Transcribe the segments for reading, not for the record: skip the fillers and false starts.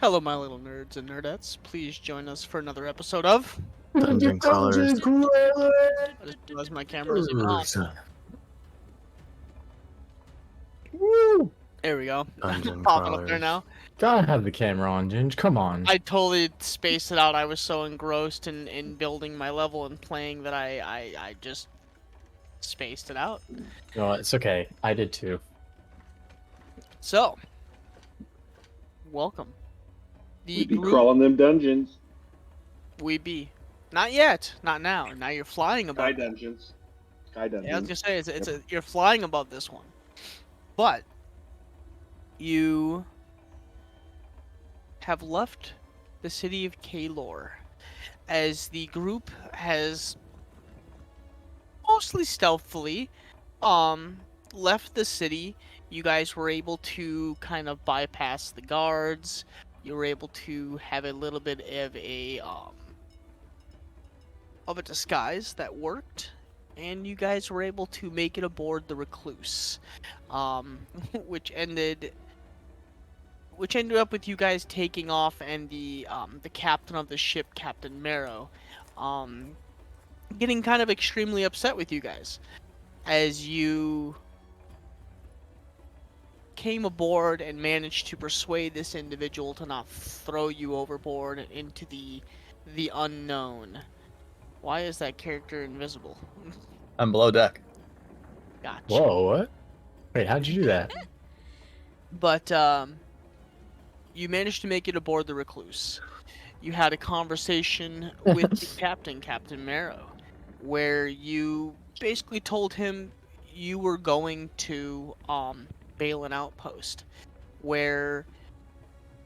Hello, my little nerds and nerdettes. Please join us for another episode of. Dungeon Crawlers. I just realized my camera is even off. Woo! There we go. Dungeon Popping up there Crawlers. now. Gotta have the camera on, Ginge. Come on. I totally spaced it out. I was so engrossed in building my level and playing that I just spaced it out. No, it's okay. I did too. So, welcome. We be crawling them dungeons. We be. Not yet. Not now. Now you're flying above. Sky dungeons. Sky dungeons. Yeah, I was gonna say you're flying above this one, but you have left the city of Krawlers as the group has mostly stealthily left the city. You guys were able to kind of bypass the guards. You were able to have a little bit of a disguise that worked, and you guys were able to make it aboard the Recluse, which ended up with you guys taking off, and the captain of the ship, Captain Marrow, getting kind of extremely upset with you guys as you came aboard and managed to persuade this individual to not throw you overboard into the unknown. Why is that character invisible? I'm below deck. Gotcha. Whoa, what? Wait, how'd you do that? But you managed to make it aboard the Recluse. You had a conversation with the captain, Captain Marrow, where you basically told him you were going to bail an outpost, where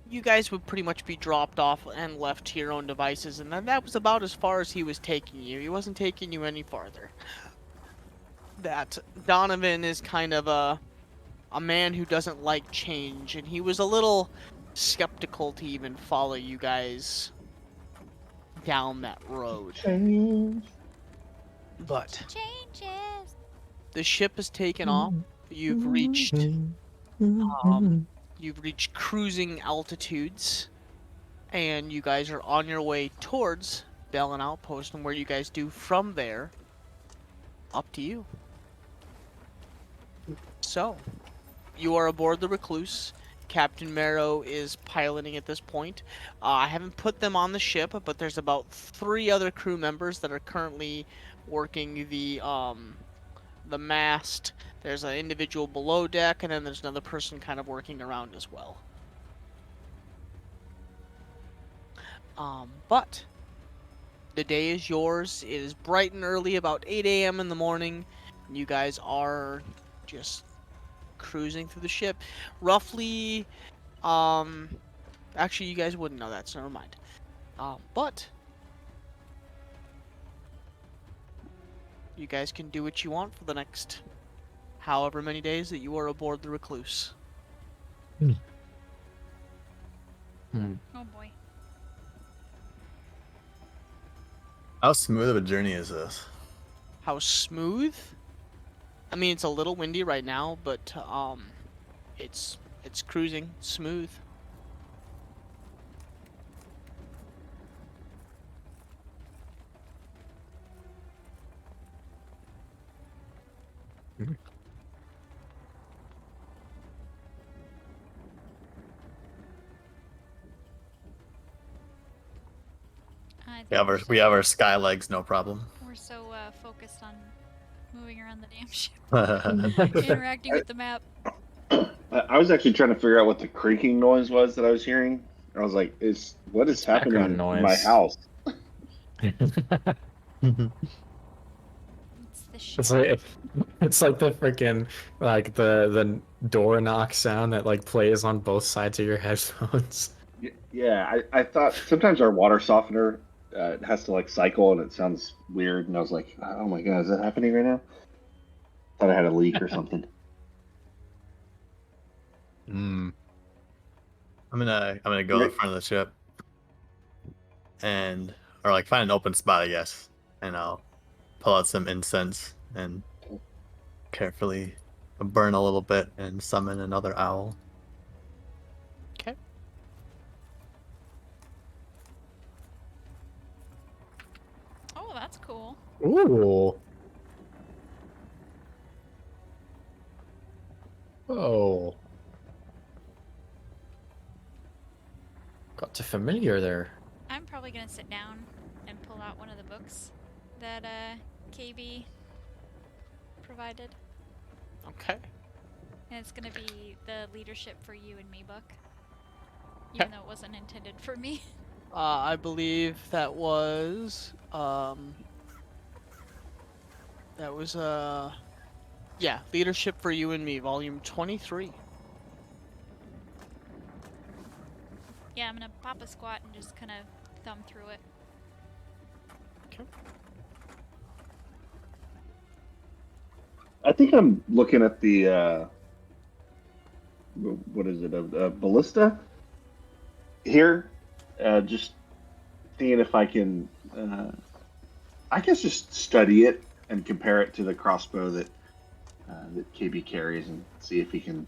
you guys would pretty much be dropped off and left to your own devices, and then that was about as far as he was taking you. He wasn't taking you any farther. That Donovan is kind of a man who doesn't like change, and he was a little skeptical to even follow you guys down that road. But Changes. the ship has taken off. You've reached cruising altitudes, and you guys are on your way towards Bellin Outpost, and where you guys do from there, up to you. So, you are aboard the Recluse. Captain Marrow is piloting at this point. I haven't put them on the ship, but there's about 3 other crew members that are currently working the mast. There's an individual below deck, and then there's another person kind of working around as well. But the day is yours. It is bright and early, about 8 a.m. in the morning. You guys are just cruising through the ship. Roughly, actually, you guys wouldn't know that, so never mind. But you guys can do what you want for the next however many days that you are aboard the Recluse. Oh boy. How smooth of a journey is this? How smooth? I mean, it's a little windy right now, but it's cruising smooth. We have our sky legs, no problem. We're so focused on moving around the damn ship, interacting with the map. I was actually trying to figure out what the creaking noise was that I was hearing. I was like, what is happening Background in my noise. house? It's the ship. It's like the freaking the door knock sound that like plays on both sides of your headphones. Yeah, I thought sometimes our water softener has to like cycle and it sounds weird, and I was like, oh my god, is that happening right now? Thought I had a leak or something. I'm gonna go to the front of the ship or like find an open spot, I guess, and I'll pull out some incense and carefully burn a little bit and summon another owl. Okay. that's cool. Ooh. Oh. Got to familiar there. I'm probably gonna sit down and pull out one of the books that KB provided. Okay. And it's gonna be the Leadership for You and Me book. Even though it wasn't intended for me. I believe that was yeah, Leadership for You and Me, volume 23. Yeah, I'm gonna pop a squat and just kind of thumb through it. Okay. I think I'm looking at the what is it? A ballista here. Just seeing if I can, I guess, just study it and compare it to the crossbow that KB carries, and see if he can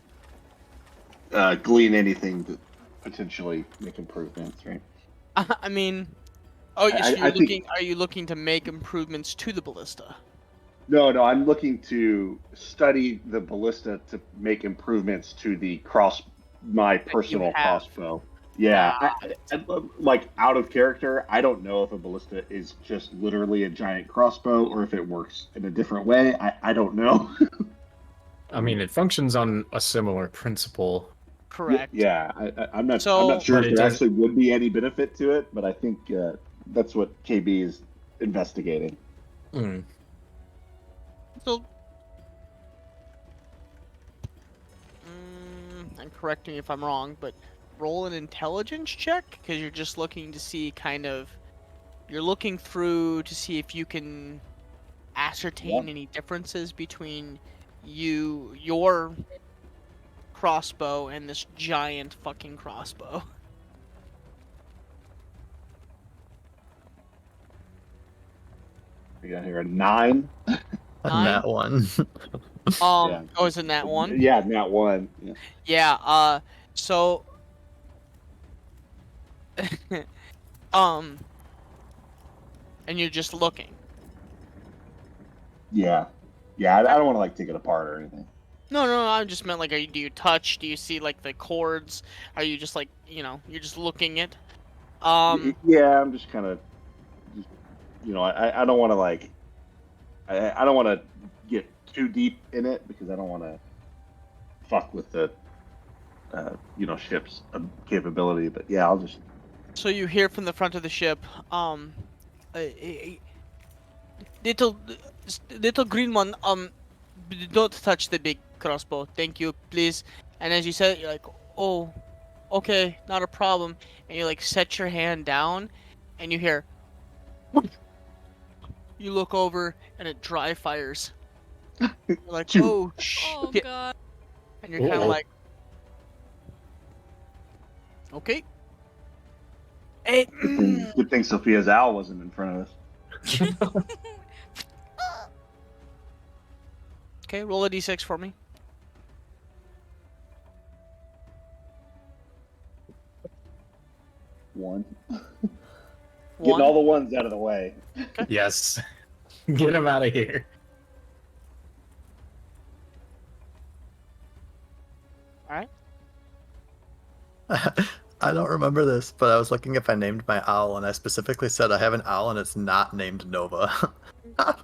glean anything to potentially make improvements. Right. I mean, oh, I- so I you're think- looking. Are you looking to make improvements to the ballista? No, no, I'm looking to study the ballista to make improvements to my personal have. crossbow. Yeah, Ah, like out of character, I don't know if a ballista is just literally a giant crossbow or if it works in a different way. I don't know. I mean, it functions on a similar principle. correct. Yeah, I'm not So- sure But if it there does- actually would be any benefit to it, but I think that's what KB is investigating. Mm. So, and correct me if I'm wrong, but roll an intelligence check because you're just looking to see you're looking through to see if you can ascertain Yeah. any differences between your crossbow and this giant fucking crossbow. We got here a 9. On that one. Yeah. Oh, is in that one? Yeah, not 1. Yeah. Yeah, so and you're just looking. Yeah, I don't want to like take it apart or anything. No, I just meant like, do you touch? Do you see like the chords? Are you just like, you're just looking it? Yeah, I'm just kind of, I don't want to like, I don't want to get too deep in it because I don't want to fuck with the, ship's capability. But yeah, I'll just. So you hear from the front of the ship, a little green one, don't touch the big crossbow, thank you, please. And as you said, you're like, oh, okay, not a problem. And you like set your hand down, and you hear. You look over, and it dry fires. You're like, oh Oh shit, god. and you're kind of Uh-oh. like, okay. Hey, Good thing Sophia's owl wasn't in front of us. okay, roll a d6 for me. 1. Getting One. all the ones out of the way. Yes. Get him out of here. Alright. I don't remember this, but I was looking if I named my owl, and I specifically said I have an owl and it's not named Nova. I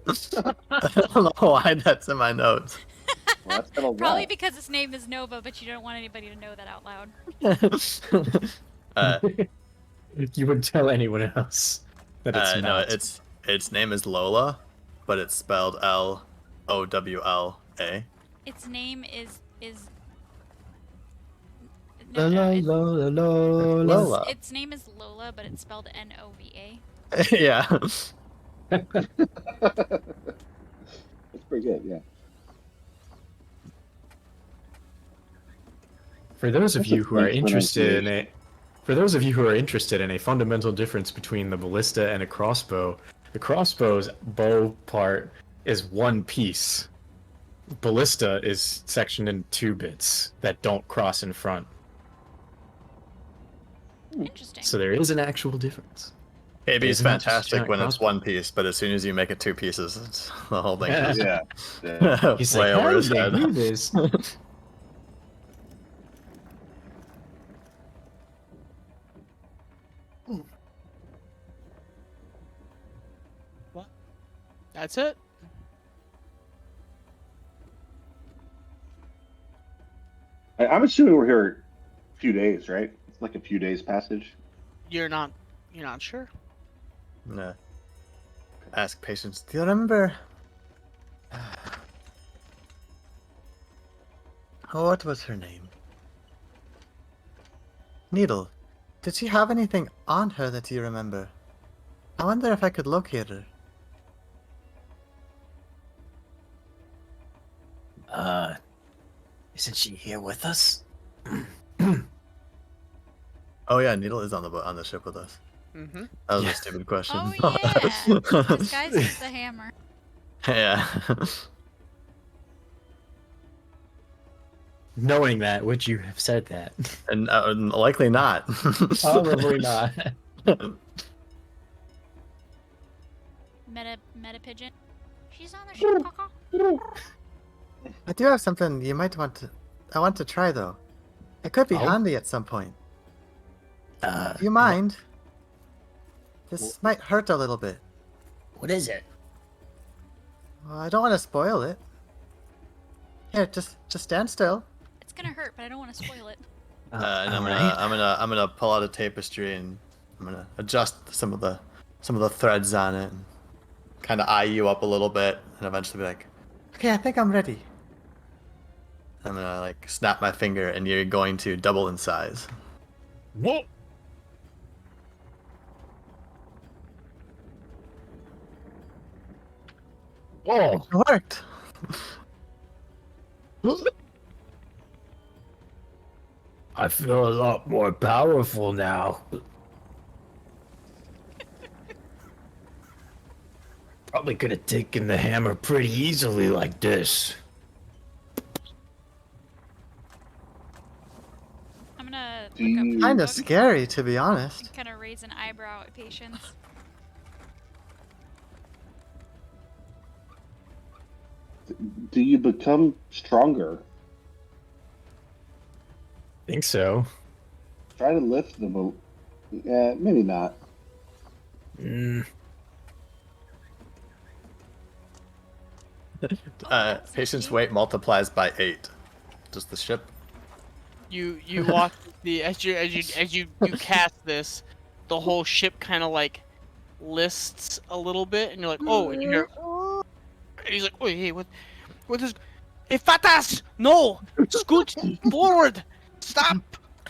don't know why that's in my notes. Well, that's been a Probably while. because its name is Nova, but you don't want anybody to know that out loud. You would tell anyone else that it's no, not. its name is Lola, but it's spelled Lowla. Its name is La no, la it's, la la la la. Lola. its name is Lola, but it's spelled Nova. Yeah. That's pretty good, yeah. For those of That's a you who are French interested in a fundamental difference between the ballista and a crossbow, the crossbow's bow part is one piece. Ballista is sectioned in 2 bits that don't cross in front. Interesting. So there is an actual difference. KB is Isn't that just a fantastic giant when it's crossbow? one piece, but as soon as you make it two pieces, it's the whole thing Yeah. goes Yeah. He's way like, over how his did they head. do this? That's it. I'm assuming we're here a few days, right? It's like a few days passage. You're not sure? No. Ask Patience, do you remember? Oh, what was her name? Needle. Did she have anything on her that you remember? I wonder if I could locate her. Isn't she here with us? Oh yeah, Needle is on the ship with us. Mm-hmm. That was Yeah. a stupid question. Oh yeah. Disguised as the hammer. Yeah. Knowing that, would you have said that? And likely not. Probably not. Meta pigeon. She's on the ship, Coco. I do have something you might want to. I want to try though. It could be Oh? handy at some point. Uh, Do you mind? This might hurt a little bit. what is it? Well, I don't want to spoil it. Here, just stand still. It's gonna hurt, but I don't want to spoil it. And alright. I'm gonna pull out a tapestry and I'm gonna adjust some of the threads on it and kind of eye you up a little bit and eventually be like, okay, I think I'm ready. I'm gonna like snap my finger and you're going to double in size. Whoa! Oh! It worked. I feel a lot more powerful now. Probably could have taken the hammer pretty easily like this. I'm gonna Do look up you- her Kind of book scary, to be honest. and kind of raise an eyebrow at Patience. Do you become stronger? Think so. Try to lift them. Yeah, maybe not. Mm, That's Patience nifty. weight multiplies by 8. Just the ship. You watch as you cast this, the whole ship kind of like lists a little bit, and you're like, oh, and you hear, and he's like, oh, hey, what is? Hey, Fatas, no, scoot forward, stop.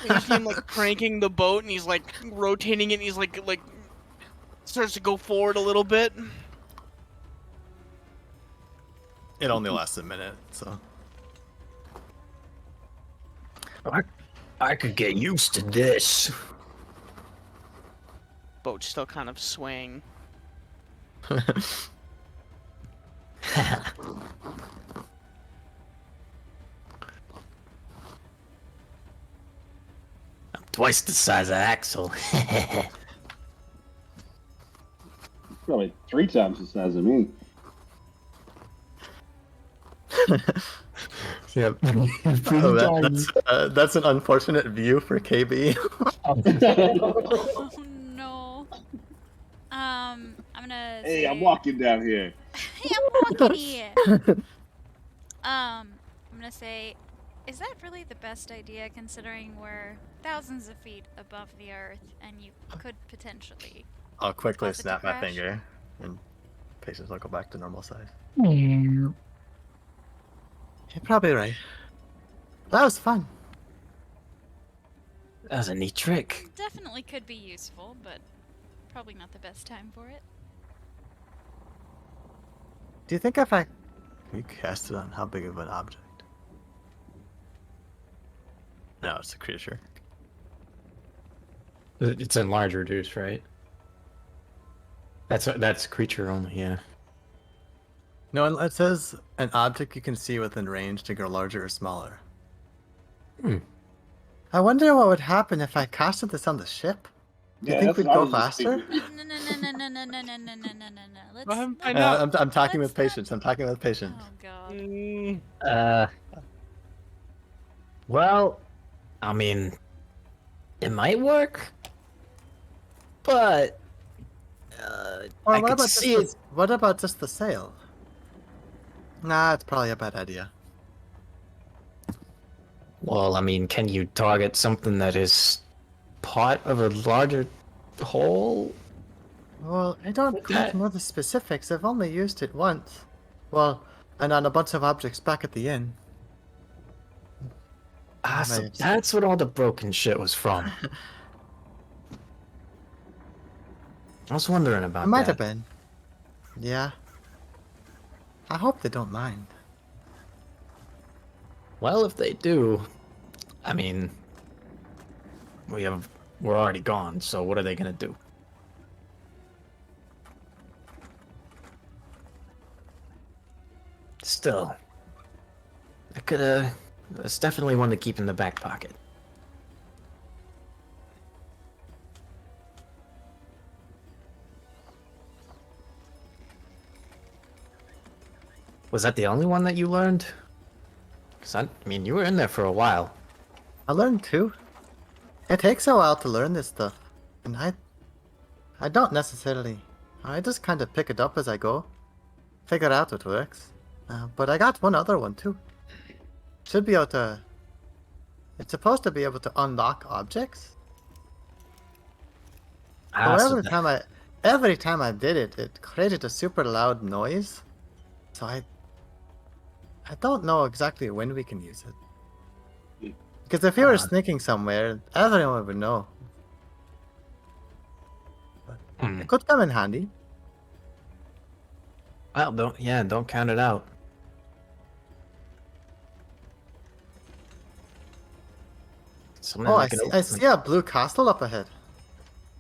And you see him like cranking the boat, and he's like rotating it, and he's like starts to go forward a little bit. It only lasts a minute, so. I could get used to this. Boat's still kind of swaying. I'm twice the size of Axel. Probably 3 times the size of me. Yep. Oh, that's an unfortunate view for KB. Oh no. I'm gonna. Hey, say... I'm walking down here. Hey, I'm walking here. I'm gonna say, is that really the best idea considering we're thousands of feet above the earth and you could potentially. I'll quickly Cause it to snap my crash? finger, and Patience will go back to normal size. You're probably right. That was fun. That was a neat trick. Definitely could be useful, but probably not the best time for it. Do you think if I... Can you cast it on how big of an object? No, it's a creature. It's enlarge reduce, right? That's creature only, yeah. No, it says an object you can see within range to grow larger or smaller. Hmm. I wonder what would happen if I casted this on the ship. Do you think that's we'd what I go was just faster? thinking. No. Let him Let's. find out. I'm talking with Let's not- patience. I'm talking with patience. Oh god. Mm, Uh, well, I mean, it might work, but Or I what could about see just it. what about just the sail? Nah, it's probably a bad idea. Well, I mean, can you target something that is part of a larger whole? Well, I don't With quite that- know the specifics. I've only used it once. Well, and on a bunch of objects back at the inn. Ah, so Nice. that's what all the broken shit was from. I was wondering It about might that. have been. Yeah. I hope they don't mind. Well, if they do, I mean, we're already gone. So what are they gonna do? Still, I could. It's definitely one to keep in the back pocket. Was that the only one that you learned? Cause I mean, you were in there for a while. I learned too. It takes a while to learn this stuff, and I don't necessarily. I just kind of pick it up as I go, figure out what works. But I got one other one too. Should be able to. It's supposed to be able to unlock objects. Ah, But so every time I did it, it created a super loud noise. So I don't know exactly when we can use it. Because if you were sneaking somewhere, everyone would know. Hmm. It could come in handy. Well, don't count it out. Something Oh, like an I see a blue castle up ahead.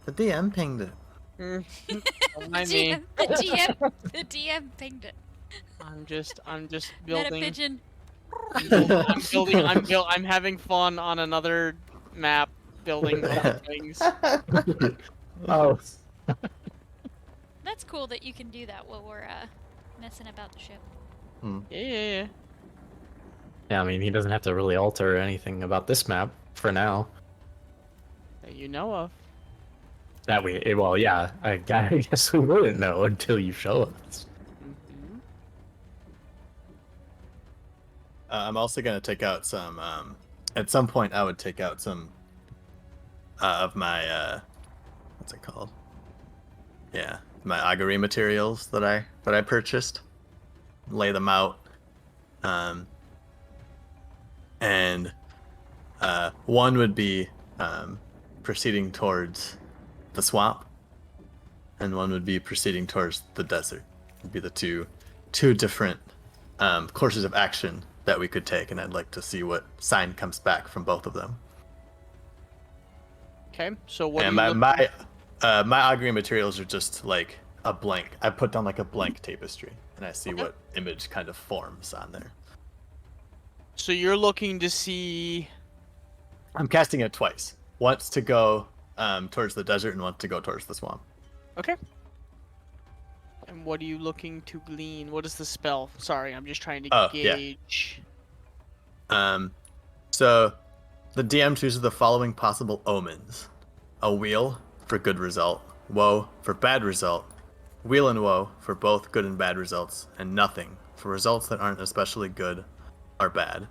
The DM pinged it. mm, The don't mind me. the DM pinged it. I'm just Meta building. pigeon. I'm having fun on another map, building other things. Oh, That's cool that you can do that while we're messing about the ship. Yeah. Yeah, I mean, he doesn't have to really alter anything about this map for now. That you know of. That well, yeah, I guess we wouldn't know until you show us. Mm-hmm. I'm also gonna take out some. At some point, I would take out some of my what's it called? Yeah, my augury materials that I purchased. Lay them out, and one would be proceeding towards the swamp, and one would be proceeding towards the desert. Would be the two different courses of action that we could take, and I'd like to see what sign comes back from both of them. Okay, so what And are you my looking... my augury materials are just like a blank. I put down like a blank tapestry, and I see what image kind of forms on there. So you're looking to see... I'm casting it twice. Once to go towards the desert, and once to go towards the swamp. Okay. And what are you looking to glean? What is the spell? Sorry, I'm just trying to Yeah. gauge. So the DM chooses the following possible omens: a wheel for good result, woe for bad result, wheel and woe for both good and bad results, and nothing for results that aren't especially good or bad.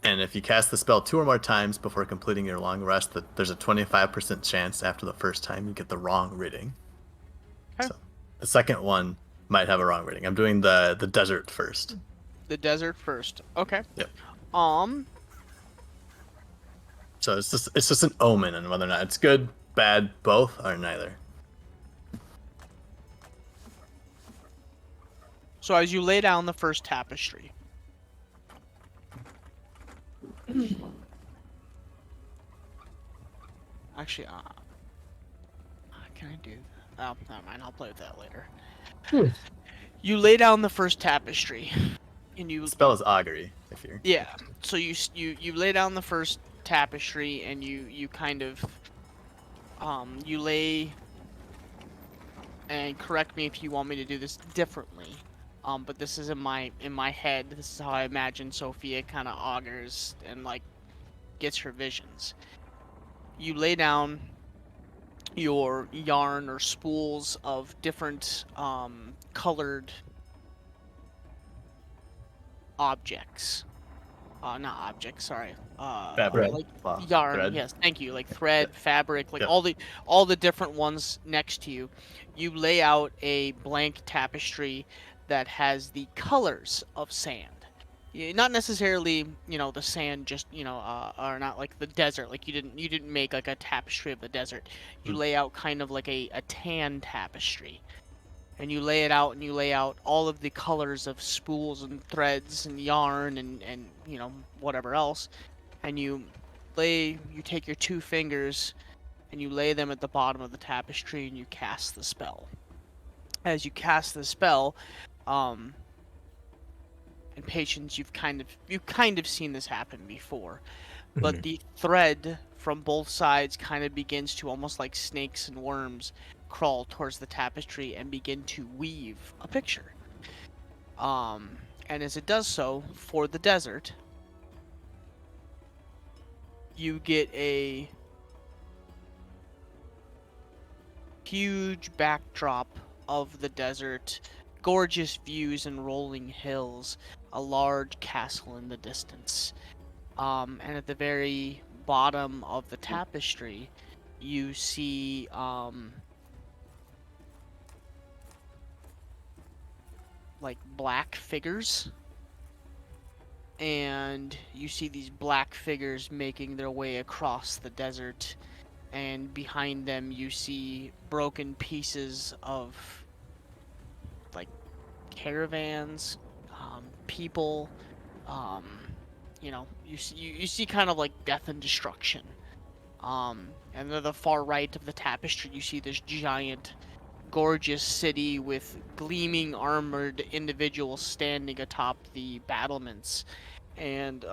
And if you cast the spell 2 or more times before completing your long rest, there's a 25% chance after the first time you get the wrong reading. Okay. So the second one might have a wrong reading. I'm doing the desert first. The desert first. Okay. Yep. So it's just an omen, and whether or not it's good, bad, both, or neither. So as you lay down the first tapestry, actually, can I do? Oh, never mind. I'll play with that later. You lay down the first tapestry, and you The spell is augury, if you're... yeah. So you lay down the first tapestry, and you kind of You lay, and correct me if you want me to do this differently. But this is in my head. This is how I imagine Sophia kind of augurs and like gets her visions. You lay down your yarn or spools of different colored objects. Not objects, sorry. Fabric. Like Cloth, yarn. thread. Yes, thank you. Like thread, fabric, like Yep. all the different ones next to you. You lay out a blank tapestry that has the colors of sand. Not necessarily, the sand just, or not like the desert. Like you didn't make like a tapestry of the desert. You Hmm. lay out kind of like a tan tapestry. And you lay it out and you lay out all of the colors of spools and threads and yarn and whatever else, and you take your two fingers and you lay them at the bottom of the tapestry and you cast the spell. As you cast the spell, in Patience, you've kind of seen this happen before, but the thread from both sides kind of begins to, almost like snakes and worms, crawl towards the tapestry and begin to weave a picture. And as it does so, for the desert, you get a huge backdrop of the desert, gorgeous views and rolling hills, a large castle in the distance. And at the very bottom of the tapestry, you see like black figures. And you see these black figures making their way across the desert, and behind them you see broken pieces of like caravans, people. You see kind of like death and destruction. And to the far right of the tapestry, you see this giant, gorgeous city with gleaming armored individuals standing atop the battlements, and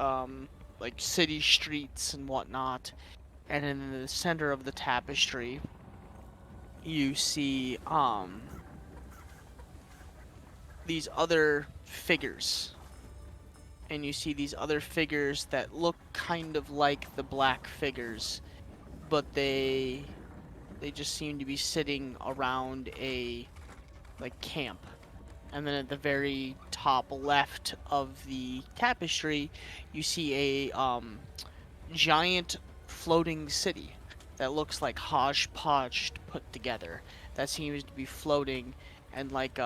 like city streets and whatnot. And in the center of the tapestry, you see these other figures. And you see these other figures that look kind of like the black figures, but they just seem to be sitting around a like camp. And then at the very top left of the tapestry, you see a giant floating city that looks like hodgepodge put together. That seems to be floating, and like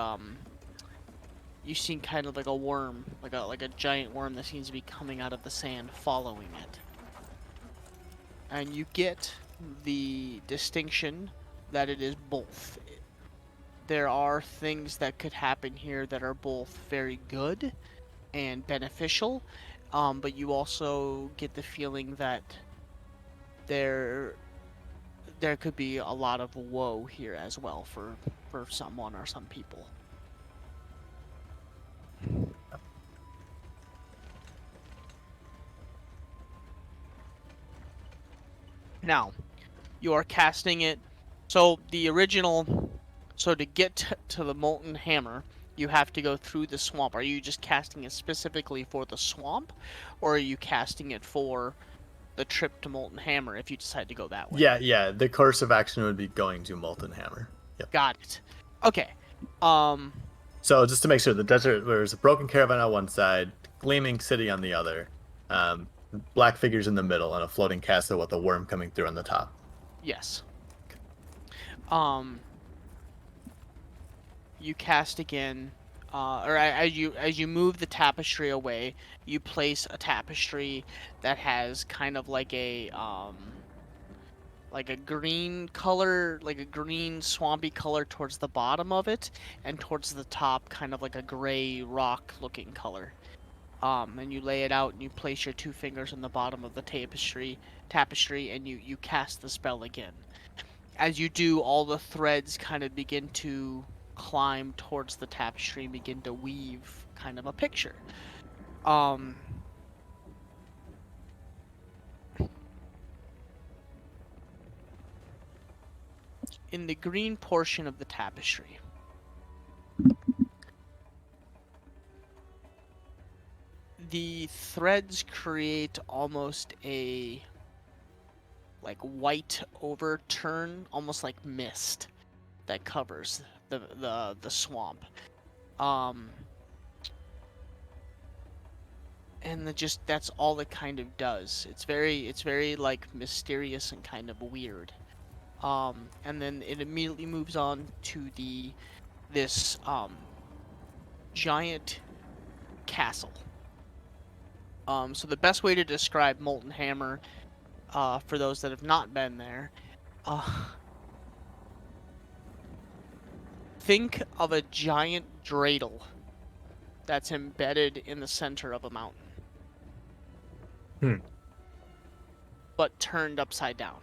you see kind of like a worm, like a giant worm that seems to be coming out of the sand, following it. And you get the distinction that it is both. There are things that could happen here that are both very good and beneficial, but you also get the feeling that there could be a lot of woe here as well for someone or some people. Now, you are casting it. So to get to the molten hammer, you have to go through the swamp. Are you just casting it specifically for the swamp, or are you casting it for the trip to Molten Hammer if you decide to go that way? Yeah. The course of action would be going to Molten Hammer. Yep. Got it. Okay. So just to make sure, the desert, there's a broken caravan on one side, gleaming city on the other, black figures in the middle, and a floating castle with a worm coming through on the top. Yes. You cast again, or as you move the tapestry away, you place a tapestry that has kind of like a green color, like a green swampy color towards the bottom of it, and towards the top kind of like a gray rock looking color. And you lay it out and you place your two fingers on the bottom of the tapestry, and you cast the spell again. As you do, all the threads kind of begin to climb towards the tapestry and begin to weave kind of a picture. in the green portion of the tapestry, the threads create almost a like white overturn, almost like mist that covers the swamp. Um, and just that's all it kind of does. It's very like mysterious and kind of weird. And then it immediately moves on to this giant castle. So the best way to describe Molten Hammer, for those that have not been there, uh, think of a giant dreidel that's embedded in the center of a mountain. But turned upside down.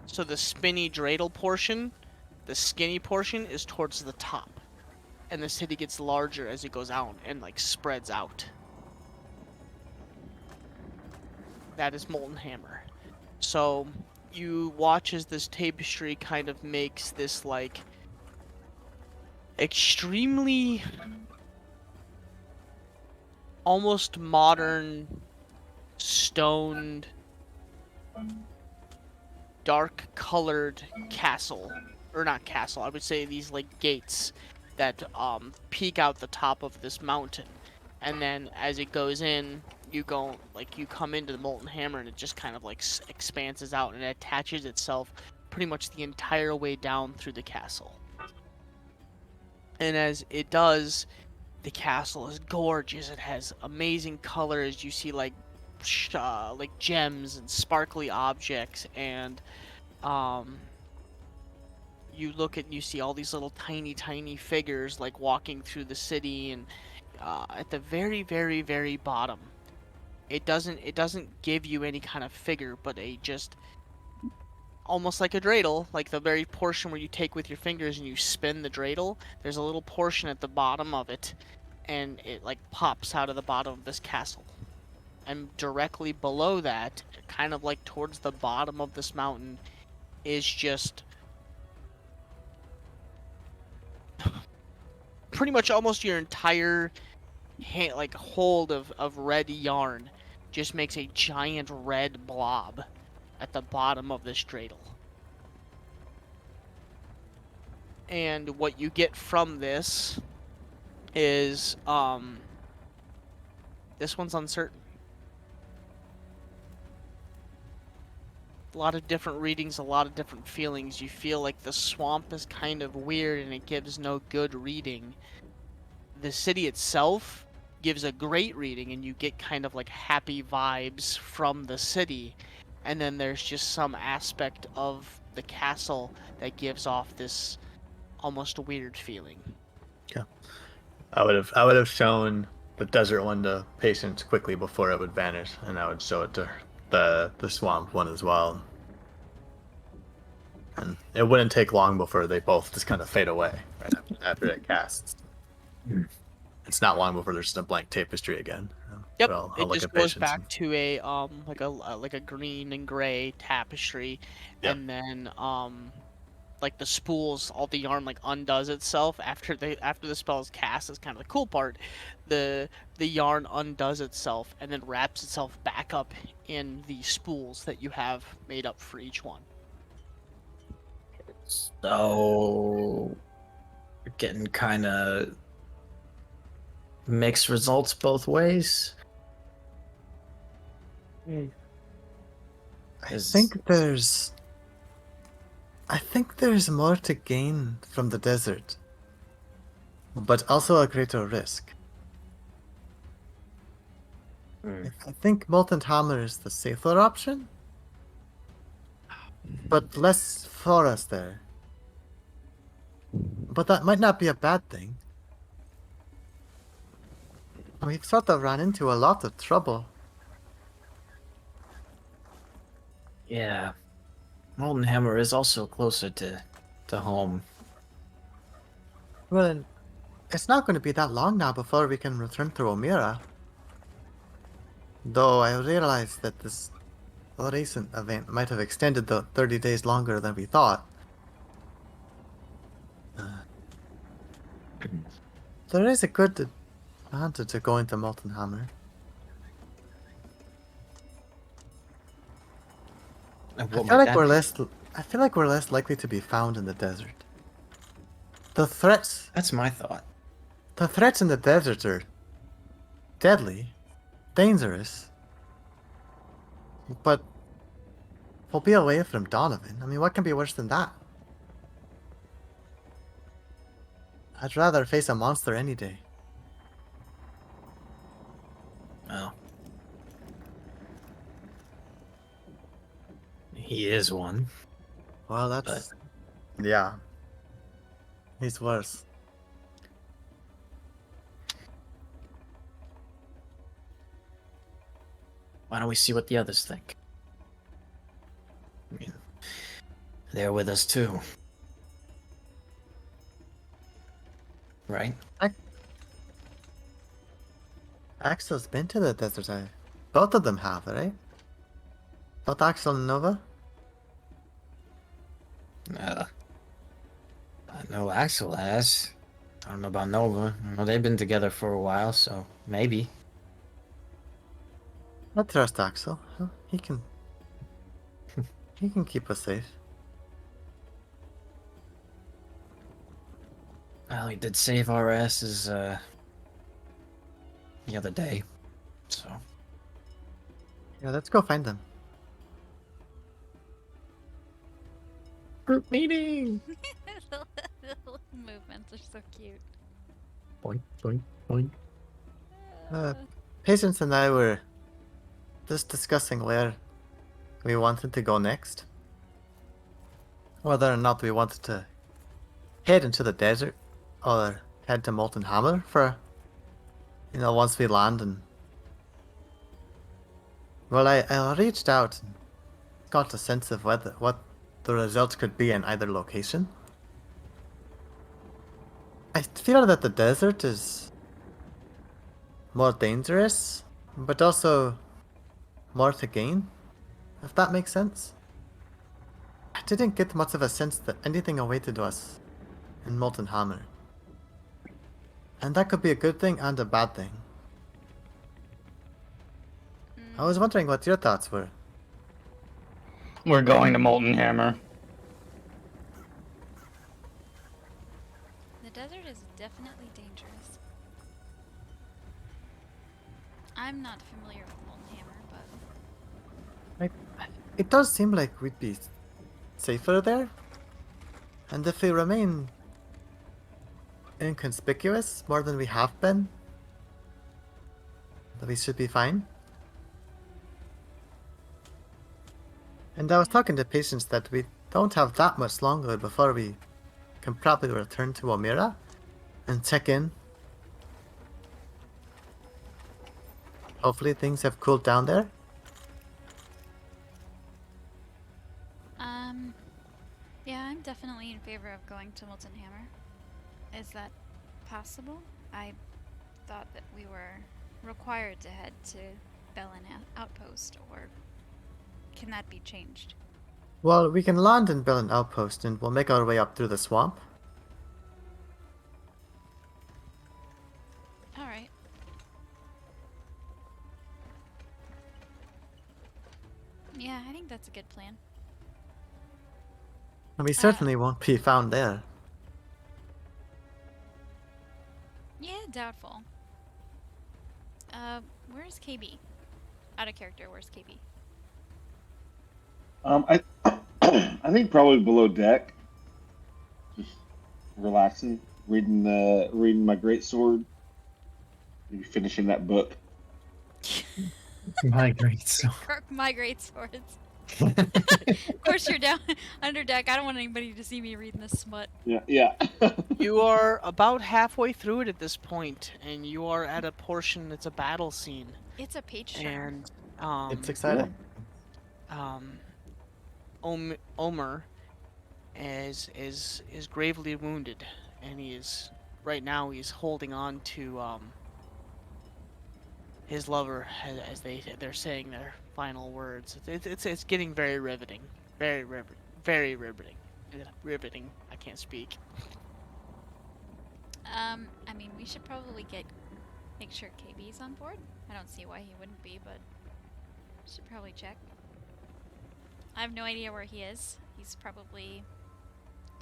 So the spinny dreidel portion, the skinny portion, is towards the top. And the city gets larger as it goes out and like spreads out. That is Molten Hammer. So you watch as this tapestry kind of makes this like extremely almost modern stoned dark colored castle, or not castle, I would say these like gates that peek out the top of this mountain. And then as it goes in, you come into the Molten Hammer, and it just kind of like expanses out and it attaches itself pretty much the entire way down through the castle. And as it does, the castle is gorgeous. It has amazing colors. You see like gems and sparkly objects, and you look at and you see all these little tiny figures like walking through the city. And at the very, very, very bottom, it doesn't give you any kind of figure, but a just almost like a dreidel, like the very portion where you take with your fingers and you spin the dreidel. There's a little portion at the bottom of it, and it like pops out of the bottom of this castle. And directly below that, kind of like towards the bottom of this mountain, is just pretty much almost your entire hold of red yarn just makes a giant red blob at the bottom of this dreidel. And what you get from this is this one's uncertain. A lot of different readings, a lot of different feelings. You feel like the swamp is kind of weird and it gives no good reading. The city itself gives a great reading, and you get kind of like happy vibes from the city. And then there's just some aspect of the castle that gives off this almost weird feeling. Yeah. I would have shown the desert one to Patience quickly before it would vanish, and I would show it to the swamp one as well. And it wouldn't take long before they both just kind of fade away right after it casts. It's not long before there's just a blank tapestry again. Yep, I'll it look just at goes Patience back to a like a green and gray tapestry. Yep. And then like the spools, all the yarn like undoes itself after the spell is cast. Is kind of the cool part. The yarn undoes itself and then wraps itself back up in the spools that you have made up for each one. So, we're getting kind of mixed results both ways. I think there's more to gain from the desert, but also a greater risk. I think Molten Hammer is the safer option, but less for us there. But that might not be a bad thing. We've sort of run into a lot of trouble. Yeah. Molten Hammer is also closer to home. Well, it's not going to be that long now before we can return to Omira. Though I realize that this a recent event might have extended the 30 days longer than we thought. There is a good advantage to going to Molten Hammer. And I what feel might like that we're be? less. I feel like we're less likely to be found in the desert. The threats. That's my thought. The threats in the desert are deadly, dangerous, but we'll be away from Donovan. I mean, what can be worse than that? I'd rather face a monster any day. Oh. He is one. Well, that's. Yeah. He's worse. Why don't we see what the others think? I mean, they're with us too. Right? Axel's been to the desert. Both of them have, right? Both Axel and Nova? I know Axel has. I don't know about Nova. Well, they've been together for a while, so maybe. I trust Axel. He can. He can keep us safe. Well, he did save our asses the other day, so. Yeah, let's go find them. Group meeting! The little movements are so cute. Boink, boink, boink. Patience and I were just discussing where we wanted to go next. Whether or not we wanted to head into the desert or head to Molten Hammer for, once we land. And well, I reached out and got a sense of what the results could be in either location. I feel that the desert is more dangerous, but also more to gain, if that makes sense. I didn't get much of a sense that anything awaited us in Molten Hammer. And that could be a good thing and a bad thing. I was wondering what your thoughts were. We're going to Molten Hammer. The desert is definitely dangerous. I'm not familiar with Molten Hammer, but It does seem like we'd be safer there. And if we remain inconspicuous more than we have been, then we should be fine. And I was talking to Patience that we don't have that much longer before we can probably return to Omira and check in. Hopefully things have cooled down there. yeah, I'm definitely in favor of going to Molten Hammer. Is that possible? I thought that we were required to head to Bellin Outpost, or can that be changed? Well, we can land in Bellin Outpost and we'll make our way up through the swamp. Alright. Yeah, I think that's a good plan. And we certainly won't be found there. Yeah, doubtful. Where's KB? Out of character, where's KB? I I think probably below deck, just relaxing, reading my great sword, maybe finishing that book. My great so. My great swords. Of course you're down under deck. I don't want anybody to see me reading this smut. Yeah. You are about halfway through it at this point, and you are at a portion that's a battle scene. It's a page turn. And It's exciting. Omer is gravely wounded, and he's holding on to his lover as they're saying they're final words. It's getting very riveting. Very riveting. Very riveting. Riveting. I can't speak. I mean, we should probably make sure KB's on board. I don't see why he wouldn't be, but should probably check. I have no idea where he is. He's probably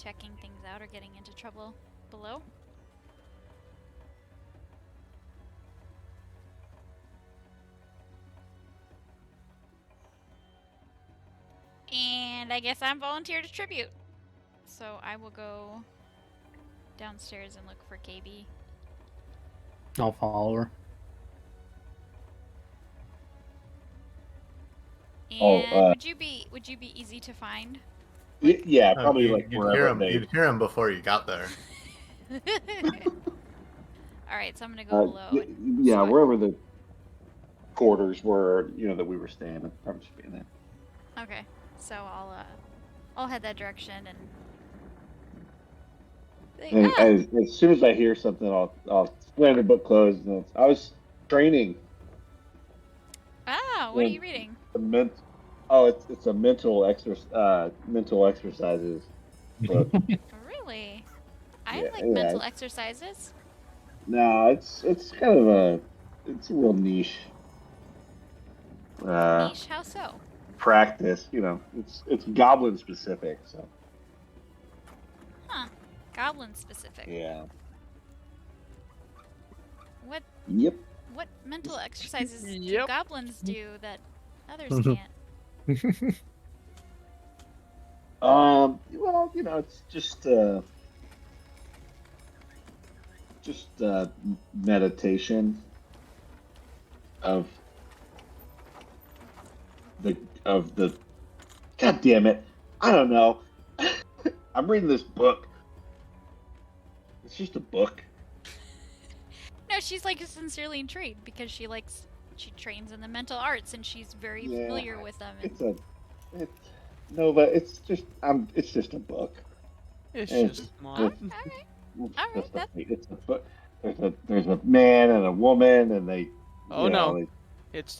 checking things out or getting into trouble below. And I guess I'm volunteered to tribute. So I will go downstairs and look for KB. I'll follow her. And Oh, would you be easy to find? Yeah, probably like you'd wherever hear him. they. You'd hear him before you got there. Alright, so I'm gonna go below. and Yeah, spot- wherever the quarters were, that we were staying. I'm just being there. Okay, so I'll head that direction and. And as soon as I hear something, I'll slam the book closed. And I was training. What are you reading? It's a mental exercises book. Really? I Yeah, like yeah. mental exercises. No, it's kind of it's a real niche Niche, how so? practice. It's goblin specific. So Huh. Goblin specific. yeah. What Yep. what mental exercises do Yep. goblins do that others can't? Well, it's just meditation of the God damn it! I don't know. I'm reading this book. It's just a book. No, she's like sincerely intrigued because she trains in the mental arts and she's very Yeah, familiar with them. And, but it's just a book. It's It's- just all small. right. It's Alright, it's a book. There's a man and a woman, and they. Oh no, it's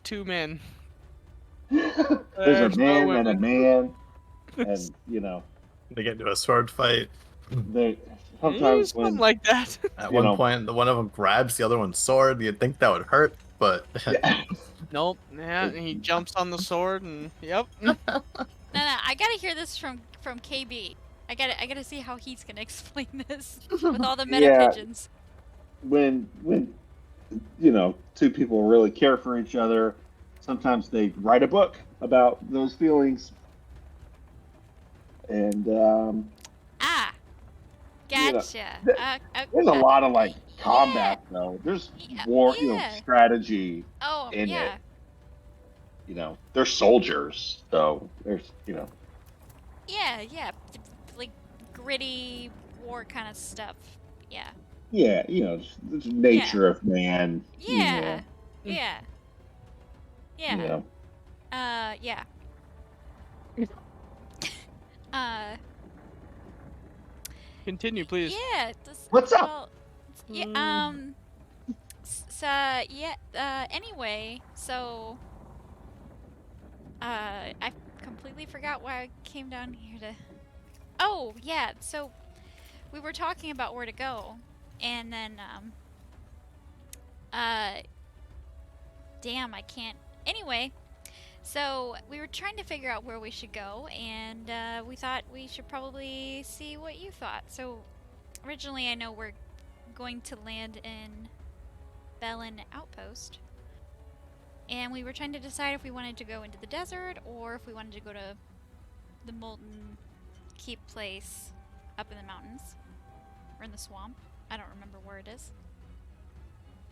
two men. There's There's a no man and a women. man, and They get into a sword fight. they sometimes Something when like that. At You one know. point, the one of them grabs the other one's sword. You'd think that would hurt, but yeah, Nope. Yeah, and he jumps on the sword and yep. no, I gotta hear this from KB. I gotta see how he's gonna explain this with all the meta Yeah. pigeons. when two people really care for each other, sometimes they write a book about those feelings, and Ah, You know, gotcha. there's a lot of like combat though. There's Yeah, war, yeah. strategy. Oh, in yeah. They're soldiers, so there's Yeah, like gritty war kind of stuff. Yeah. yeah, just the nature of man. Yeah. Mm. Yeah. You know. Yeah. Continue, please. Yeah. What's up? Well, yeah. Anyway, so. I completely forgot why I came down here to. Oh, yeah. So, we were talking about where to go, and then damn, I can't. Anyway, so we were trying to figure out where we should go, and we thought we should probably see what you thought. So, originally, I know we're going to land in Bellin Outpost, and we were trying to decide if we wanted to go into the desert or if we wanted to go to the Molten Keep place up in the mountains or in the swamp. I don't remember where it is.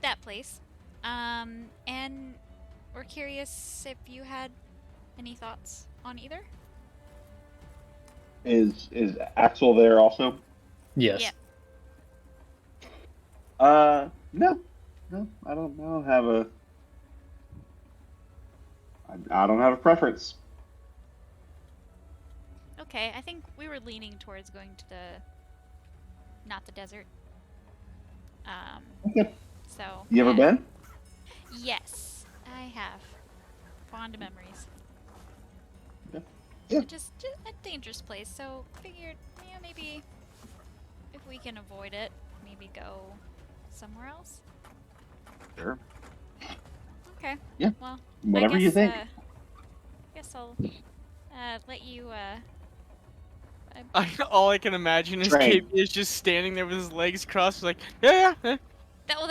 That place. And we're curious if you had any thoughts on either. Is Axel there also? Yes. Yeah. No, I don't have a. I don't have a preference. Okay, I think we were leaning towards going to not the desert. Okay. So. You ever yeah. been? Yes, I have. fond memories. Yeah. Yeah. Just a dangerous place, so figured, yeah, maybe if we can avoid it, maybe go somewhere else. Sure. Okay. Yeah, Well, whatever you think. Guess I'll let you. All I can imagine is Train. KB is just standing there with his legs crossed, like, yeah, That's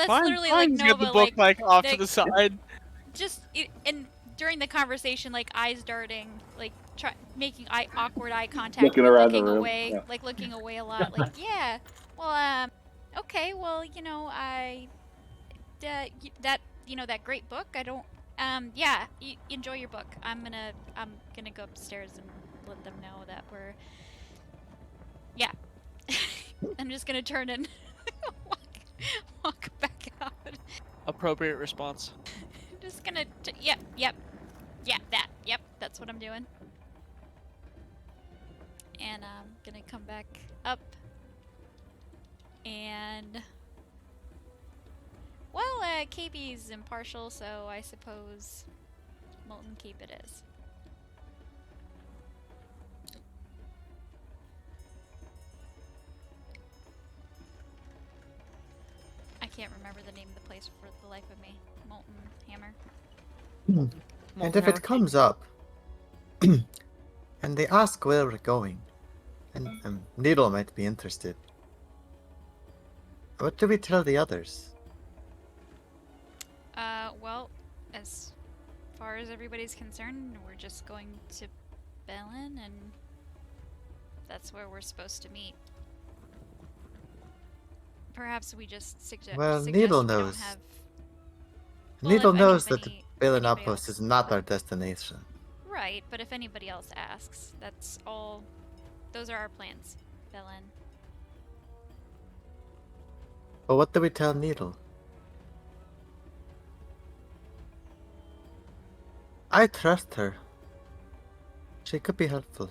fine, literally fine. like He's got the Nova, book like off to like, the side. just and during the conversation, like eyes darting, like making awkward eye contact, Looking but around the looking room, away, yeah. like looking away a lot. Like, yeah, well, okay, well, that great book. I don't, yeah, enjoy your book. I'm gonna go upstairs and let them know that we're, yeah. I'm just gonna turn and walk back out. Appropriate response. Just gonna, yep, that's what I'm doing. And I'm gonna come back up. And, well, KB's impartial, so I suppose Molten Keep it is. I can't remember the name of the place for the life of me. Molten Hammer. And if it comes up, and they ask where we're going, and Needle might be interested, what do we tell the others? Well, as far as everybody's concerned, we're just going to Bellin, and that's where we're supposed to meet. Perhaps we just suggest. Well, suggest Needle we don't knows. have. Well, Needle if knows that the anybody- Balin anybody Outpost else- is not our destination. Right, but if anybody else asks, that's all. Those are our plans, Bellin. But what do we tell Needle? I trust her. She could be helpful.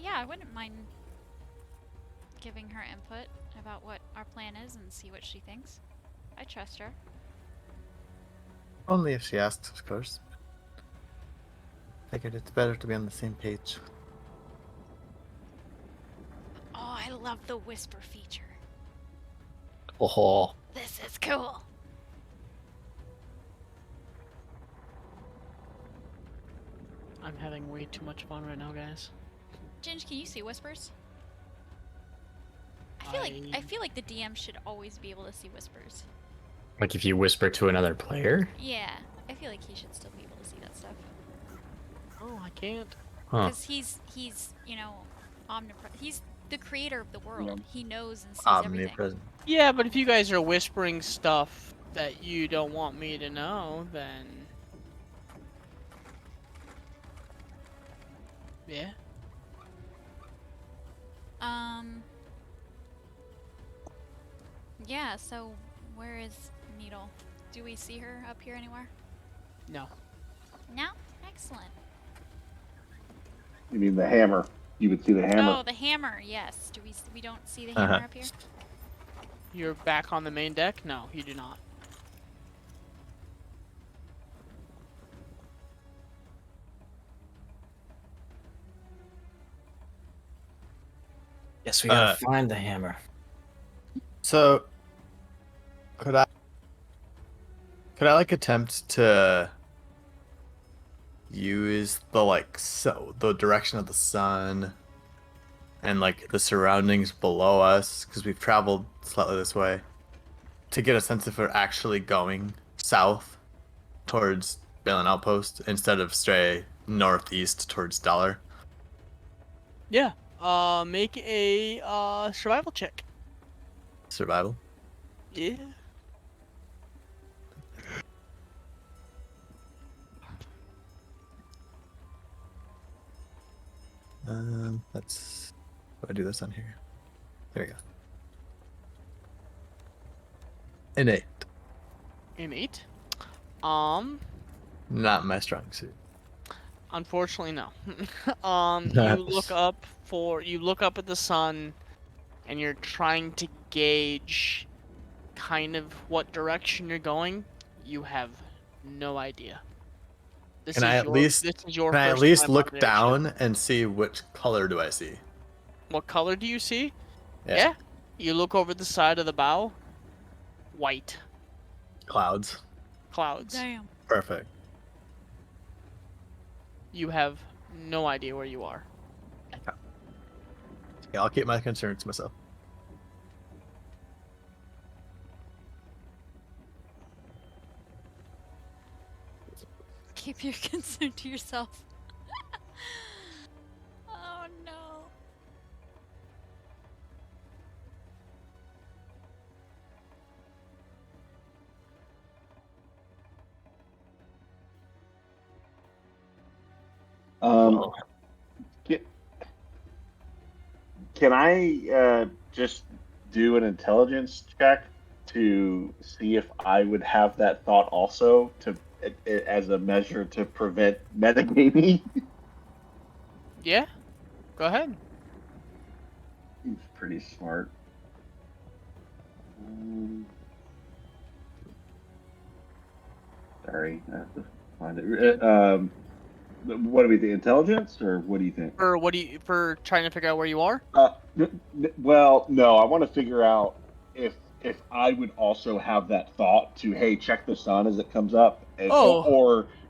Yeah, I wouldn't mind giving her input about what our plan is and see what she thinks. I trust her. Only if she asks, of course. Figured it's better to be on the same page. Oh, I love the whisper feature. Oh, This is cool. I'm having way too much fun right now, guys. Ginge, can you see whispers? I feel like the DM should always be able to see whispers. like if you whisper to another player? Yeah, I feel like he should still be able to see that stuff. Oh, I can't. Huh. Because he's omnipresent. He's the creator of the world. Yeah. He knows and sees everything. Omnipresent. Yeah, but if you guys are whispering stuff that you don't want me to know, then yeah. Yeah, so where is Needle? Do we see her up here anywhere? No. No? Excellent. You mean the hammer? You would see the hammer. Oh, the hammer, yes. We don't see the hammer up here? You're back on the main deck? No, you do not. Yes, we gotta find the hammer. So, could I like attempt to use the direction of the sun and like the surroundings below us, because we've traveled slightly this way, to get a sense if we're actually going south towards Balin Outpost instead of stray northeast towards Dollar? Yeah. Make a survival check. Survival. Yeah. Let's. How do I do this on here? There we go. An 8. An 8. Not my strong suit. Unfortunately, no. You look up at the sun, and you're trying to gauge kind of what direction you're going, you have no idea. This Can is I at your least this is your can I at first least time on look the airship. down and see which color do I see? What color do you see? Yeah. You look over the side of the bow. White Clouds. clouds. Damn. Perfect. You have no idea where you are. Yeah, I'll keep my concerns to myself. Keep your concern to yourself. Oh no. Um, ca- can I just do an intelligence check to see if I would have that thought also as a measure to prevent metagaming? Yeah. Go ahead. He's pretty smart. Sorry, I have to find it. What do we think? Intelligence, or what do you think? For trying to figure out where you are? Well, no. I want to figure out if I would also have that thought to, hey, check the sun as it comes up, and, Oh.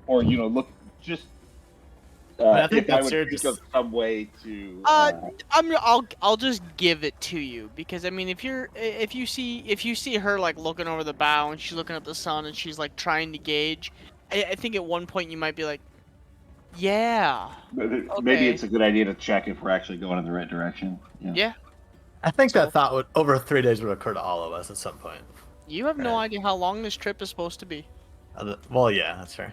or look just. I think If I that's would think of some way to. I'll just give it to you because I mean if you see her like looking over the bow and she's looking at the sun and she's like trying to gauge, I think at one point you might be like, yeah, Maybe okay. it's a good idea to check if we're actually going in the right direction. Yeah. I think So- that thought would over 3 days would occur to all of us at some point. You have no Right. idea how long this trip is supposed to be. Well, yeah, that's fair.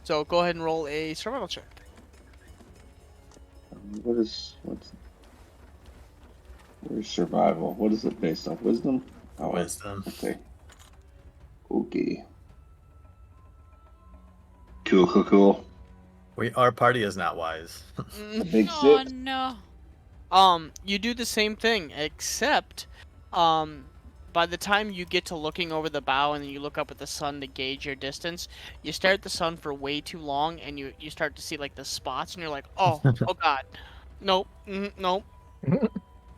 So go ahead and roll a survival check. Where's survival? What is it based on? Wisdom? Oh, Wisdom. Okay. Okay. Cool. Our party is not wise. Big Oh six. no. You do the same thing, except, by the time you get to looking over the bow and then you look up at the sun to gauge your distance, you stare at the sun for way too long and you start to see like the spots and you're like, oh god, nope, nope.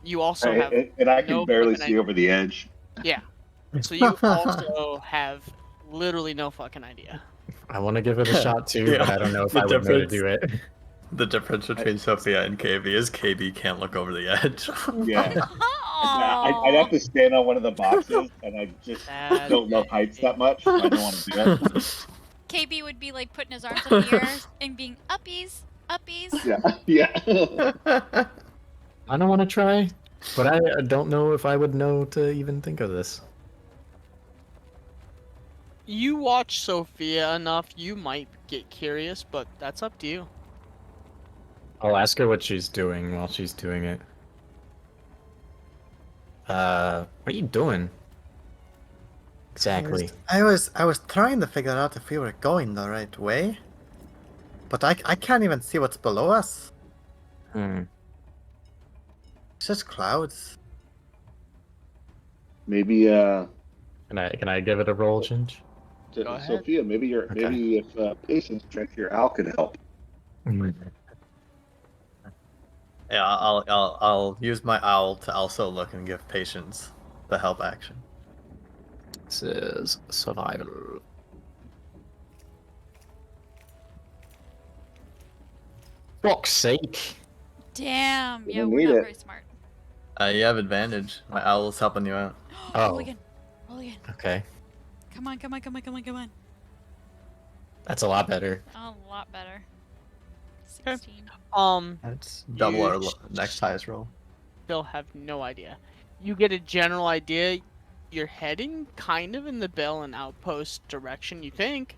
You also have And I can no barely fucking see over the edge. yeah. So you also have literally no fucking idea. I want to give it a shot too, Yeah, but I don't know if the I would know to difference- do it. The difference between Sophia and KB is KB can't look over the edge. Yeah. Oh. I'd have to stand on one of the boxes, and I just That don't love heights that much. So I don't want to do it. KB would be like putting his arms up in the air and being uppies, uppies. Yeah. I don't want to try, but I don't know if I would know to even think of this. You watch Sophia enough, you might get curious, but that's up to you. I'll ask her what she's doing while she's doing it. What are you doing? Exactly. I was trying to figure out if we were going the right way, but I can't even see what's below us. It's just clouds. Maybe Can I give it a roll, Ginge? Go ahead. Sophia, maybe if patience check your owl could help. Yeah, I'll use my owl to also look and give patience the help action. This is survival. Fuck's sake. Damn. You Yeah, don't we're need not it. very smart. You have advantage. My owl's helping you out. Roll Oh. again. Roll again. Okay. Come on. That's a lot better. A lot better. Okay. 16. That's double our You next highest roll. Still have no idea. You get a general idea. You're heading kind of in the Bell and Outpost direction, you think.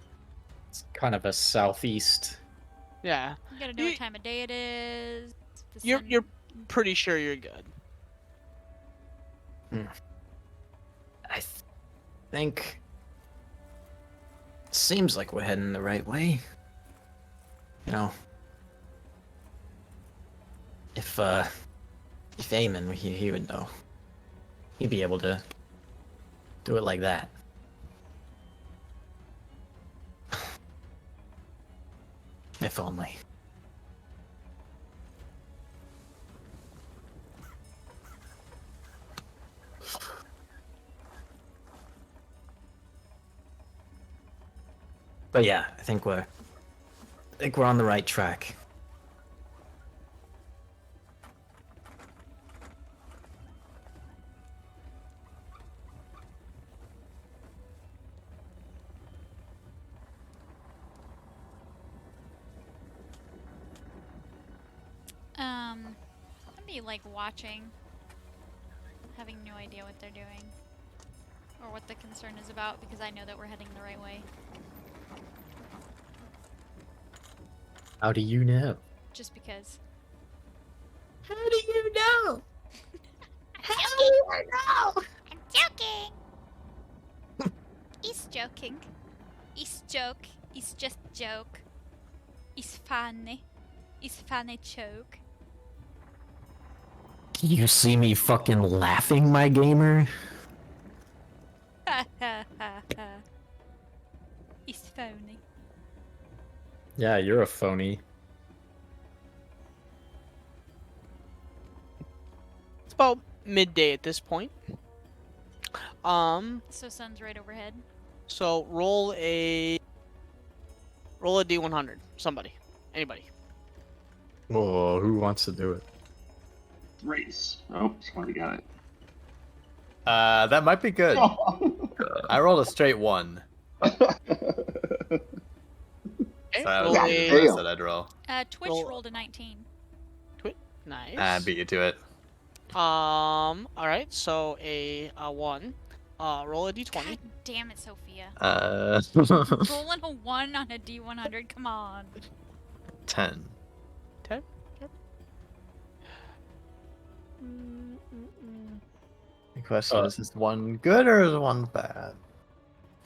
It's kind of a southeast. Yeah. You gotta know what time of day it is. The You're sun- you're pretty sure you're good. I think. Seems like we're heading the right way. You know. If Eamon were here, he would know. he'd be able to do it like that. If only. But yeah, I think we're on the right track. I'd be like watching, having no idea what they're doing or what the concern is about because I know that we're heading the right way. How do you know? Just because. How do you know? How do you know? I'm joking. He's joking. He's joke. He's just joke. He's funny. He's funny joke. You see me fucking laughing, my gamer? Ha ha ha ha. He's phony. Yeah, you're a phony. It's about midday at this point. So sun's right overhead. So roll a D100. Somebody, anybody. Whoa, who wants to do it? Race. Oh, somebody got it. That might be good. I rolled a straight 1. Okay, So that roll was Yeah, the a fail. best that I'd roll. Twitch Roll- rolled a 19. nice. I beat you to it. All right. So a 1. Roll a D20. God damn it, Sophia. Rolling a 1 on a D100. Come on. 10. 10. The question is one good or is one bad?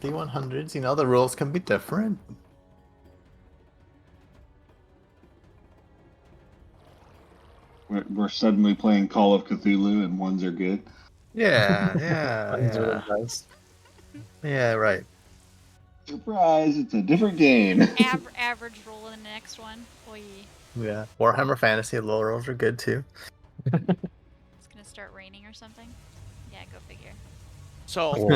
D100s, you know, the rules can be different. We're suddenly playing Call of Cthulhu and ones are good. Yeah, yeah. Yeah, right. Surprise, it's a different game. Average roll in the next one. Oy. Yeah. Warhammer Fantasy low rolls are good too. It's gonna start raining or something. Yeah, go figure. So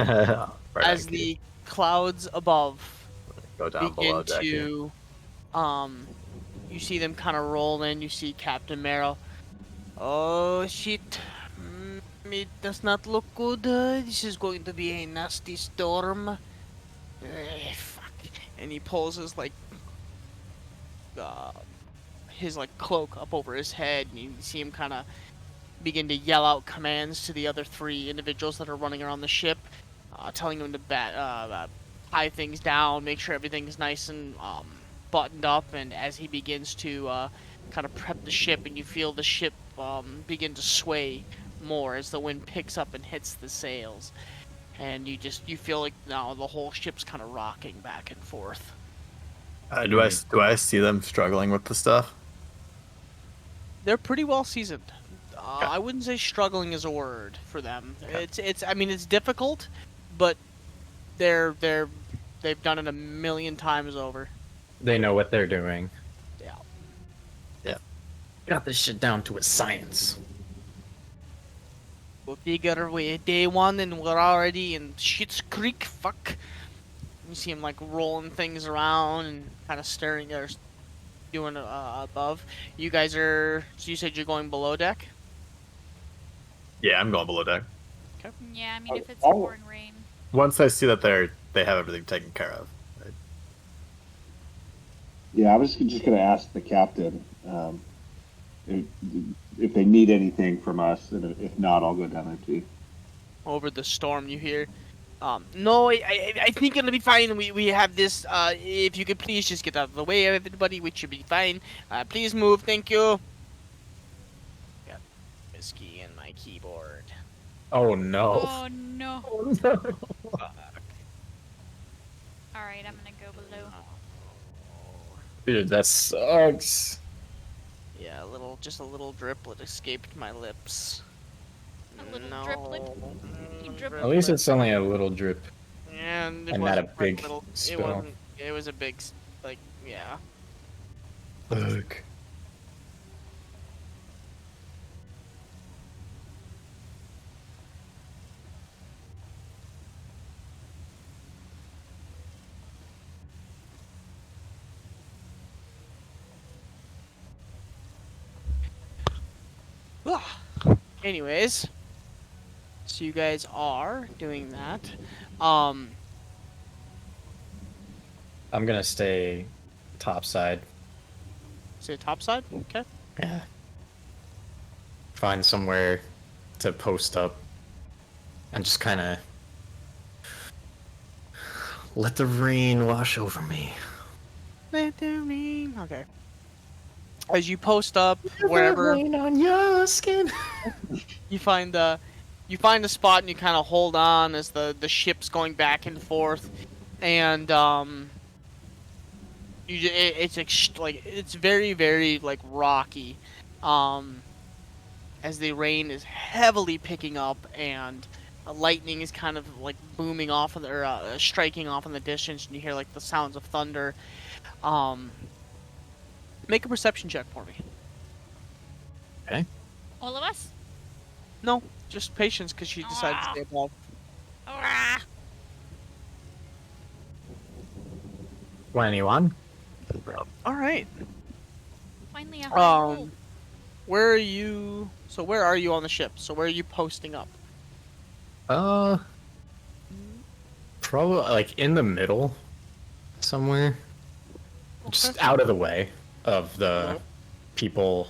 Right as on cue. the clouds above Go down below begin deck here. to, you see them kind of roll in. You see Captain Marrow. Oh shit! It does not look good. This is going to be a nasty storm. Fuck! And he pulls his cloak up over his head, and you see him kind of begin to yell out commands to the other 3 individuals that are running around the ship, telling them to tie things down, make sure everything's nice and buttoned up. And as he begins to kind of prep the ship, and you feel the ship begin to sway more as the wind picks up and hits the sails, and you feel like now the whole ship's kind of rocking back and forth. Do I see them struggling with the stuff? They're pretty well seasoned. I wouldn't say struggling is a word for them. Okay. It's difficult, but they've done it a million times over. They know what they're doing. Yeah. Yeah. Got this shit down to a science. Go figure, we day 1 and we're already in Schitt's Creek. Fuck. You see him rolling things around and kind of stirring or doing above. You guys are. So you said you're going below deck. Yeah, I'm going below deck. Yeah, I mean, if it's Oh. pouring rain. Once I see that they have everything taken care of. Right? Yeah, I was just going to ask the captain if they need anything from us, and if not, I'll go down there too. Over the storm, you hear. No, I think it'll be fine. We have this. If you could please just get out of the way, everybody, which should be fine. Please move, thank you. Got whiskey in my keyboard. Oh no. Oh no. Oh, no. Alright, I'm gonna go below. Dude, that sucks. Yeah, just a little driplet escaped my lips. A little driplet. You drip. At least it's only a little drip. And it And not a wasn't quite big little. It spill. wasn't. It was a big, like, yeah. Look. Anyways, so you guys are doing that. I'm gonna stay topside. Say top side. Okay. Yeah. Find somewhere to post up and just kind of let the rain wash over me. Let the rain. Okay. As you post up wherever Rain on your skin. you find a spot and you kind of hold on as the ship's going back and forth, and it's very very like rocky, as the rain is heavily picking up and lightning is kind of like booming off or striking off in the distance, and you hear like the sounds of thunder. Make a perception check for me. Okay. All of us? No, just patience because she decided to stay above. Hurrah! 21. All right. Finally a high roll. Where are you? So where are you on the ship? So where are you posting up? Probably like in the middle somewhere. Just out of the way of the people,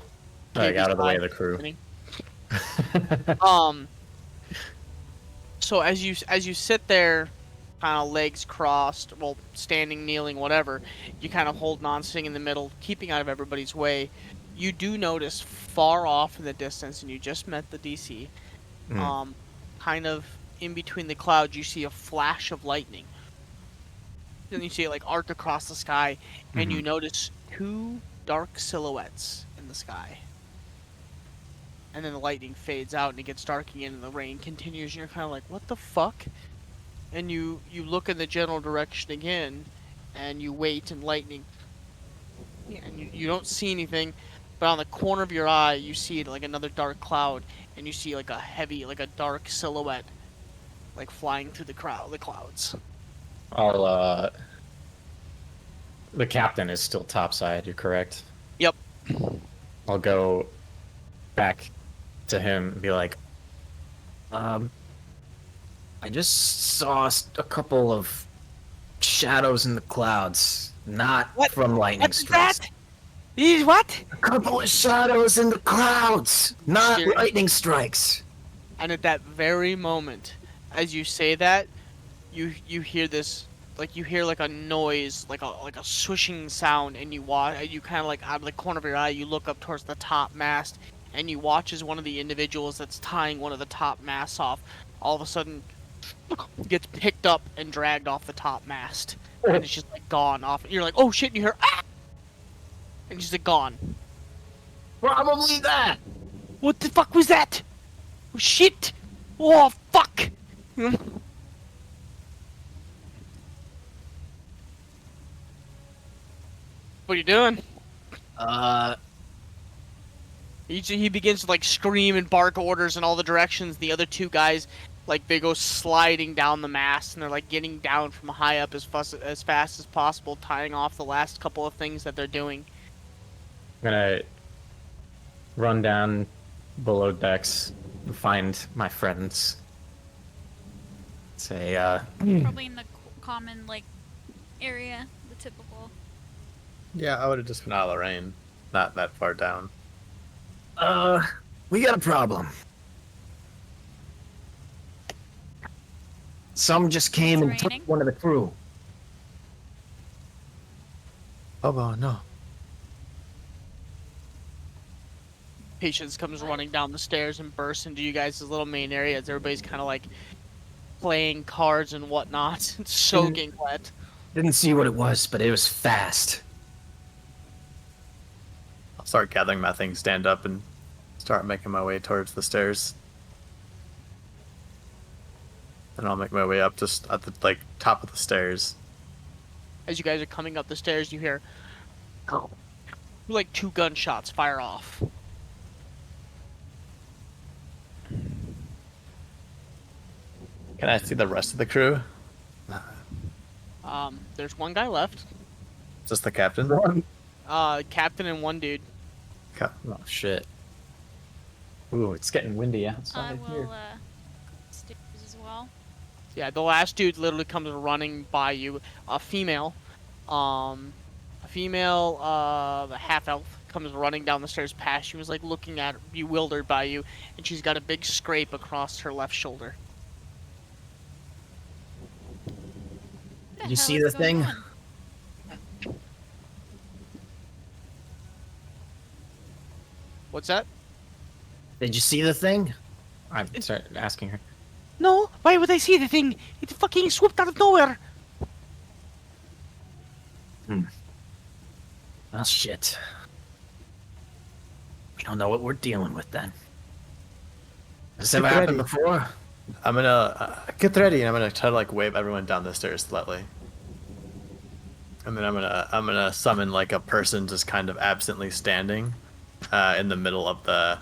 like out of the way of the crew. So as you sit there, kind of legs crossed, well, standing, kneeling, whatever, you kind of holding on, sitting in the middle, keeping out of everybody's way. You do notice far off in the distance, and you just met the DC. Kind of in between the clouds, you see a flash of lightning. Then you see it like arc across the sky, and you notice two dark silhouettes in the sky. And then the lightning fades out and it gets dark again and the rain continues and you're kind of like, what the fuck? And you look in the general direction again and you wait and lightning, and you don't see anything, but on the corner of your eye you see like another dark cloud and you see like a heavy, like a dark silhouette like flying through the clouds. I'll the captain is still topside, you're correct? Yep. I'll go back to him and be like, I just saw a couple of shadows in the clouds, not What? from lightning What's strikes. that? These what? A couple of shadows in the clouds, not Sure. lightning strikes. And at that very moment, as you say that, you hear this, like you hear like a noise, like a swishing sound, and you kind of like out of the corner of your eye, you look up towards the top mast, and you watch as one of the individuals that's tying one of the top masts off, all of a sudden gets picked up and dragged off the top mast, and it's just like gone off. You're like, oh shit! And you hear ah, and she's like gone. Probably that. What the fuck was that? Oh, shit! Oh fuck! What are you doing? He begins to like scream and bark orders in all the directions. The other two guys, like they go sliding down the mast and they're like getting down from high up as fast as possible, tying off the last couple of things that they're doing. I'm gonna run down below decks, find my friends. Say, Probably in the common, like, area, the typical. Yeah, I would have just been out of the rain, not that far down. We got a problem. Some just came It's and took raining? one of the crew. Oh no. Patience comes running down the stairs and bursts into you guys' little main area as everybody's kind of like playing cards and whatnot. It's soaking wet. Didn't see what it was, but it was fast. I'll start gathering my things, stand up, and start making my way towards the stairs. And I'll make my way up just at the like top of the stairs. As you guys are coming up the stairs, you hear like 2 gunshots fire off. Can I see the rest of the crew? There's 1 guy left. Just the captain? Captain and 1 dude. Okay. Oh shit. Ooh, it's getting windy I outside will here. stairs as well. Yeah, the last dude literally comes running by you. A female, a half elf comes running down the stairs past you. Was like looking at, bewildered by you, and she's got a big scrape across her left shoulder. Did you see the thing? What's that? Did you see the thing? I started asking her. No, why would I see the thing? It fucking swooped out of nowhere. Oh shit. We don't know what we're dealing with then. Has this ever Get happened ready. before? I'm gonna get ready, and I'm gonna try to like wave everyone down the stairs slightly. And then I'm gonna summon like a person just kind of absently standing, in the middle of the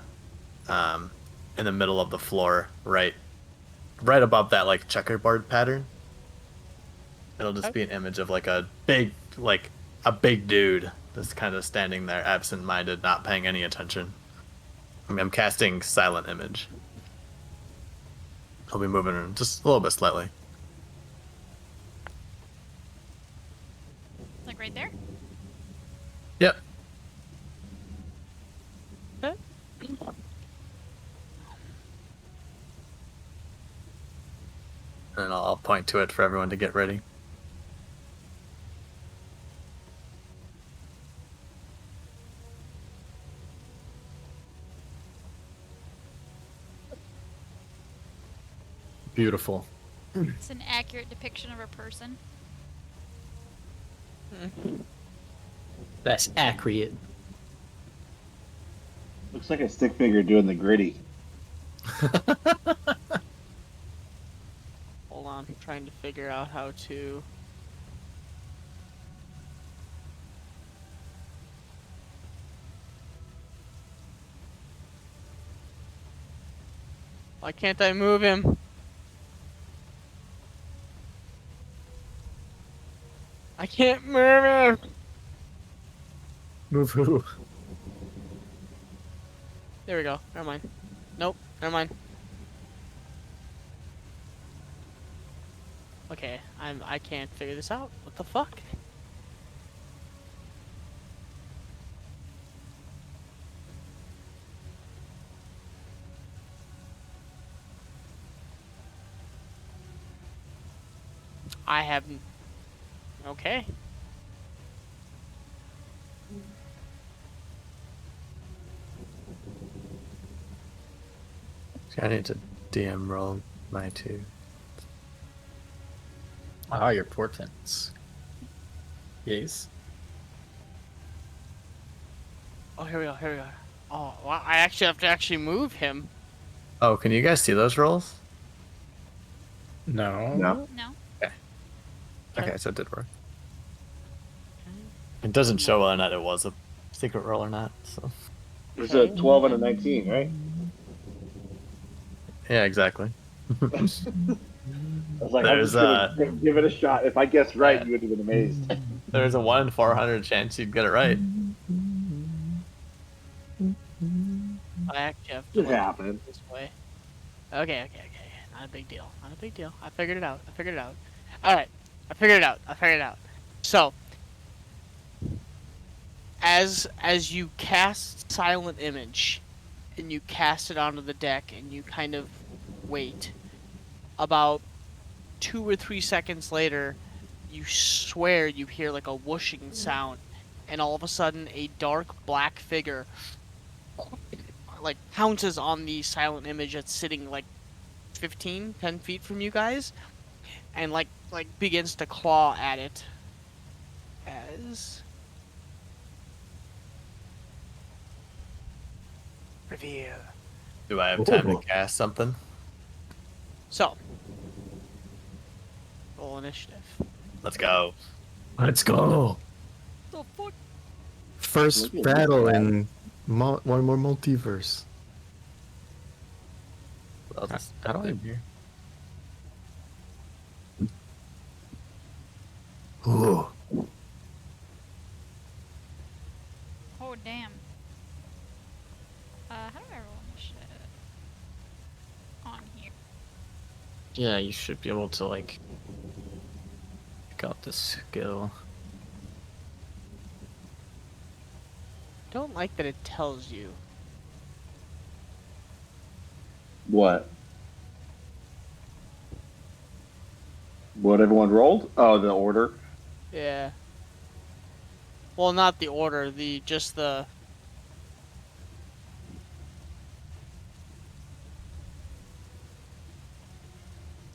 floor, right above that like checkerboard pattern. It'll just be an image of like a big dude that's kind of standing there, absent-minded, not paying any attention. I'm casting silent image. I'll be moving just a little bit slightly. Like right there? Yep. Okay. And I'll point to it for everyone to get ready. Beautiful. It's an accurate depiction of a person. That's accurate. Looks like a stick figure doing the gritty. Hold on, I'm trying to figure out how to. Why can't I move him? I can't move him. Move who? There we go. Never mind. Nope. Never mind. Okay, I can't figure this out. What the fuck? I haven't. Okay. I need to DM roll my 2. Ah, your portents. Yes. Oh, here we go. Here we go. Oh, well, I actually have to actually move him. Oh, can you guys see those rolls? No. No. No? Okay, so it did work. It doesn't show whether or not it was a secret roll or not, so. There's a 12 and a 19, right? Yeah, exactly. I was like, I'm There's, just gonna give it a shot. If I guessed right, yeah. you would have been amazed. There's a 1 in 400 chance you'd get it right. I actually have to It look happened. this way. Okay. Not a big deal. Not a big deal. I figured it out. Alright. I figured it out. So, as you cast Silent Image, and you cast it onto the deck, and you kind of wait, about 2 or 3 seconds later, you swear you hear like a whooshing sound, and all of a sudden a dark black figure like pounces on the Silent Image that's sitting like 10 feet from you guys, and like begins to claw at it as reveal. Do I have time to cast something? So, Roll initiative. Let's go. Let's go. The fuck? First Look at battle that. in one more multiverse. I'll just How do I- in here. Ooh. Oh, damn. How do I roll initiative? On here. Yeah, you should be able to like pick out the skill. Don't like that it tells you. What? What everyone rolled? Oh, the order. Yeah. Well, not the order, just the.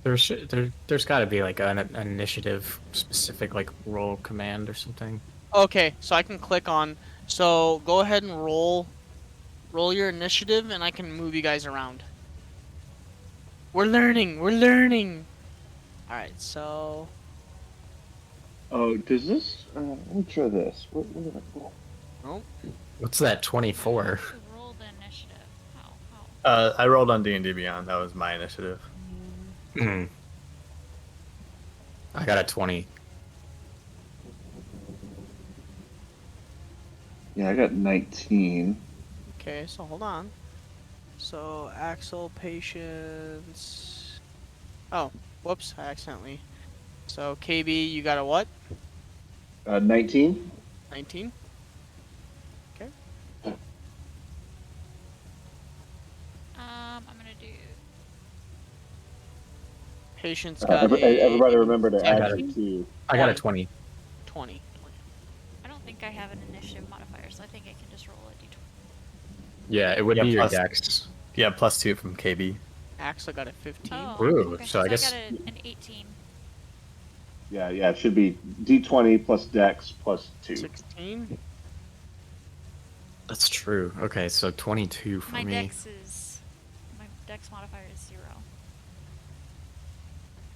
There's got to be like an initiative specific like roll command or something. Okay, so I can click on. So go ahead and roll your initiative, and I can move you guys around. We're learning. We're learning. All right, so Oh, does this? Let me try this. What did I roll? oh, What's that 24? You roll the initiative. How? I rolled on D&D Beyond. That was my initiative. I got a 20. Yeah, I got 19. okay. So hold on. So Axel, patience. Oh, whoops! I accidentally. So KB, you got a what? 19. 19. Okay. I'm gonna do. Patience got Everybody a remember to add got your it. 2. I got a 20. 20. I don't think I have an initiative modifier, so I think I can just roll a d20. Yeah, it would Yeah, be your plus- dex. Yeah, +2 from KB. Axel got a 15. Oh, Ooh, okay. so I guess- I got an 18. Yeah, it should be D20 plus Dex plus 2. 16. That's true. Okay, so 22 for My me. dex modifier is 0.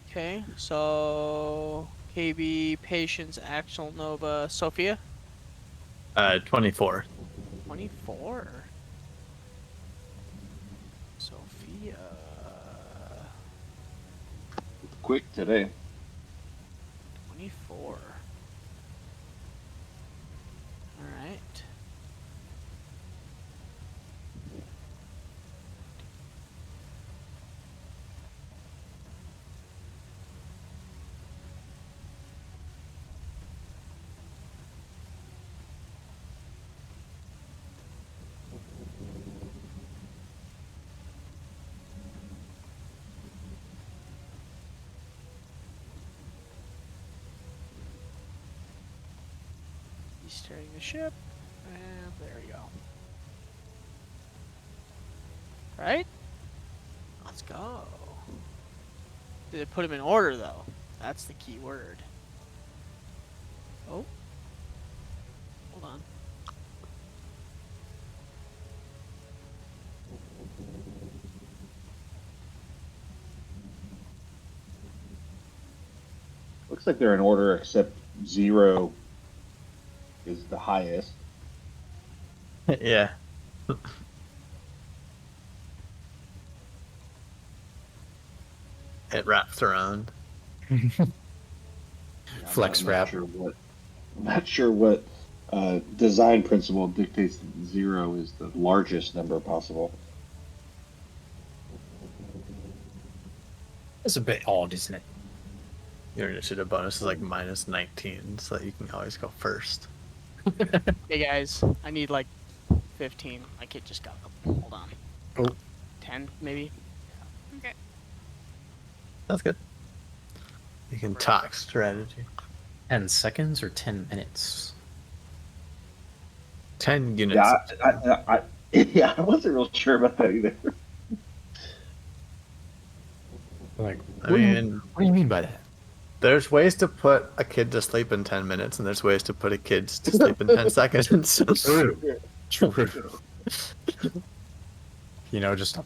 Okay, so KB, patience, Axel, Nova, Sophia. 24. 24. Sophia. Quick today. 24. Alright. He's steering the ship. And there we go. Right? Let's go. Did it put him in order, though? That's the key word. Oh. Hold on. Looks like they're in order except 0 is the highest. Yeah. It wraps around. Flex wrap. I'm not sure what design principle dictates that 0 is the largest number possible. It's a bit odd, isn't it? Your initiative bonus is like -19, so that you can always go first. Hey guys, I need like 15. My kid just got up. Hold on. Oh. 10 maybe? Okay. That's good. You can talk strategy. 10 seconds or 10 minutes? 10 units. Yeah, yeah, I wasn't real sure about that either. Like, I mean, what do you mean by that? there's ways to put a kid to sleep in 10 minutes, and there's ways to put a kid to sleep in 10 seconds. True. True. You know, just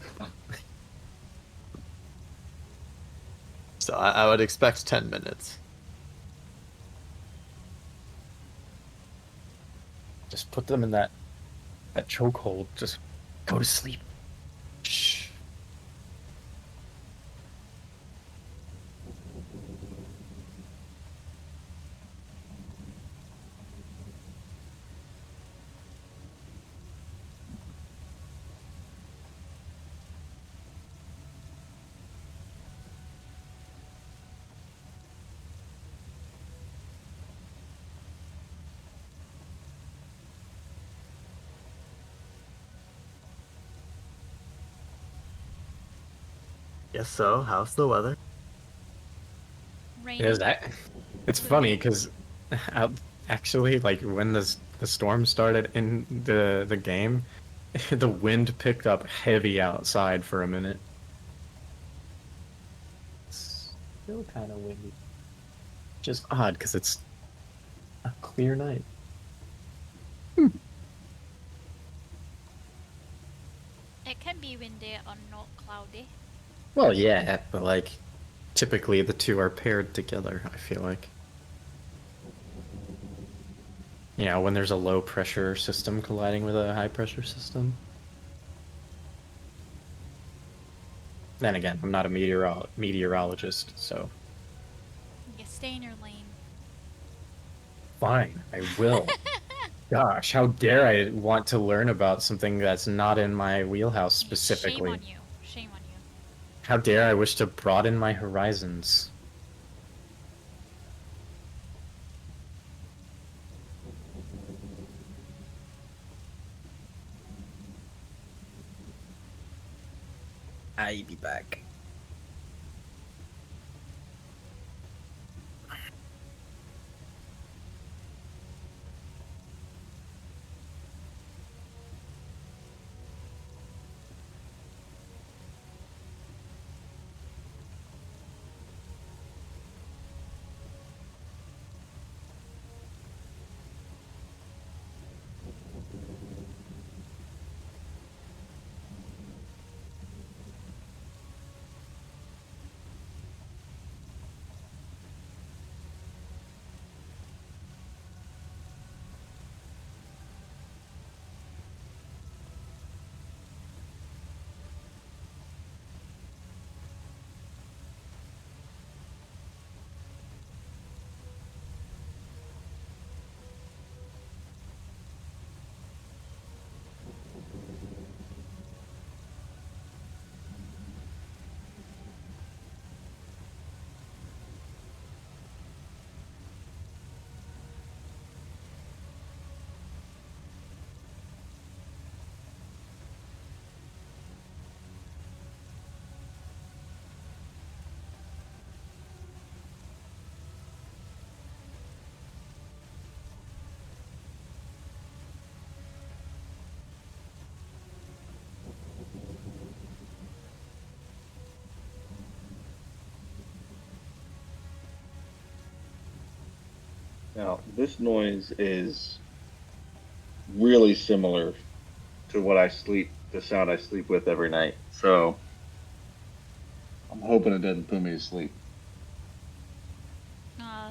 So I would expect 10 minutes. Just put them in that chokehold. Just go to sleep. Shh. Yes, so how's the weather? Rainy. Is that? It's funny because actually, like when the storm started in the game, the wind picked up heavy outside for a minute. It's still kind of windy. Just odd because it's a clear night. It can be windy or not cloudy. Well, yeah, but like typically the two are paired together, I feel like. You know, when there's a low pressure system colliding with a high pressure system. Then again, I'm not a meteorologist, so You stay in your lane. fine, I will. Gosh, how dare I want to learn about something that's not in my wheelhouse Shame specifically? on you. Shame on you. How dare I wish to broaden my horizons? I'll be back. Now, this noise is really similar to the sound I sleep with every night. So I'm hoping it doesn't put me to sleep.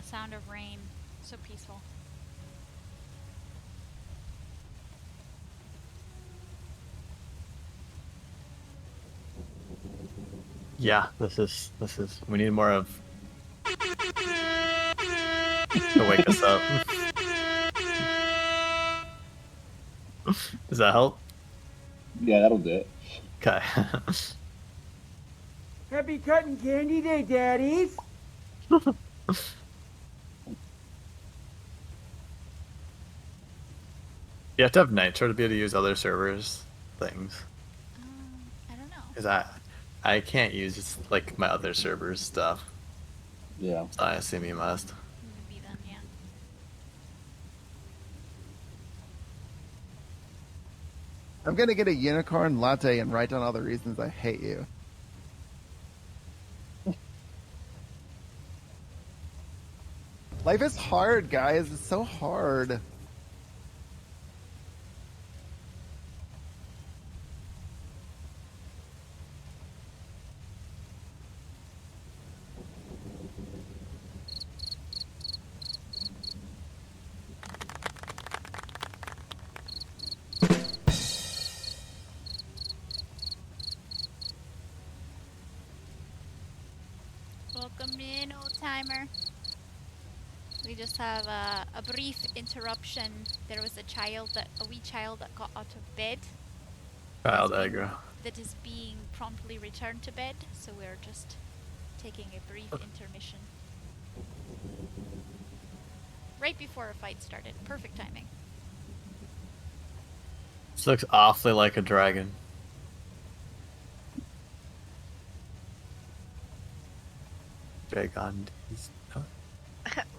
Sound of rain. So peaceful. Yeah, this is. We need more of to wake us up. Does that help? Yeah, that'll do it. Okay. Happy cotton candy day, daddies! You have to have Nitro to be able to use other servers things. I don't know. Cause I can't use just, like my other servers stuff. Yeah. So I assume you must. Maybe then, yeah. I'm gonna get a unicorn latte and write down all the reasons I hate you. Life is hard, guys. It's so hard. timer. We just have a brief interruption. There was a wee child that got out of bed. Child That's being- aggro. That is being promptly returned to bed, so we're just taking a brief intermission. Right before a fight started. Perfect timing. This looks awfully like a dragon. Dragon.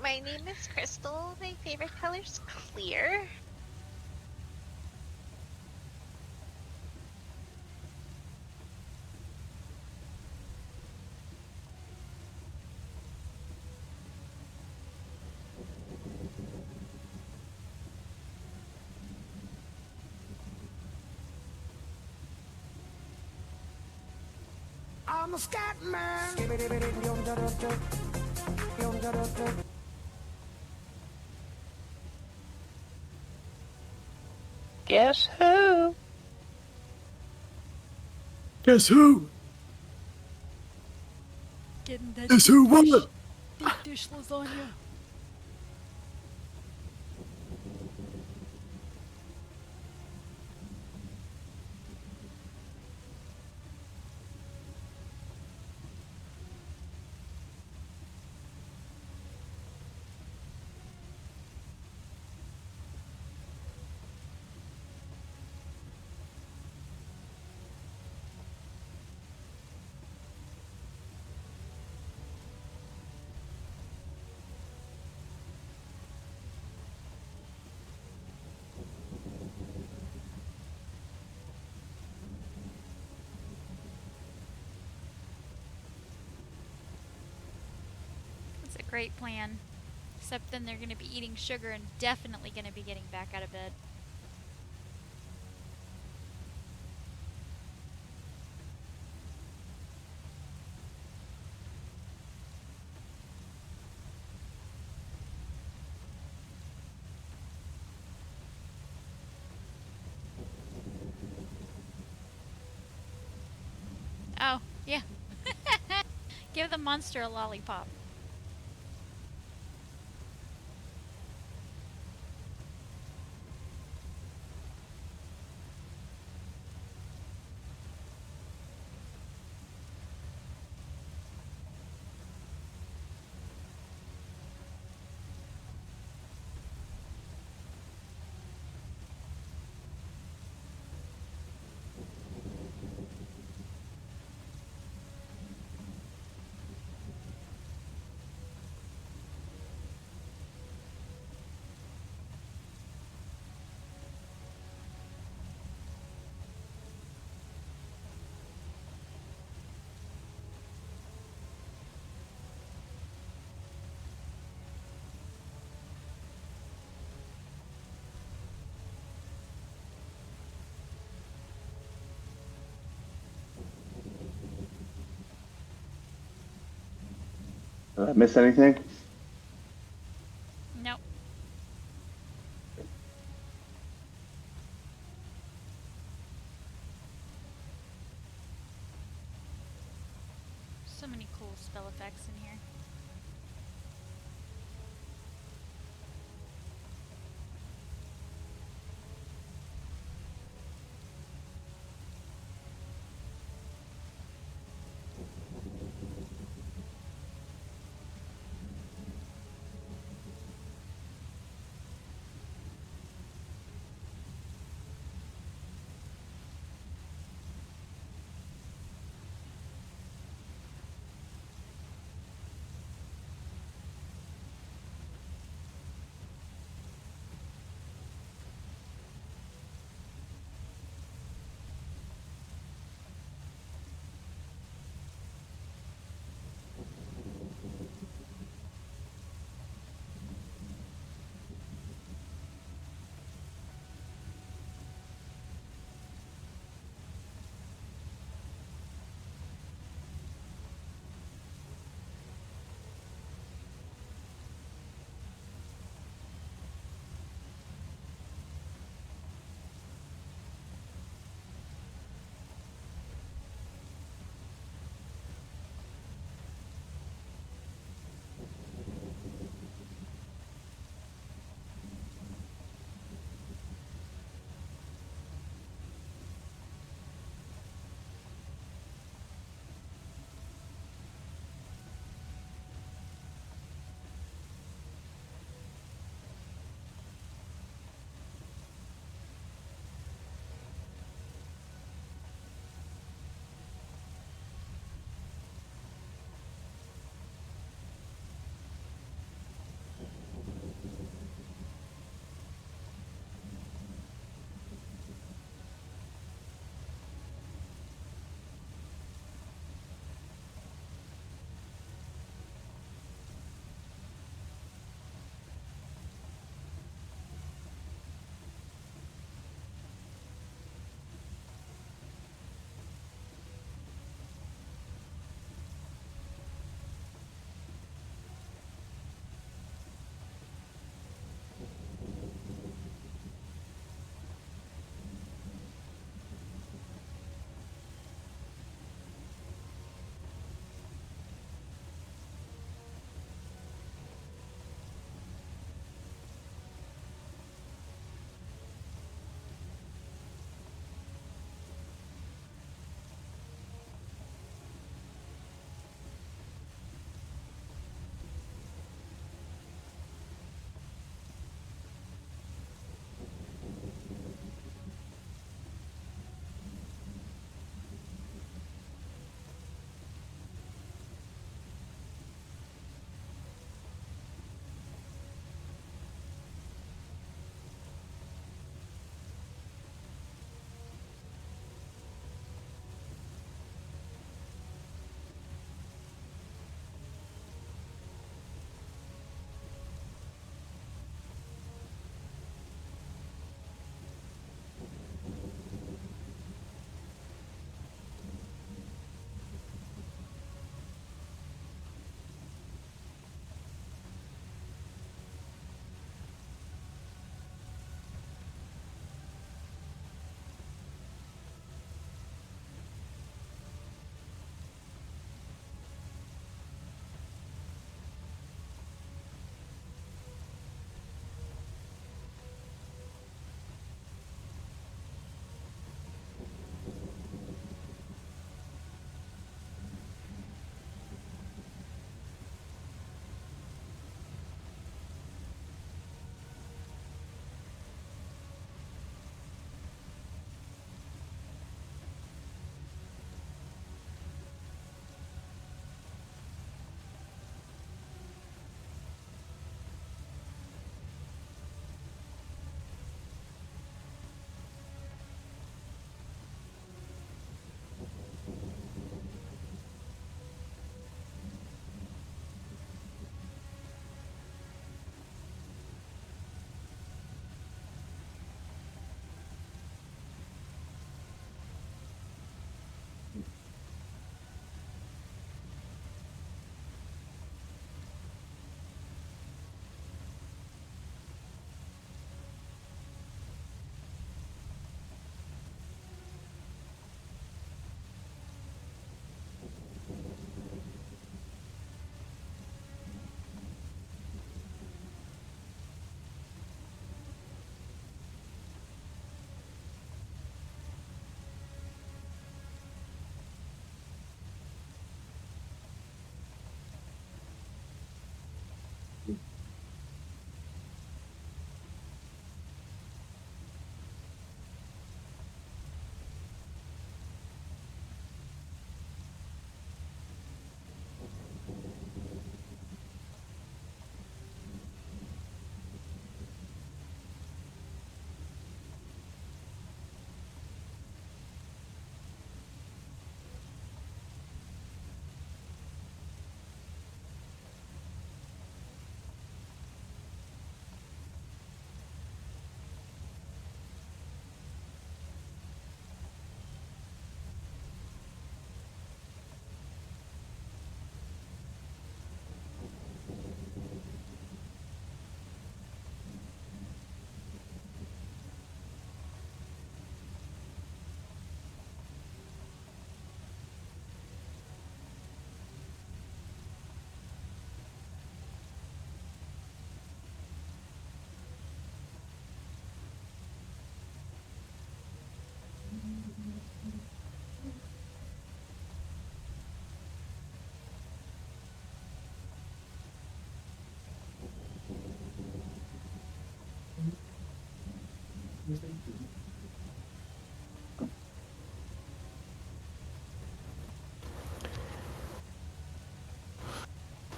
My name is Crystal. My favorite color's clear. I'm a scat man. Guess who? Guess who? Getting that Guess who won? deep dish lasagna. That's a great plan. Except then they're going to be eating sugar and definitely going to be getting back out of bed. Oh, yeah. Give the monster a lollipop. Did I miss anything? Nope. So many cool spell effects in here.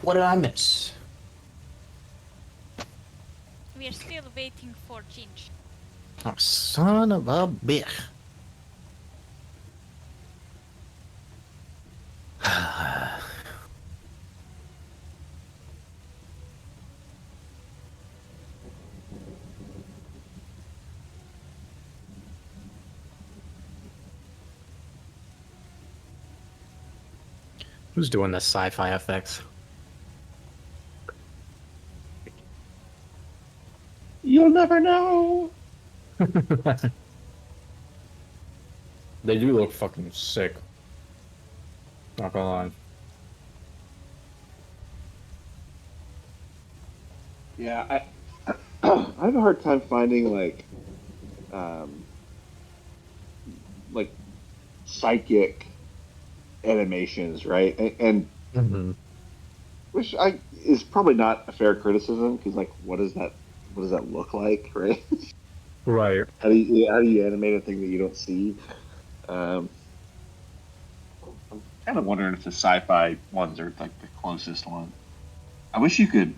What did I miss? We are still waiting for Ginge. Oh, son of a bitch. Who's doing the sci-fi effects? You'll never know. They do look fucking sick. Not gonna lie. Yeah, I have a hard time finding um, like psychic animations, right? And Mm-hmm. which I is probably not a fair criticism because like, what does that look like, right? Right. How do you animate a thing that you don't see? Um, I'm kind of wondering if the sci-fi ones are like the closest one. I wish you could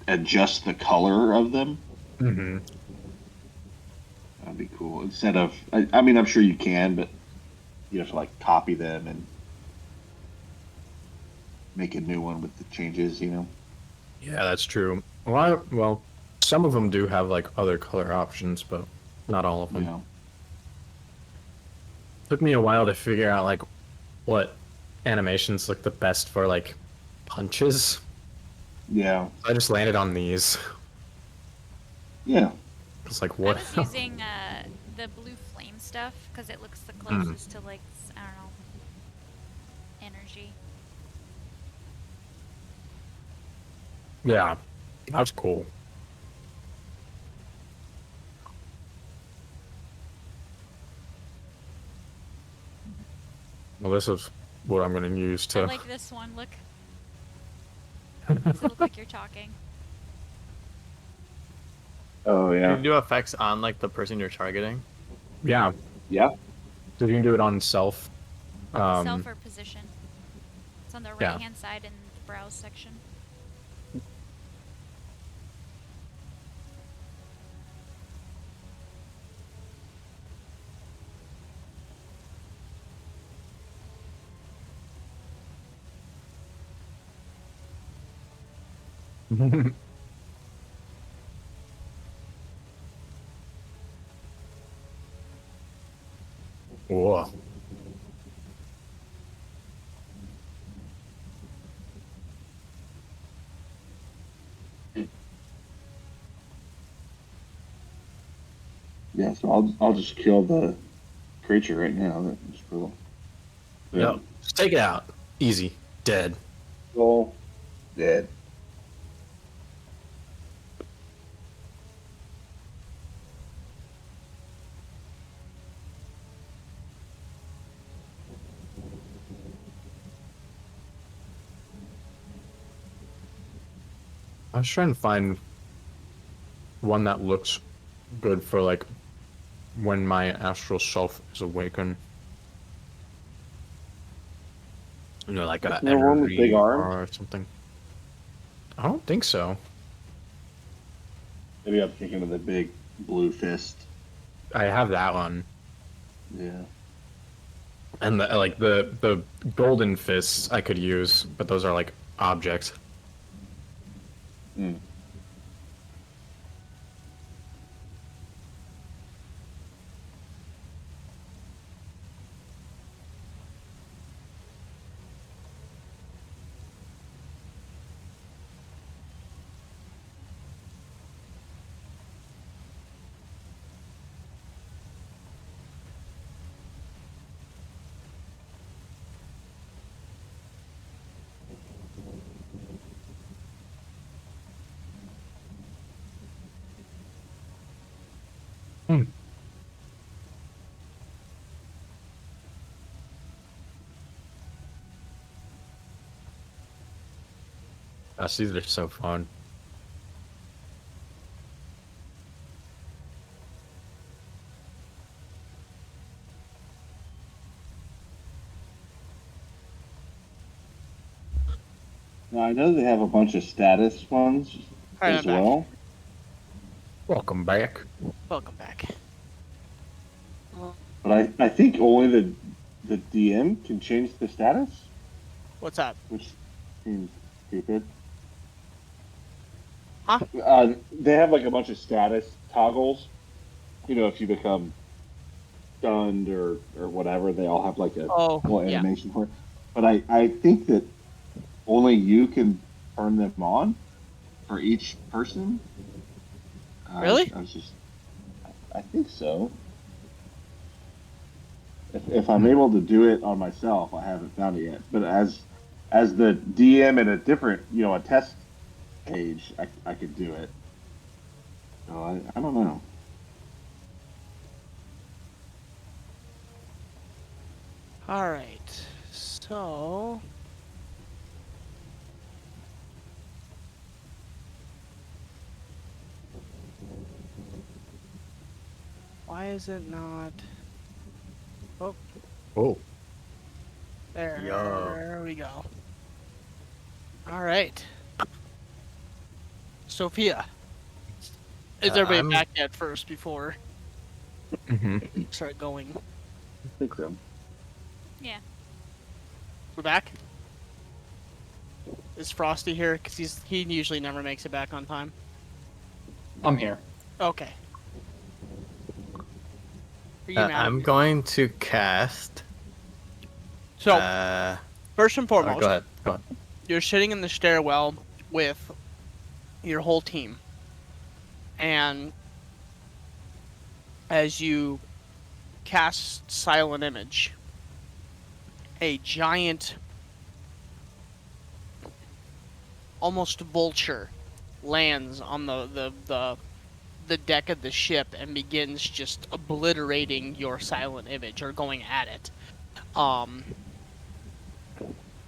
adjust the color of them. Mm-hmm. That'd be cool. Instead of, I mean, I'm sure you can, but you have to like copy them and make a new one with the changes. You know. Yeah, that's true. Well, some of them do have like other color options, but not all of them. Yeah. Took me a while to figure out like what animations look the best for like punches. Yeah. I just landed on these. Yeah. It's like I what? was using the blue flame stuff because it looks the closest to like I don't know energy. Yeah, that's cool. Well, this is what I'm gonna use I to. like this one. Look. Does it look like you're talking? Oh Can yeah. you do effects on like the person you're targeting? Yeah, Yeah. so you can do it on self. Self or position. It's on the yeah. right hand side in the browse section. Whoa. Yeah. So I'll just kill the creature right now. That's cool. Yep. Just take it out. Easy. Dead. Cool. Dead. I was trying to find one that looks good for like when my astral self is awakened. You know, like a No one with big energy arms? bar or something. I don't think so. Maybe I'm thinking of the big blue fist. I have that one. Yeah. And the golden fists I could use, but those are like objects. Mm. Hmm. Gosh, these are so fun. Now I know they have a bunch of status ones Alright, as I'm back. well. Welcome back. Welcome back. But I think only the DM can change the status, What's up? which seems stupid. Huh? They have like a bunch of status toggles. You know, if you become stunned or whatever, they all have like a Oh, little yeah. animation for it. But I think that only you can turn them on for each person. Really? I think so. If I'm able to do it on myself, I haven't found it yet. But as the DM at a different, a test page, I could do it. So I don't know. Alright. So. Why is it not? Oh, Oh. there Yo. we go. Alright. Sophia. Is everybody I'm- back yet first before Mm-hmm. we start going? I think so. Yeah. We're back? Is Frosty here? Because he usually never makes it back on time. I'm here. Okay. Are you mad at I'm me? going to cast. So, first and Go foremost, ahead. Go ahead. you're sitting in the stairwell with your whole team. And as you cast Silent Image, a giant, almost vulture, lands on the deck of the ship and begins just obliterating your Silent Image, or going at it.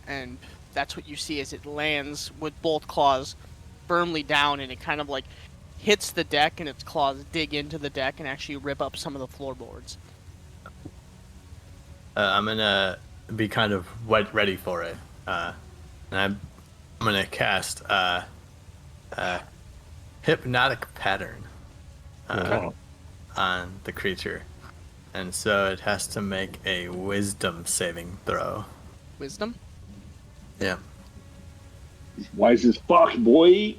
And that's what you see as it lands with both claws firmly down, and it kind of like hits the deck, and its claws dig into the deck and actually rip up some of the floorboards. I'm gonna be kind of ready for it, and I'm gonna cast hypnotic pattern on the creature, and so it has to make a wisdom saving throw. Wisdom? Yeah. He's wise as fuck, boy.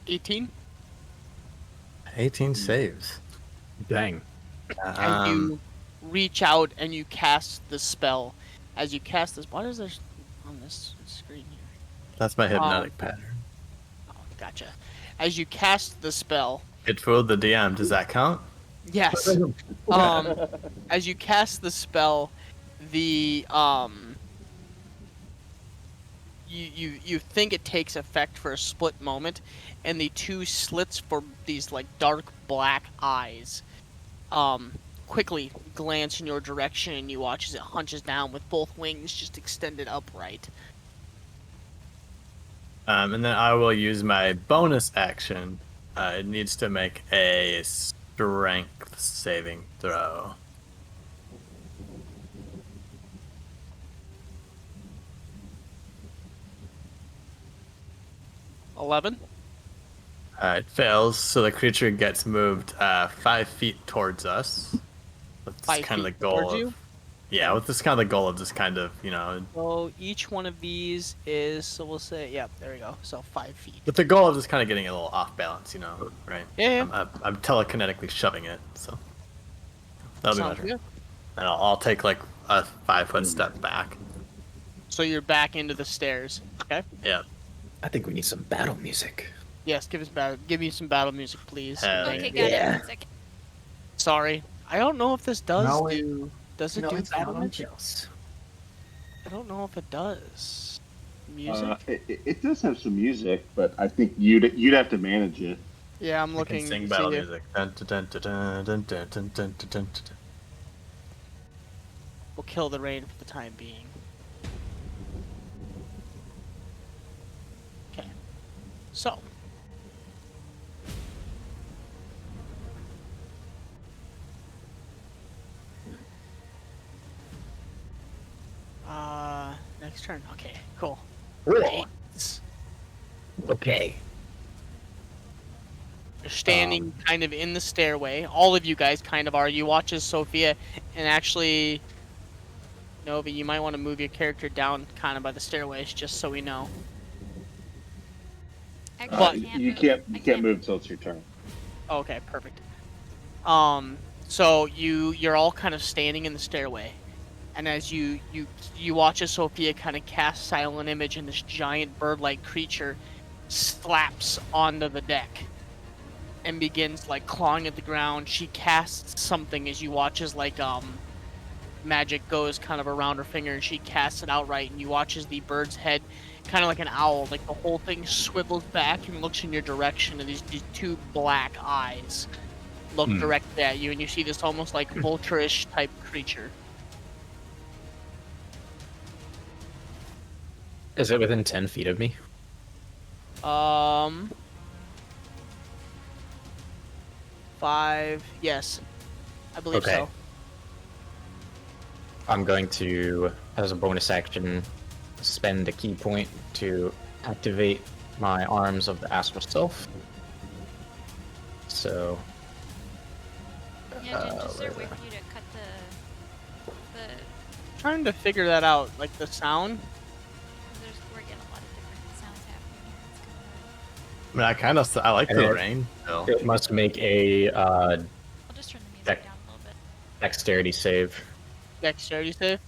18? 18 saves. Dang. And you reach out and you cast the spell. As you cast this, what is there on this screen here? That's my hypnotic pattern. Oh, gotcha. As you cast the spell, It fooled the DM. Does that count? yes. As you cast the spell, the you think it takes effect for a split moment, and the two slits for these like dark black eyes quickly glance in your direction, and you watch as it hunches down with both wings just extended upright. And then I will use my bonus action. It needs to make a strength saving throw. $11? It fails, so the creature gets moved 5 feet towards us. That's 5 kind of the feet goal. towards you? Yeah, with this kind of the goal of just kind of, So each one of these is, so we'll say, yeah, there we go. So 5 feet. with the goal of just kind of getting a little off balance, right? Yeah. I'm telekinetically shoving it, so that'll Sounds be better. good. And I'll take like a 5-foot step back. So you're back into the stairs. Okay. Yeah. I think we need some battle music. Yes, give me some battle music, please. Hell Okay, yeah. got Yeah. it. Music. Sorry, I don't know if this does No, do. Does it do it's battle not music? else. I don't know if it does. Music? It does have some music, but I think you'd have to manage it. Yeah, I'm I can looking. sing to battle see music. Dun, dun, dun, dun, dun, dun, dun, dun, dun, dun. We'll kill the rain for the time being. Okay. So. next turn. Okay, cool. Cool. It's- Okay. You're standing kind of in the stairway. All of you guys kind of are. You watch as Sophia, and actually, Nova, you might want to move your character down kind of by the stairways, just so we know. Actually, You can't move till it's your turn. Okay, perfect. So you're all kind of standing in the stairway, and as you watch as Sophia kind of cast silent image, and this giant bird-like creature slaps onto the deck and begins like clawing at the ground. She casts something as you watch as like magic goes kind of around her finger, and she casts it outright, and you watch as the bird's head, kind of like an owl, like the whole thing swivels back and looks in your direction, and these two black eyes look directly at you, and you see this almost like vulture-ish type creature. Is it within 10 feet of me? 5, yes, I believe Okay. so. I'm going to, as a bonus action, spend a key point to activate my arms of the astral self. So, Yeah, Jen, is there a way for you to cut the Trying to figure that out, like the sound. we're getting a lot of different sounds happening here. It's kind of I mean, I like And the it- rain. So. it must make a I'll just turn the music Deck. down a little bit. dexterity save. Dexterity save.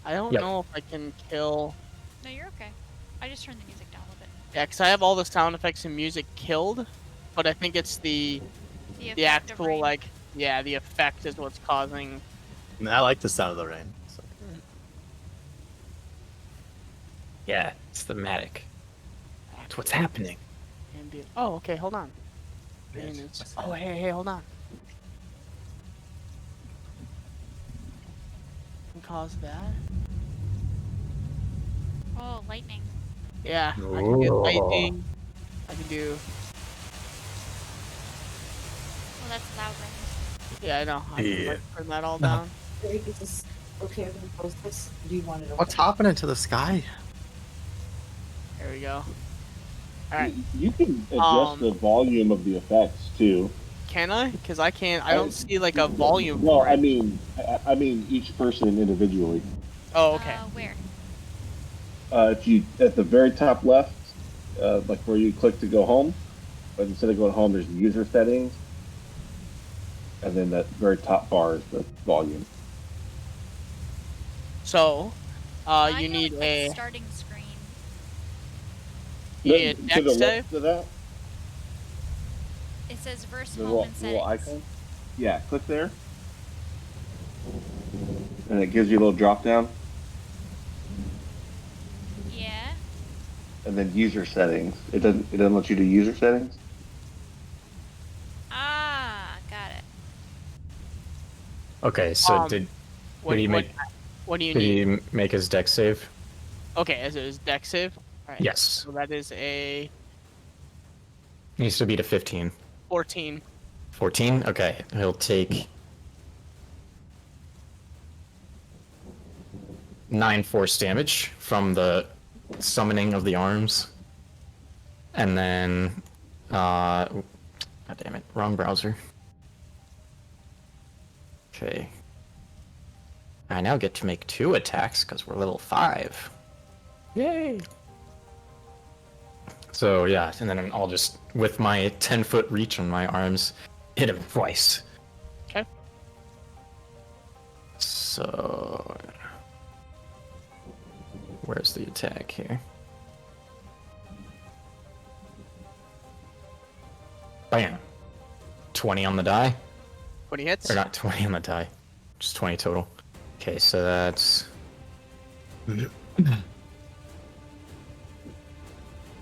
I don't Yep. know if I can kill. No, you're okay. I just turned the music down a little bit. Yeah, because I have all the sound effects and music killed, but I think it's the The effect of actual rain. like the effect is what's causing. I mean, I like the sound of the rain. So. Yeah, it's thematic. That's what's happening. Ambient. Oh, okay, hold on. Rain is- Oh, hey, hold on. Can cause that. Oh, lightning. Yeah, I can do Ooh. lightning. I can do. Well, that's loud rain. Yeah, I know. I can Yeah. like, turn that all down. Is this okay if we post this? Do you want it What's happening to the sky? There we go. All right. You can adjust Um, the volume of the effects too. Can I? Because I can't. I don't see like a volume. Well, for it. I mean each person individually. Oh, okay. Where? If you at the very top left, like where you click to go home, but instead of going home, there's user settings, and then that very top bar is the volume. So, I you know need it's a. like starting screen. You need a To dex the save. left of that, It says verse the home little, and little settings. icon. Yeah, click there, and it gives you a little drop down, Yeah. and then user settings. It doesn't let you do user settings. Ah, got it. Okay, so did What, he what, make what do you did need? he make his dex save? Okay, as it is dex save. All right. Yes. So that is a Needs to beat a 15. 14. 14? Okay, he'll take 9 force damage from the summoning of the arms. And then, God damn it, wrong browser. Okay. I now get to make 2 attacks because we're level 5. Yay! So yeah, and then I'll just, with my 10-foot reach on my arms, hit him twice. Okay. So, where's the attack here? Bam! 20 on the die. 20 hits. Or not 20 on the die, just 20 total. Okay, so that's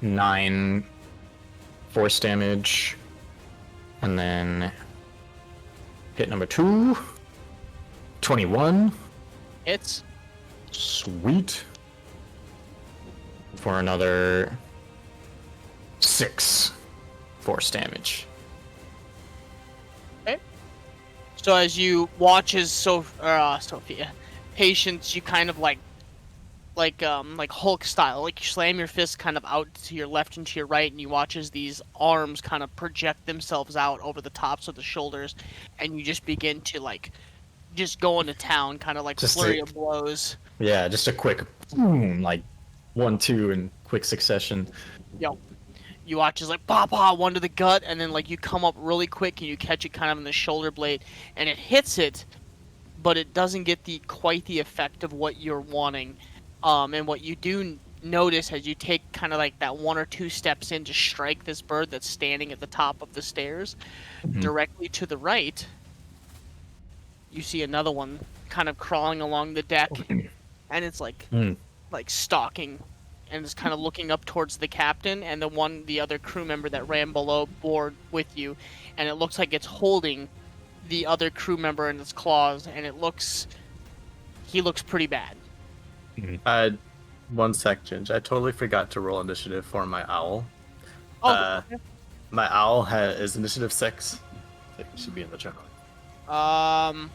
9 force damage, and then hit number 2, 21. Hits. Sweet. For another 6 force damage. So as you watch as Sophia, Patience, you kind of like like Hulk style. Like you slam your fist kind of out to your left and to your right, and you watch as these arms kind of project themselves out over the tops of the shoulders, and you just begin to like just go into town, kind of like Just flurry a- of blows. Yeah, just a quick boom, like 1-2 in quick succession. Yep. You watch as like bah, one to the gut, and then like you come up really quick and you catch it kind of in the shoulder blade, and it hits it, but it doesn't get quite the effect of what you're wanting. And what you do notice as you take kind of like that 1 or 2 steps in to strike this bird that's standing at the top of the stairs, directly to the right, you see another one kind of crawling along the deck, and it's like stalking, and it's kind of looking up towards the captain and the other crew member that ran below board with you, and it looks like it's holding the other crew member in its claws, and he looks pretty bad. One sec, Ginge. I totally forgot to roll initiative for my owl. Okay. My owl is initiative 6. It should be in the journal. Can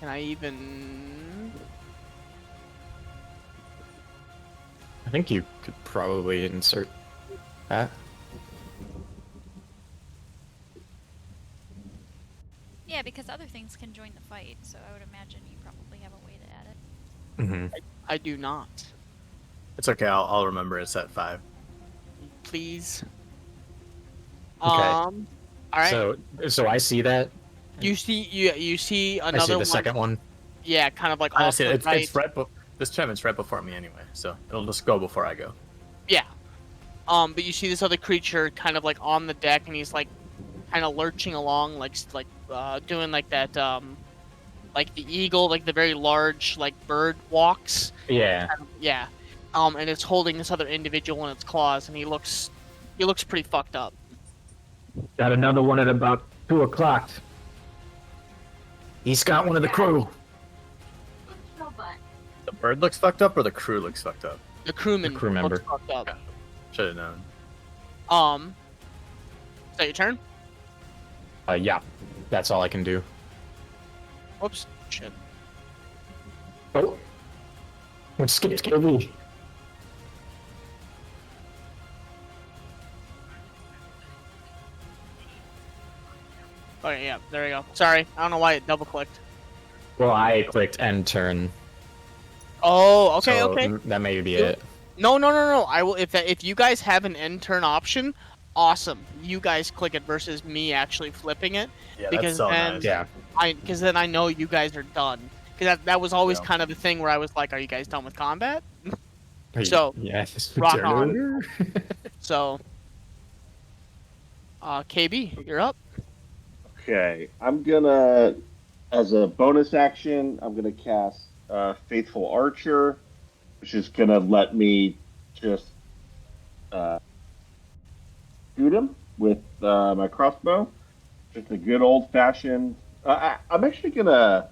I even? I think you could probably insert that. Yeah, because other things can join the fight, so I would imagine you probably have a way to add it. I do not. It's okay. I'll remember it's at 5. Please. Okay. All right. So I see that. You see another I see the one. second one. Yeah, kind of like off Honestly, the it's right. right. This tournament's right before me anyway, so it'll just go before I go. Yeah. But you see this other creature kind of like on the deck, and he's like kind of lurching along, like doing like that, like the eagle, like the very large like bird walks. Yeah. Yeah. And it's holding this other individual in its claws, and he looks pretty fucked up. Got another one at about 2 o'clock. He's got one of the crew. The bird looks fucked up, or the crew looks fucked up. The crewman The crew member. looks fucked up. Should have known. Is that your turn? Yeah. That's all I can do. Whoops. Shit. Oh. Let's skip me. Okay, yeah, there we go. Sorry, I don't know why it double clicked. Well, I clicked end turn. Oh, okay, so okay. That may be it. No. I will if you guys have an end turn option, awesome. You guys click it versus me actually flipping it. Yeah, because that's so then nice. Yeah. because then I know you guys are done. Because that was always kind of the thing where I was like, are you guys done with combat? So, yes. rock turn on. order. So, KB, you're up. Okay, I'm gonna, as a bonus action, I'm gonna cast Faithful Archer, which is gonna let me just shoot him with my crossbow. Just a good old fashioned. I'm actually gonna.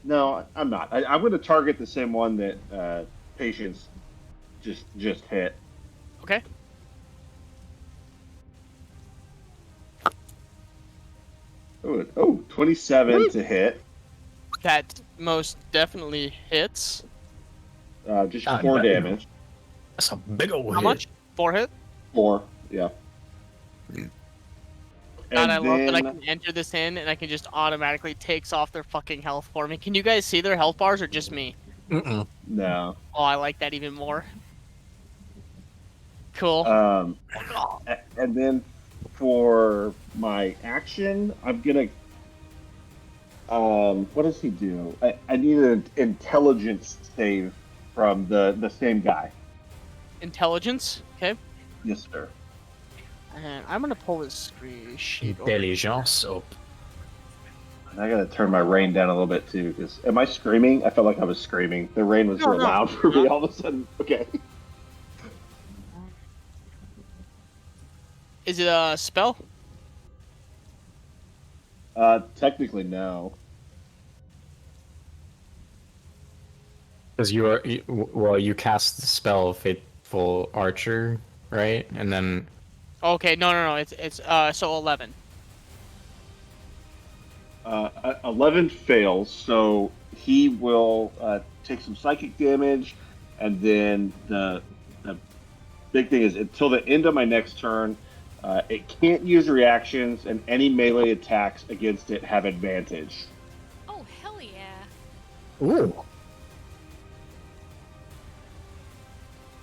No, I'm not. I'm gonna target the same one that Patience just hit. Okay. Oh, 27 to hit. That most definitely hits. Just 4 damage. That's a big old How hit. much? 4 hit? 4, yeah. God, I love that I then- can enter this in and I can just automatically takes off their fucking health for me. Can you guys see their health bars or just me? No. Oh, I like that even more. Cool. And then for my action, I'm gonna. What does he do? I need an intelligence save from the same guy. Intelligence. Okay. Yes, sir. And I'm gonna pull his screen sheet. Intelligence up. And I gotta turn my rain down a little bit too, because am I screaming? I felt like I was screaming. The rain was so No. loud for me all of a sudden. Okay. Is it a spell? Technically no. Because you cast the spell Faithful Archer, right? And then Okay, no. It's so 11. 11 fails, so he will take some psychic damage, and then the big thing is until the end of my next turn, it can't use reactions, and any melee attacks against it have advantage. Oh, hell yeah. Ooh.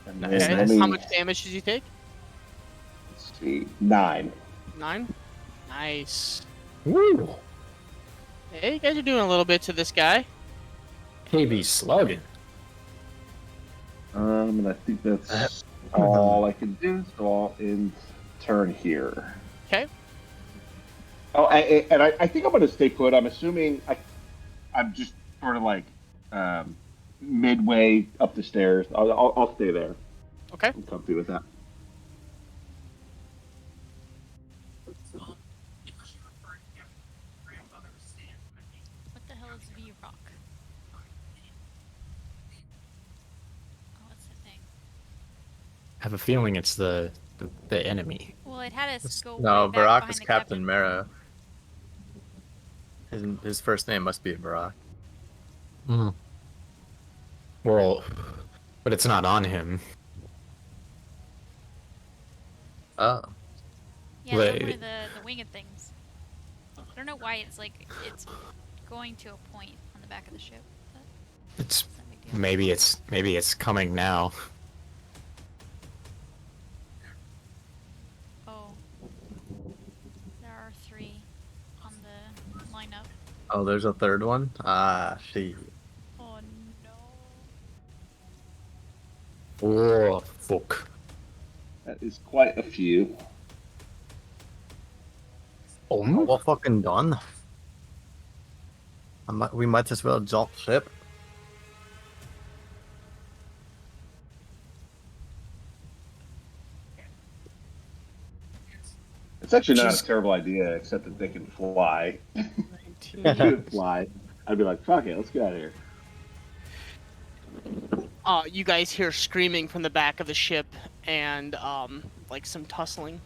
And Nice, then Okay. let me How much damage did you take? see, 9. 9. Nice. Ooh. Hey, you guys are doing a little bit to this guy. KB slugging. And I think that's all I can do. So I'll end turn here. Okay. Oh, I think I'm going to stay put. I'm assuming I'm just sort of like midway up the stairs. I'll stay there. Okay. I'm comfy with that. What the hell is V-Rock? Oh, what's the thing? I have a feeling it's the enemy. Well, it had us go No, way back Barak behind is the Captain Marrow. His first name must be Barak. Mm. Well, but it's not on him. Oh. Yeah, it's on Wait. one of the winged things. I don't know why it's like it's going to a point on the back of the ship. But It's it's not a big deal. maybe it's coming now. Oh, there are 3 on the lineup. Oh, there's a third one? Ah, she. Oh no. Oh fuck. That is quite a few. Oh, we're fucking done. We might as well jump ship. It's actually not Jeez. a terrible idea, except that they can fly. 19. If they could fly, I'd be like, fuck it, let's get out of here. You guys hear screaming from the back of the ship and like some tussling.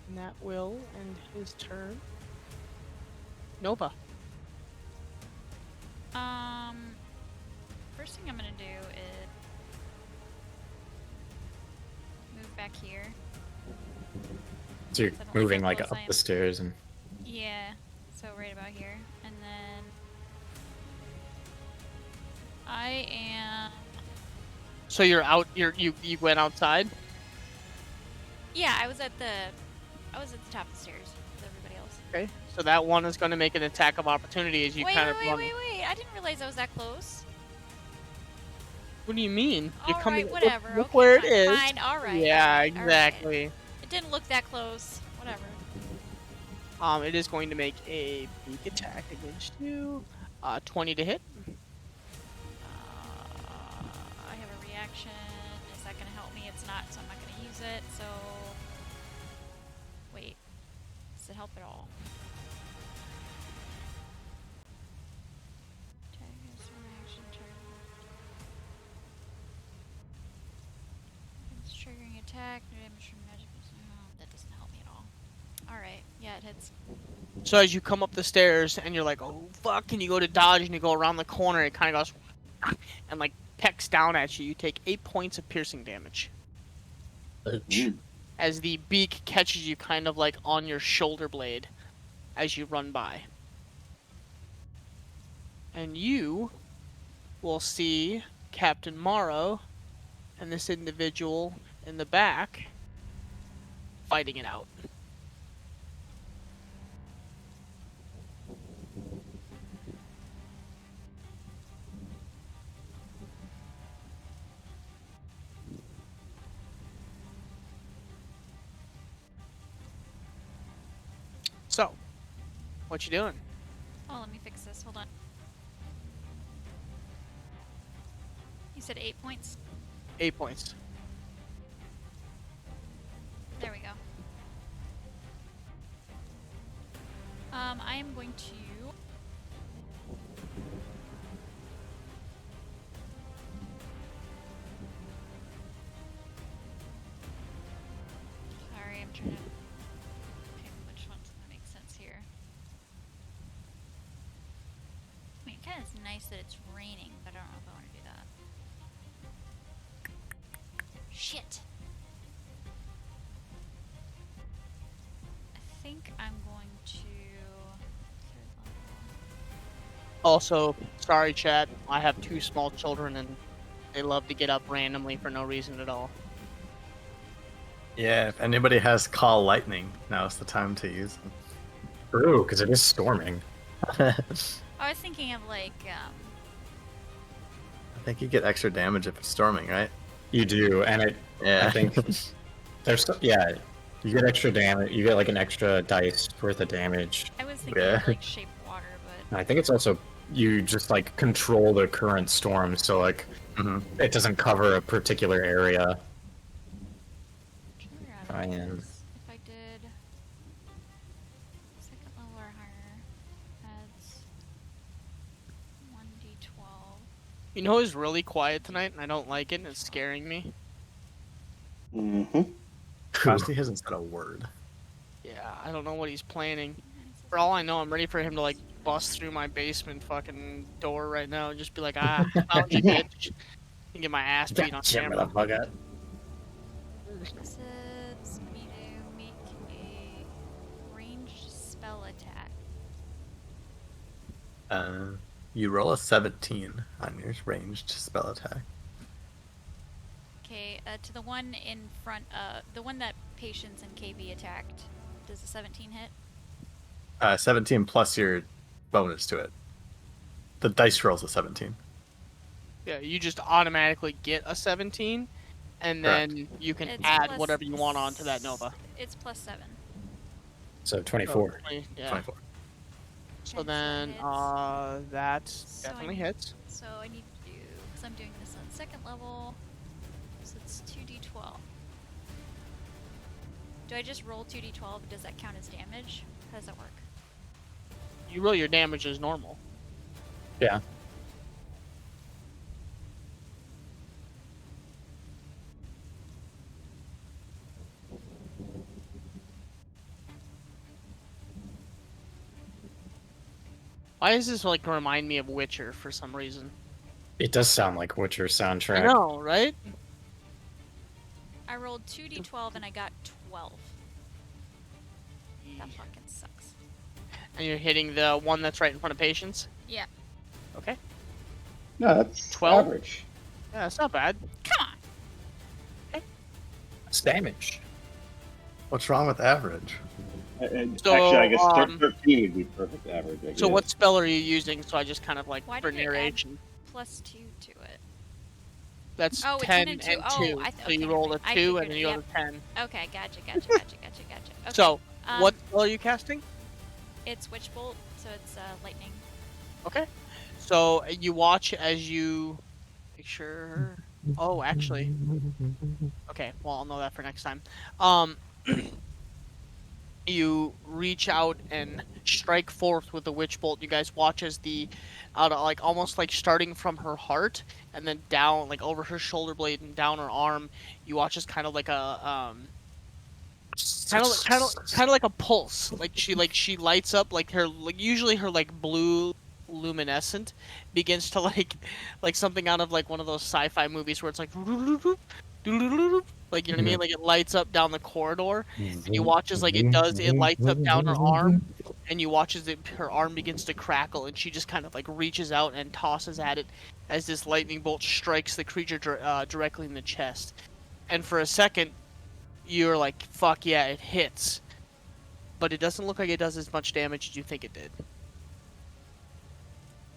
And that will end his turn. Nova. First thing I'm gonna do is move back here. So you're I don't like moving how like close up I am. the stairs and Yeah, so right about here, and then I am. So you're out. You went outside. Yeah, I was at the top of the stairs with everybody else. Okay. So that one is going to make an attack of opportunity as you Wait, kind wait, of wait, run. wait, wait! I didn't realize I was that close. What do you mean? You're All coming. right, whatever. Look Okay, where fine, it is. fine. All right. Yeah, all right, all right. exactly. It didn't look that close. Whatever. It is going to make a beak attack against you. 20 to hit. I have a reaction. Is that gonna help me? It's not, so I'm not gonna use it. So wait. Does it help at all? It's triggering attack. No damage from magic. Oh, that doesn't help me at all. Alright, yeah, it hits. So as you come up the stairs and you're like, oh fuck, and you go to dodge and you go around the corner, it kind of goes and like pecks down at you. You take 8 points of piercing damage as the beak catches you kind of like on your shoulder blade as you run by. And you will see Captain Morrow and this individual in the back fighting it out. So, what you doing? Oh, let me fix this. Hold on. You said 8 points? 8 points. There we go. I am going to... Sorry, I'm trying to pick which one's gonna make sense It kind of is nice that it's raining, but I don't know if I want to do that. Shit. I think I'm going to. Third level. Also, sorry, chat. I have 2 small children, and they love to get up randomly for no reason at all. Yeah, if anybody has call lightning, now's the time to use them. True, because it is storming. I was thinking of like, I think you get extra damage if it's storming, right? You do, and I think there's yeah, you get extra damage. You get like an extra dice worth of damage. I was thinking of like shape water, but And I think it's also you just like control the current storm, so like it doesn't cover a particular area. I am. am. If I did second level or higher, adds 1d12. You know who's really quiet tonight, and I don't like it, and it's scaring me? Mm-hmm. Frosty hasn't said a word. Yeah, I don't know what he's planning. For all I know, I'm ready for him to, like, bust through my basement fucking door right now and just be like, ah, found you, bitch. And get my ass beat on camera. This is me to make a ranged spell attack. You roll a 17 on your ranged spell attack. Okay, to the one in front, the one that Patience and KB attacked, does a 17 hit? 17 plus your bonus to it. The dice rolls a 17. Yeah, you just automatically get a 17, and then you can add plus whatever you want onto that Nova. It's plus 7. So 24. So, yeah. 24. So then, that So definitely hits. So I need to do, because I'm doing this on second level, so it's 2d12. Do I just roll 2d12? Does that count as damage? How does that work? You roll your damage as normal. Yeah. Why does this like remind me of Witcher for some reason? It does sound like Witcher soundtrack. I know, right? I rolled 2d12 and I got 12. That fucking sucks. And you're hitting the one that's right in front of Patience? Yeah. Okay. No, that's 12? average. Yeah, that's not bad. Come on! It's damage. What's wrong with average? And So, actually, I guess 13 would be perfect average. I So guess. what spell are you using? So I just kind of like Why for did it add narration. plus 2 to it? That's Oh, it's 10 and and 2. 2. Oh, So you roll a 2 I and figured then it, you roll yep. a 10. Okay, gotcha. Okay. So, what spell are you casting? It's Witch Bolt, so it's lightning. Okay. So you watch as you make sure. Oh, actually. Okay. Well, I'll know that for next time. You reach out and strike forth with the witch bolt. You guys watch as like almost like starting from her heart and then down, like over her shoulder blade and down her arm. You watch as kind of like a kind of like a pulse. Like she lights up like her usually her like blue luminescent begins to like something out of like one of those sci-fi movies where it's like like, you know what I mean? Like, it lights up down the corridor, and you watch as, like, it lights up down her arm, and you watch as her arm begins to crackle, and she just kind of, like, reaches out and tosses at it as this lightning bolt strikes the creature directly in the chest. And for a second, you're like, fuck yeah, it hits. But it doesn't look like it does as much damage as you think it did.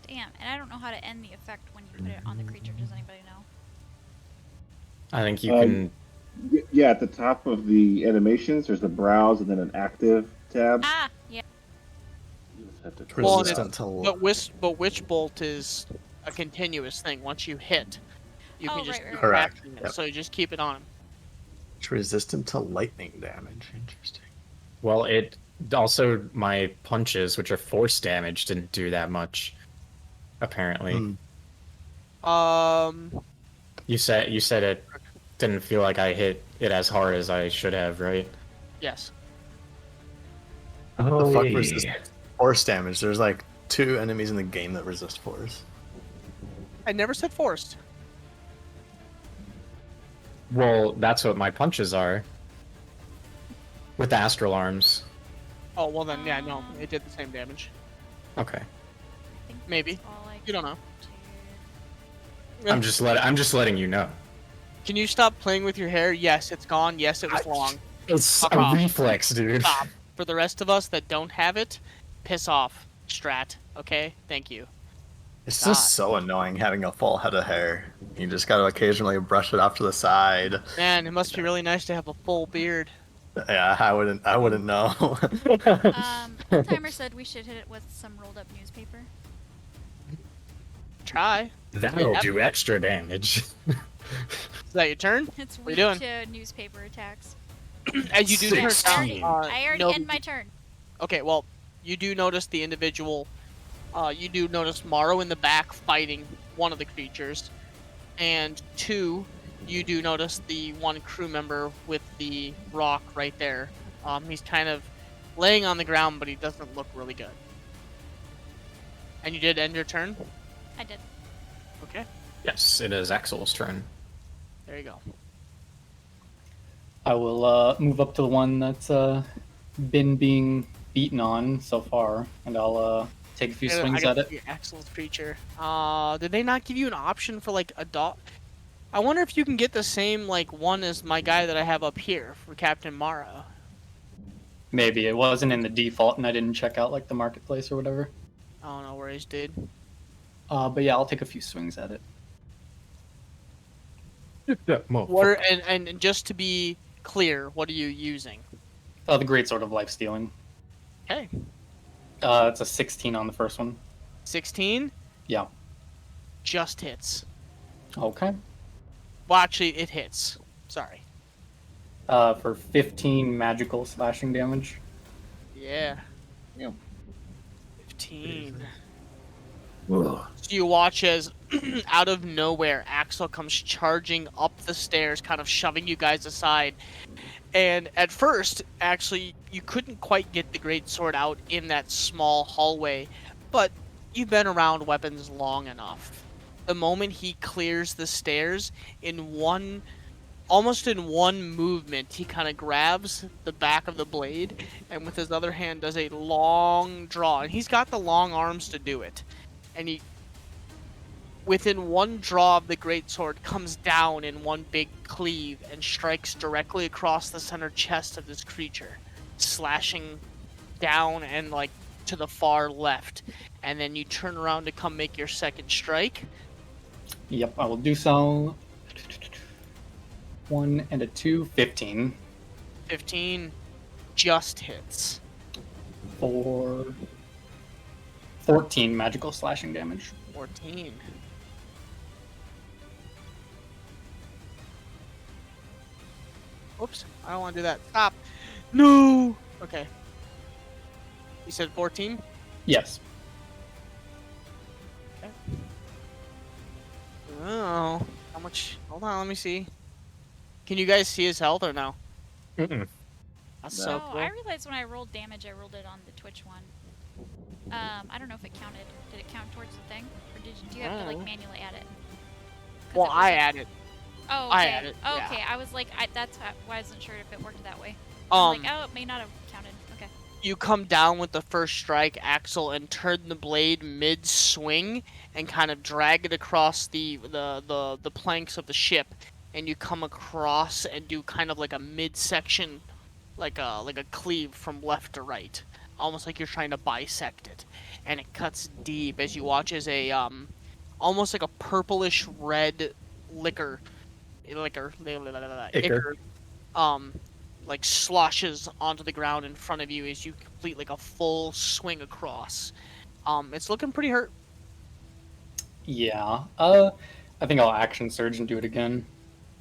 Damn, and I don't know how to end the effect when you put it on the creature. Does anybody know? I think you can. Yeah, at the top of the animations, there's a browse and then an active tab. Ah, yeah. You just have to Well, Resistant to but Witch Bolt is a continuous thing. Once you hit, you can just keep Correct. casting it. Yep. So you just keep it on. It's resistant to lightning damage. Interesting. Well, it also my punches, which are force damage, didn't do that much. Apparently, you said it didn't feel like I hit it as hard as I should have, right? Yes. The fuck resistant force damage? There's like 2 enemies in the game that resist force. I never said forced. Well, that's what my punches are. With the astral arms. Oh, well then, yeah, no, it did the same damage. Okay. I think Maybe. that's all I You don't know. do. I'm just letting you know. Can you stop playing with your hair? Yes, it's gone. Yes, it was long. It's Fuck a off. reflex, dude. Stop. For the rest of us that don't have it, piss off, Strat. Okay? Thank you. It's God. just so annoying having a full head of hair. You just gotta occasionally brush it off to the side. Man, it must be really nice to have a full beard. Yeah, I wouldn't know. Old Timer said we should hit it with some rolled up newspaper. Try. That'll do extra damage. Is that your turn? It's What are weak you doing? to newspaper attacks. As you do turn, 16. I already no- end my turn. Okay, well, you do notice the individual. You do notice Morrow in the back fighting one of the creatures, and 2, you do notice the one crew member with the rock right there. He's kind of laying on the ground, but he doesn't look really good. And you did end your turn. I did. Okay, Yes, it is Axel's turn. there you go. I will move up to the one that's been being beaten on so far, and I'll take a few swings at it. Axel's creature. Did they not give you an option for like a dog? I wonder if you can get the same like one as my guy that I have up here for Captain Morrow. Maybe it wasn't in the default, and I didn't check out like the marketplace or whatever. I don't know where he's dude. But yeah, I'll take a few swings at it. What are, and just to be clear, what are you using? The great sword of life stealing. Okay. It's a 16 on the first one. 16 Yeah. just hits. Okay. Well, actually, it hits. Sorry. For 15 magical slashing damage. Yeah. Yeah. 15. So you watch as, out of nowhere, Axel comes charging up the stairs, kind of shoving you guys aside. And at first, actually, you couldn't quite get the greatsword out in that small hallway, but you've been around weapons long enough. The moment he clears the stairs, almost in one movement, he kind of grabs the back of the blade, and with his other hand does a long draw. And he's got the long arms to do it. And he, within one draw of the greatsword, comes down in one big cleave and strikes directly across the center chest of this creature, slashing down and like to the far left. And then you turn around to come make your second strike. Yep, I will do so. 1 and a 2, 15. 15 just hits. For 14 magical slashing damage. 14. Oops, I don't want to do that. Stop. No! Okay. You said 14? Yes. Okay. Oh, how much? Hold on, let me see. Can you guys see his health or no? Mm-mm. That's No. so Oh, cool. I realized when I rolled damage, I rolled it on the Twitch one. I don't know if it counted. Did it count towards the thing, or do you have to like No. manually add it? 'Cause Well, it I wasn't- added. Oh, okay. I added, yeah. Okay, I was like, that's why I wasn't sure if it worked that way. I'm like, oh, it may not have counted. Okay. You come down with the first strike, Axel, and turn the blade mid-swing and kind of drag it across the planks of the ship, and you come across and do kind of like a midsection, like a cleave from left to right, almost like you're trying to bisect it, and it cuts deep as you watch as a almost like a purplish red liquor, Ichor. like sloshes onto the ground in front of you as you complete like a full swing across. It's looking pretty hurt. Yeah. I think I'll action surge and do it again.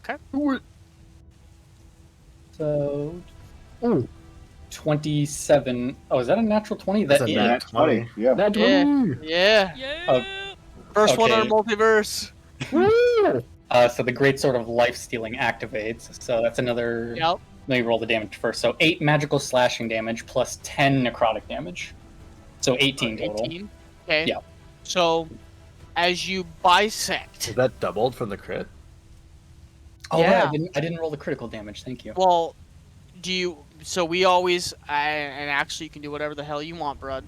Okay. So. Ooh. 27. Oh, is that a natural 20? That's That a is. nat That's funny. Yeah. That Yeah. Yeah. First one in Okay. our multiverse. So the great sword of life stealing activates. So that's another. Yep. Let me roll the damage first. So 8 magical slashing damage plus 10 necrotic damage. So 18 total. 18. Okay. Yeah. So, as you bisect, Is that doubled from the crit? Oh, right, Yeah. I didn't roll the critical damage. Thank you. well, do you? So we always, and actually, you can do whatever the hell you want, bud.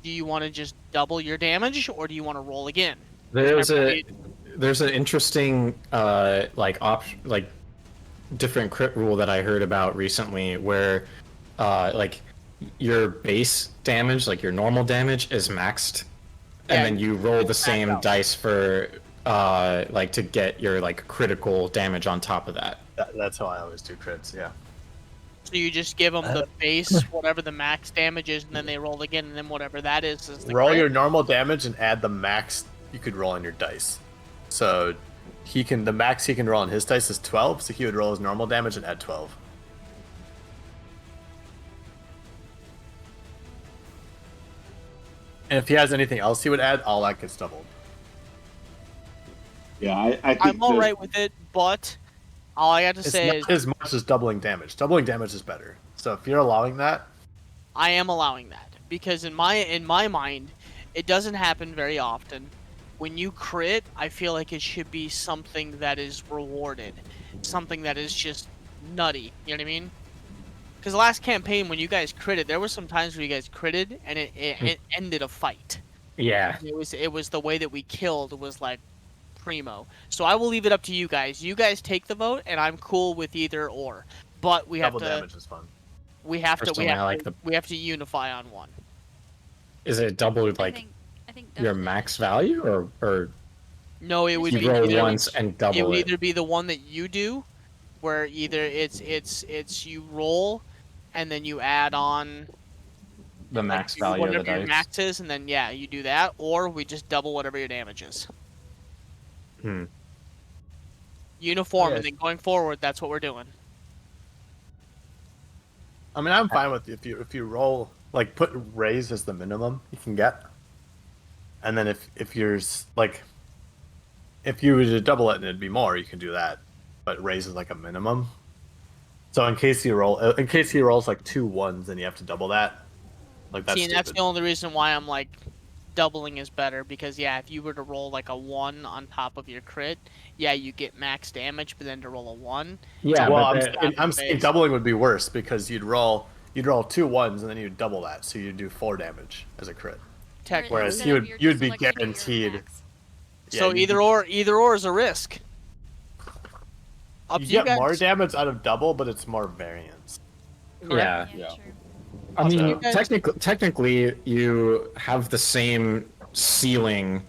Do you want to just double your damage, or do you want to roll again? There's Remember, there's an interesting like different crit rule that I heard about recently where like your base damage, like your normal damage, is maxed, and Yeah, then you roll the max same out. dice for like to get your like critical damage on top of that. That's how I always do crits. Yeah. So you just give them the base, whatever the max damage is, and then they roll again, and then whatever that is the Roll crit. your normal damage and add the max you could roll on your dice. So the max he can roll on his dice is 12, so he would roll his normal damage and add 12. And if he has anything else he would add, all that gets doubled. Yeah, I think I'm all that- right with it, but all I got to It's say not is as much as doubling damage. Doubling damage is better. So if you're allowing that, I am allowing that because in my mind, it doesn't happen very often. When you crit, I feel like it should be something that is rewarded, something that is just nutty. You know what I mean? Because last campaign, when you guys critted, there were some times where you guys critted and it ended a fight. Yeah. It was the way that we killed was like primo. So I will leave it up to you guys. You guys take the vote, and I'm cool with either or. But we have double to damage is fun. we have Personally, I like we have to unify on one. Is it double like I think your double max value or No, it would you be roll either, once and it double would it? either be the one that you do, where either it's you roll, and then you add on The max value of the whatever your dice. max is, and then yeah, you do that, or we just double whatever your damage is. Uniform, and Okay. then going forward, that's what we're doing. I mean, I'm fine with if you roll like put raise as the minimum you can get, and then if yours like if you were to double it and it'd be more, you can do that, but raise is like a minimum. So in case he rolls like 2 1s, then you have to double that. Like that's See, and that's stupid. the only reason why I'm like doubling is better because yeah, if you were to roll like a 1 on top of your crit, yeah, you get max damage, but then to roll a 1, Yeah, Well, but I'm saying doubling would be worse because you'd roll 2 1s and then you'd double that, so you'd do 4 damage as a crit. technically. Whereas Instead you of would you're you'd just be selecting your guaranteed. max. Yeah, So you'd either or is a risk. Up you to you get guys. more damage out of double, but it's more variance. yeah. Yeah, true. I mean, So- technically, you have the same ceiling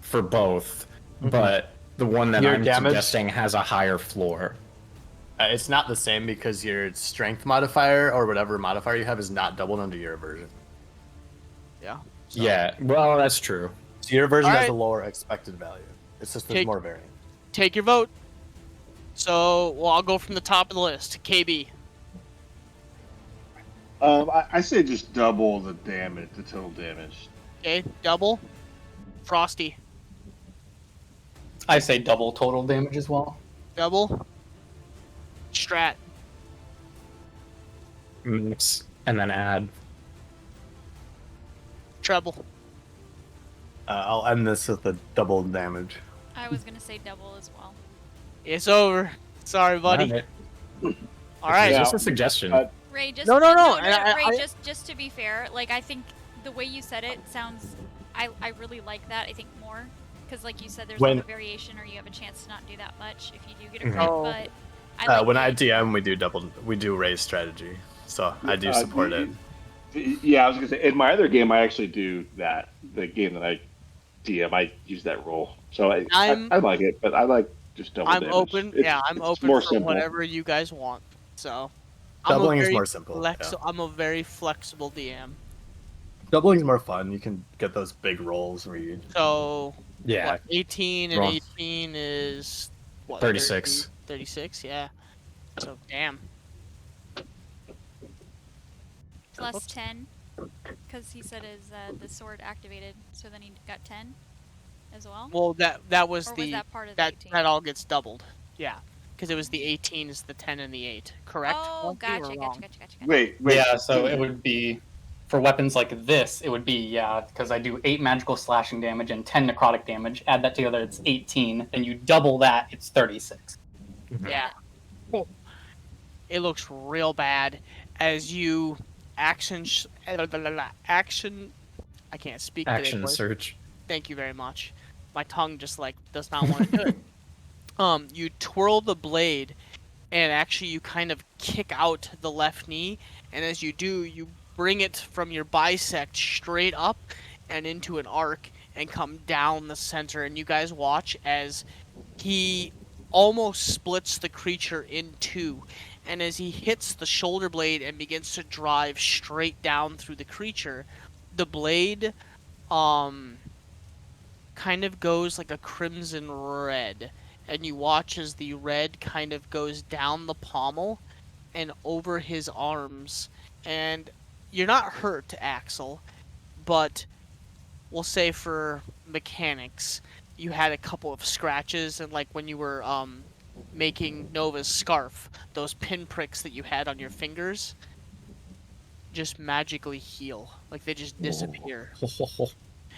for both, but the one that Your I'm damage- suggesting has a higher floor. It's not the same because your strength modifier or whatever modifier you have is not doubled under your version. Yeah. Yeah, well, that's true. So your version has Alright. a lower expected value. It's just there's Take- more variance. Take your vote. So, well, I'll go from the top of the list. KB. I say just double the damage, the total damage. Okay, double. Frosty. I say double total damage as well. Double. Strat. Mix and then add. Treble. I'll end this with a double damage. I was gonna say double as well. It's over. Sorry, buddy. Alright. All right. It's Yeah. just a suggestion. Ray, just No. Ray, I- just to be fair, like I think the way you said it sounds, I really like that. I think more because, like you said, there's When- like a variation, or you have a chance to not do that much if you do get a Mhm. crit. Oh. But I like When the I idea. DM, we do raise strategy, so I do support it. Yeah, I was gonna say in my other game, I actually do that. The game that I DM, I use that role, so I like it, but I like just double I'm damage. open. I'm it's open more for simple. whatever you guys want. So. Doubling is very more simple, yeah. I'm a very flexible DM. Doubling is more fun. You can get those big rolls where you. So. Yeah. What, 18 and Wrong. 18 is what? 36. 36, yeah. So damn. Plus Oops. 10, because he said his the sword activated, so then he got 10 as well. Well, that was Or the was that part of that the 18? that all gets doubled. Yeah, because it was the 18 is the 10 and the 8. Correct? Oh, Monkey, or gotcha, wrong? gotcha. Wait. Yeah, so it would be for weapons like this, it would be, yeah, because I do 8 magical slashing damage and 10 necrotic damage. Add that together, it's 18. Then you double that, it's 36. Yeah. Cool. It looks real bad as you action. Action. I can't speak today, Action boys. surge. Thank you very much. My tongue just like does not want to do it. You twirl the blade, and actually you kind of kick out the left knee, and as you do, you bring it from your bisect straight up and into an arc and come down the center, and you guys watch as he almost splits the creature in two, and as he hits the shoulder blade and begins to drive straight down through the creature, the blade kind of goes like a crimson red, and you watch as the red kind of goes down the pommel and over his arms, and you're not hurt, Axel, but we'll say for mechanics, you had a couple of scratches, and like when you were making Nova's scarf, those pinpricks that you had on your fingers just magically heal. Like they just disappear.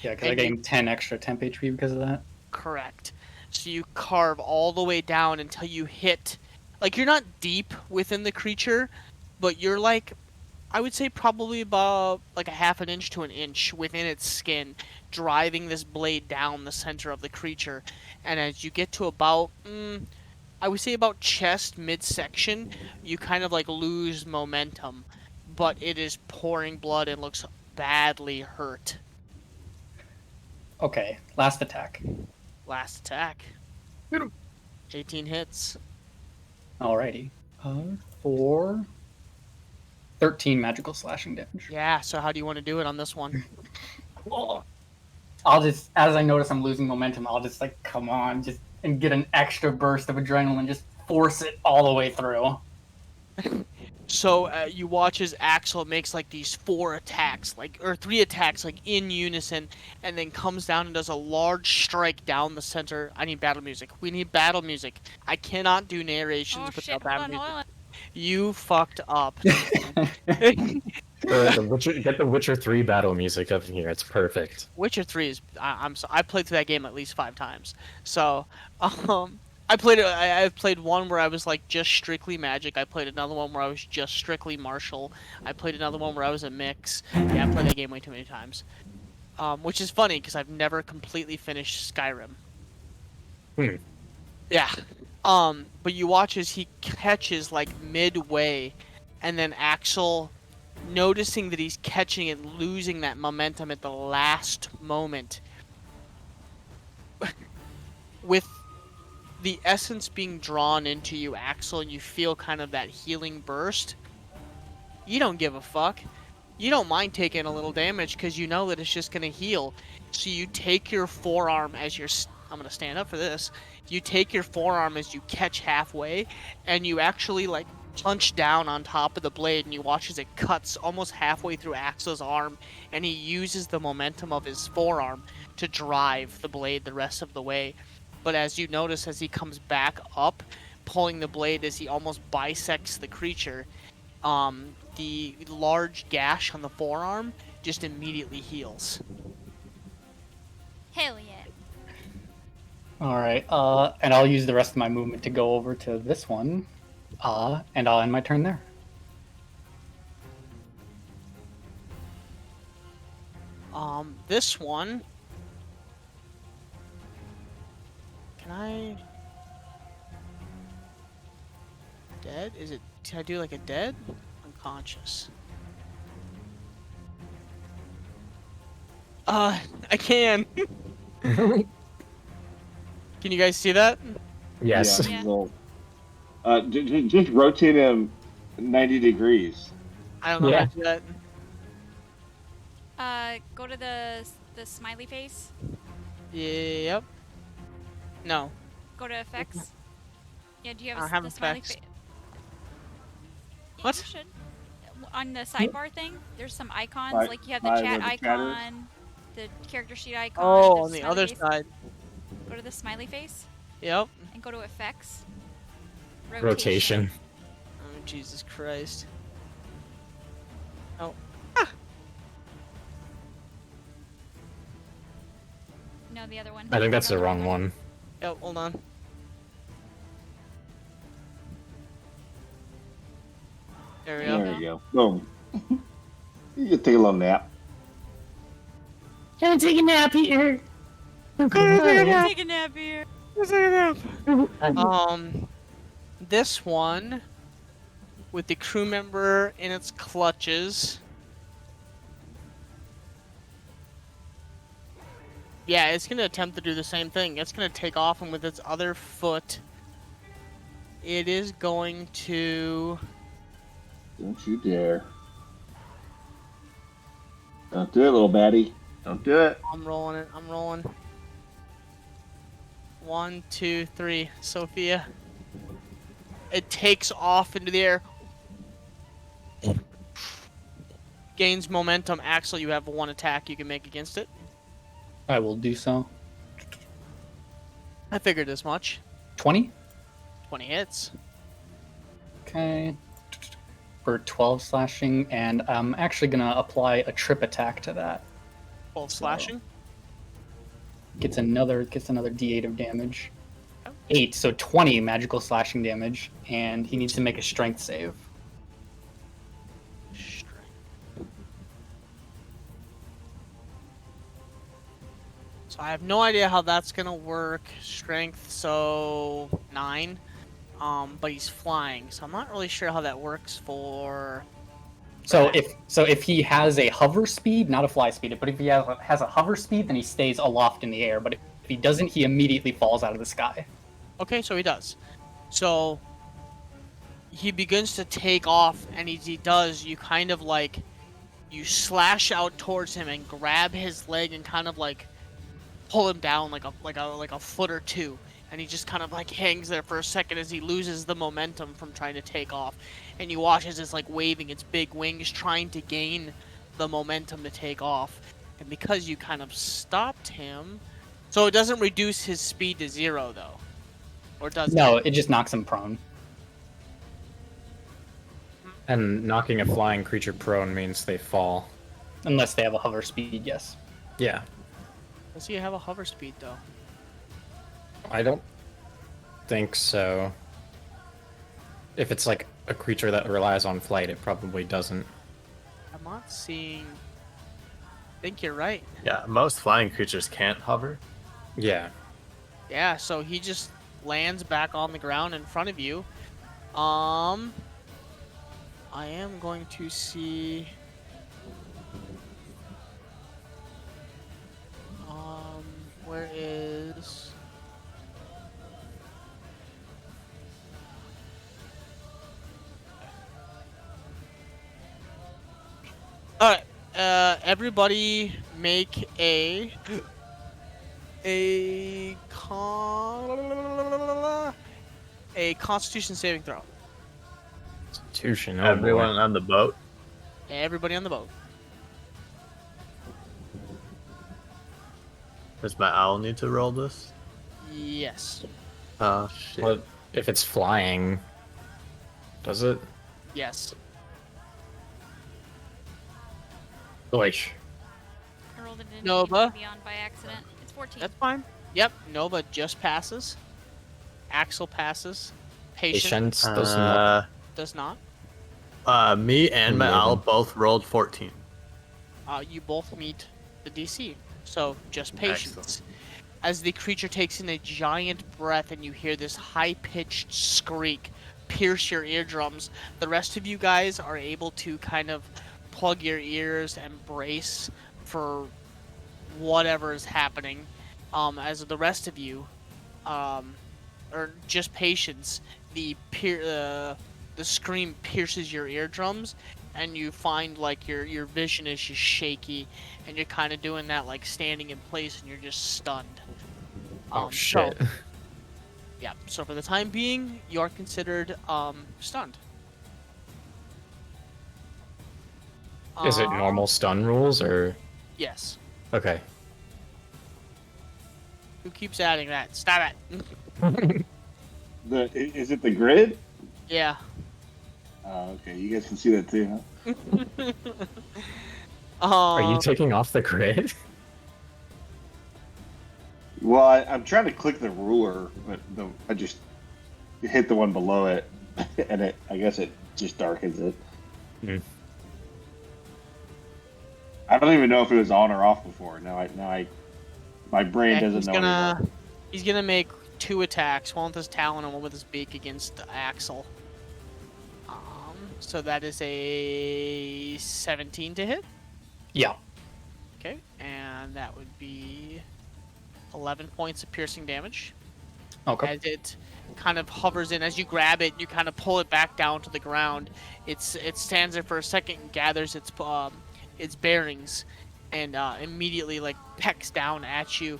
Yeah, because I gained 10 extra temp HP because of that. Correct. So you carve all the way down until you hit, like you're not deep within the creature, but you're like, I would say probably about like a half an inch to an inch within its skin, driving this blade down the center of the creature. And as you get to about, I would say about chest midsection, you kind of like lose momentum, but it is pouring blood and looks badly hurt. Okay, last attack. Last attack. 18 hits. Alrighty. For 13 magical slashing damage. Yeah, so how do you want to do it on this one? I'll just, as I notice I'm losing momentum, I'll just like, come on, just and get an extra burst of adrenaline, just force it all the way through. So you watch as Axel makes like these 4 attacks, like or 3 attacks, like in unison, and then comes down and does a large strike down the center. I need battle music. We need battle music. I cannot do narrations without battle music. You fucked up. Get the Witcher 3 battle music up in here. It's perfect. Witcher 3 is I played through that game at least 5 times. So I played one where I was like just strictly magic. I played another one where I was just strictly martial. I played another one where I was a mix. Yeah, I played that game way too many times. Which is funny because I've never completely finished Skyrim. Yeah. But you watch as he catches like midway, and then Axel, noticing that he's catching it, losing that momentum at the last moment, with the essence being drawn into you, Axel, and you feel kind of that healing burst, you don't give a fuck. You don't mind taking a little damage because you know that it's just going to heal. So you take your forearm as you're... I'm going to stand up for this. You take your forearm as you catch halfway, and you actually, like, punch down on top of the blade, and you watch as it cuts almost halfway through Axel's arm, and he uses the momentum of his forearm to drive the blade the rest of the way. But as you notice, as he comes back up, pulling the blade as he almost bisects the creature, the large gash on the forearm just immediately heals. Hell yeah. Alright, and I'll use the rest of my movement to go over to this one, and I'll end my turn there. This one... Can I... Dead? Is it... Can I do like a dead? Unconscious. I can! Can you guys see that? Yes. Yeah. Well, just rotate him 90 degrees. I don't know how to do that. Go to the smiley face. Yep. No. Go to effects. Yeah, do you I don't have have the smiley effects. face? What? You should. On the sidebar thing, there's some icons. Right, Like you have the right, chat where the chat is. icon, the character sheet icon. Oh, the on the smiley other face. side. Go to the smiley face Yep. and go to effects. Rotation. Oh, Jesus Christ. Oh. No, the other one. I think that's the Another wrong one. Yep, hold on. There we go. There you go. Boom. You can take a little nap. Can I take a nap here? Take a nap here. This one, with the crew member in its clutches. Yeah, it's gonna attempt to do the same thing. It's gonna take off, and with its other foot, it is going to. Don't you dare. Don't do it, little baddie. Don't do it. I'm rolling it. I'm rolling. 1, 2, 3. Sophia. It takes off into the air. Gains momentum. Axel, you have one attack you can make against it. I will do so. I figured as much. 20. 20 hits. Okay. For 12 slashing, and I'm actually gonna apply a trip attack to that. 12 slashing. Gets another D8 of damage. 8, so 20 magical slashing damage, and he needs to make a strength save. So I have no idea how that's gonna work. Strength, so 9. But he's flying, so I'm not really sure how that works for. So if he has a hover speed, not a fly speed, but if he has a hover speed, then he stays aloft in the air. But if he doesn't, he immediately falls out of the sky. Okay, so he does. So he begins to take off, and as he does, you kind of like you slash out towards him and grab his leg and kind of like pull him down like a foot or two, and he just kind of like hangs there for a second as he loses the momentum from trying to take off, and you watch as it's like waving its big wings trying to gain the momentum to take off. And because you kind of stopped him, so it doesn't reduce his speed to 0 though, or does it? No, it just knocks him prone. And knocking a flying creature prone means they fall. Unless they have a hover speed, yes. Yeah. Does he have a hover speed though? I don't think so. If it's like a creature that relies on flight, it probably doesn't. I'm not seeing. I think you're right. Yeah, most flying creatures can't hover. Yeah. Yeah, so he just lands back on the ground in front of you. I am going to see. Where is? All right, everybody, make a Constitution saving throw. Constitution. Oh Everyone boy. on the boat. Everybody on the boat. Does my owl need to roll this? Yes. Oh shit. Well, if it's flying, does it? Yes. Oish. I rolled it in Nova? beyond by accident. It's 14. That's fine. Yep. Nova just passes. Axel passes. Patience Patience does not. does not. Me and my owl both rolled 14. You both meet the DC. So just patience. Excellent. As the creature takes in a giant breath and you hear this high-pitched skreek pierce your eardrums, the rest of you guys are able to kind of plug your ears and brace for whatever is happening. As the rest of you, or just patience, the scream pierces your eardrums, and you find like your vision is just shaky, and you're kind of doing that like standing in place, and you're just stunned. Oh shit. So, yeah. So for the time being, you are considered stunned. Is it normal stun rules or? Yes. Okay. Who keeps adding that? Stop it. Is it the grid? Yeah. Oh, okay. You guys can see that too, huh? Are you taking off the grid? Well, I'm trying to click the ruler, but I just hit the one below it, and I guess it just darkens it. Hmm. I don't even know if it was on or off before. My brain doesn't know anymore. He's gonna make 2 attacks, one with his talon and one with his beak against Axel. So that is a 17 to hit. Yeah. Okay, and that would be 11 points of piercing damage. Okay. As it kind of hovers in, as you grab it, you kind of pull it back down to the ground. It stands there for a second and gathers its bearings, and immediately like pecks down at you.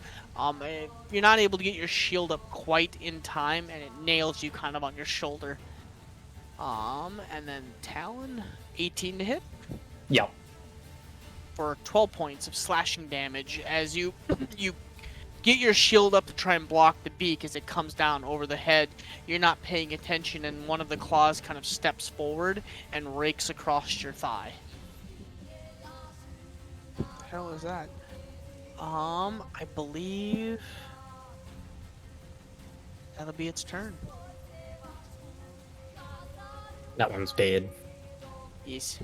You're not able to get your shield up quite in time, and it nails you kind of on your shoulder. And then Talon, 18 to hit. Yeah. For 12 points of slashing damage as you get your shield up to try and block the beak as it comes down over the head. You're not paying attention, and one of the claws kind of steps forward and rakes across your thigh. What the hell is that? I believe that'll be its turn. That one's dead. Yes.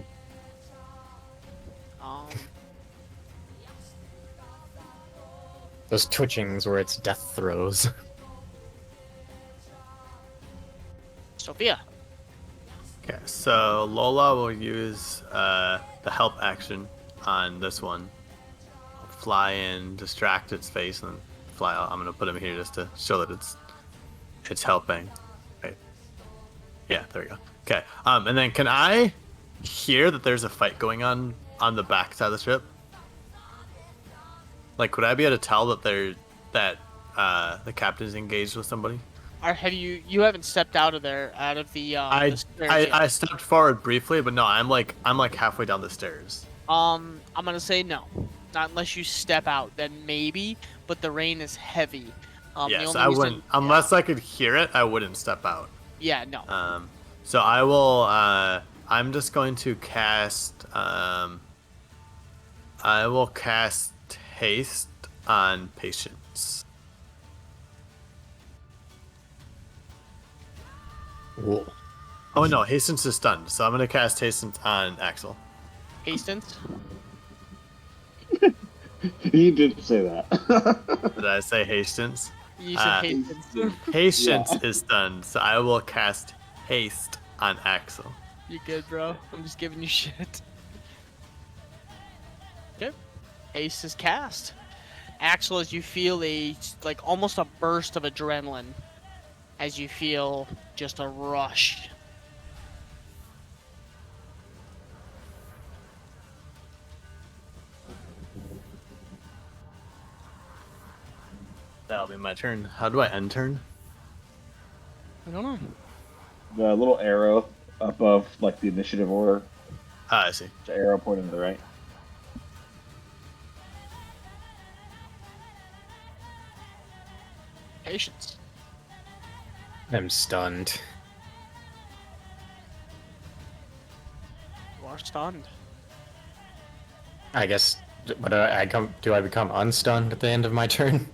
Those twitchings were its death throes. Sophia. Okay, so Lola will use the help action on this one. Fly in, distract its face, and fly out. I'm gonna put him here just to show that it's helping. Okay. Yeah, there we go. Okay. And then can I hear that there's a fight going on the back side of the ship? Like, would I be able to tell that the captain's engaged with somebody? You haven't stepped out of the I stepped forward briefly, but no, I'm like halfway down the stairs. I'm gonna say no, not unless you step out. Then maybe, but the rain is heavy. Yes, I wouldn't unless I could hear it. I wouldn't step out. Yeah, no. So I will. I'm just going to cast. I will cast haste on Patience. Whoa. Oh no, Hastings is stunned, so I'm gonna cast Hastings on Axel. Hastings? You did say that. Did I say Hastings? You said Hastings. Patience is stunned, so I will cast haste on Axel. You good, bro? I'm just giving you shit. Okay. Haste is cast. Axel, as you feel almost a burst of adrenaline, as you feel just a rush. That'll be my turn. How do I end turn? I don't know. The little arrow above, like the initiative order. Ah, I see. The arrow pointing to the right. Patience. I'm stunned. You are stunned. I guess. But do I become unstunned at the end of my turn?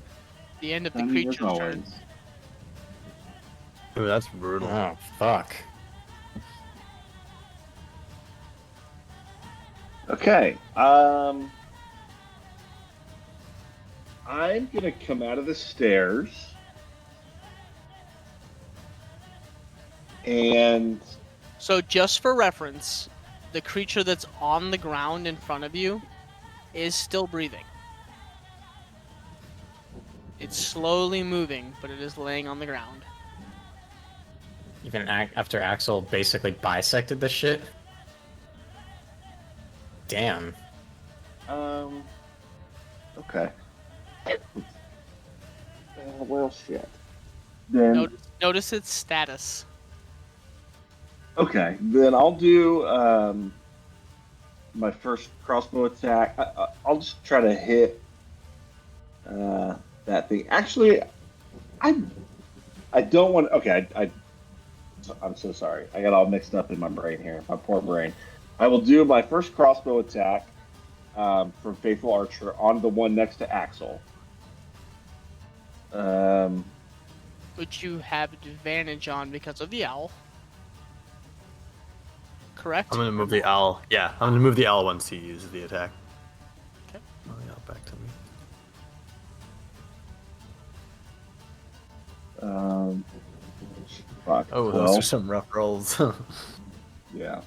The end of the creature's turn. Ooh, that's brutal. Oh fuck. Okay. I'm gonna come out of the stairs and. So just for reference, the creature that's on the ground in front of you is still breathing. It's slowly moving, but it is laying on the ground. Even after Axel basically bisected this shit? Damn. Okay. Well, shit. Then. Notice its status. Okay, then I'll do my first crossbow attack. I'll just try to hit that thing. Actually, I don't want. Okay, I'm so sorry. I got all mixed up in my brain here. My poor brain. I will do my first crossbow attack from Faithful Archer on the one next to Axel. Which you have advantage on because of the owl. Correct? I'm gonna move the owl. Yeah, I'm gonna move the owl once he uses the attack. Okay. Oh, the owl back to me. Fuck. Oh, 12. those are some rough rolls. Yeah.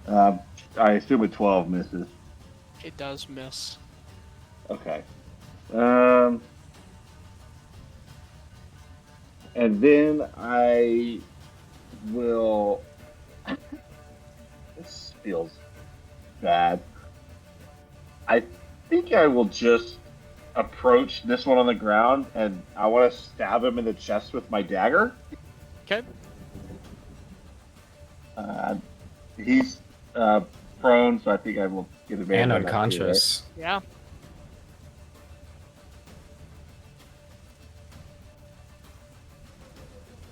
I assume a 12 misses. It does miss. Okay. And then I will. This feels bad. I think I will just approach this one on the ground, and I want to stab him in the chest with my dagger. Okay. He's prone, so I think I will get advantage. And on that too, unconscious. Yeah.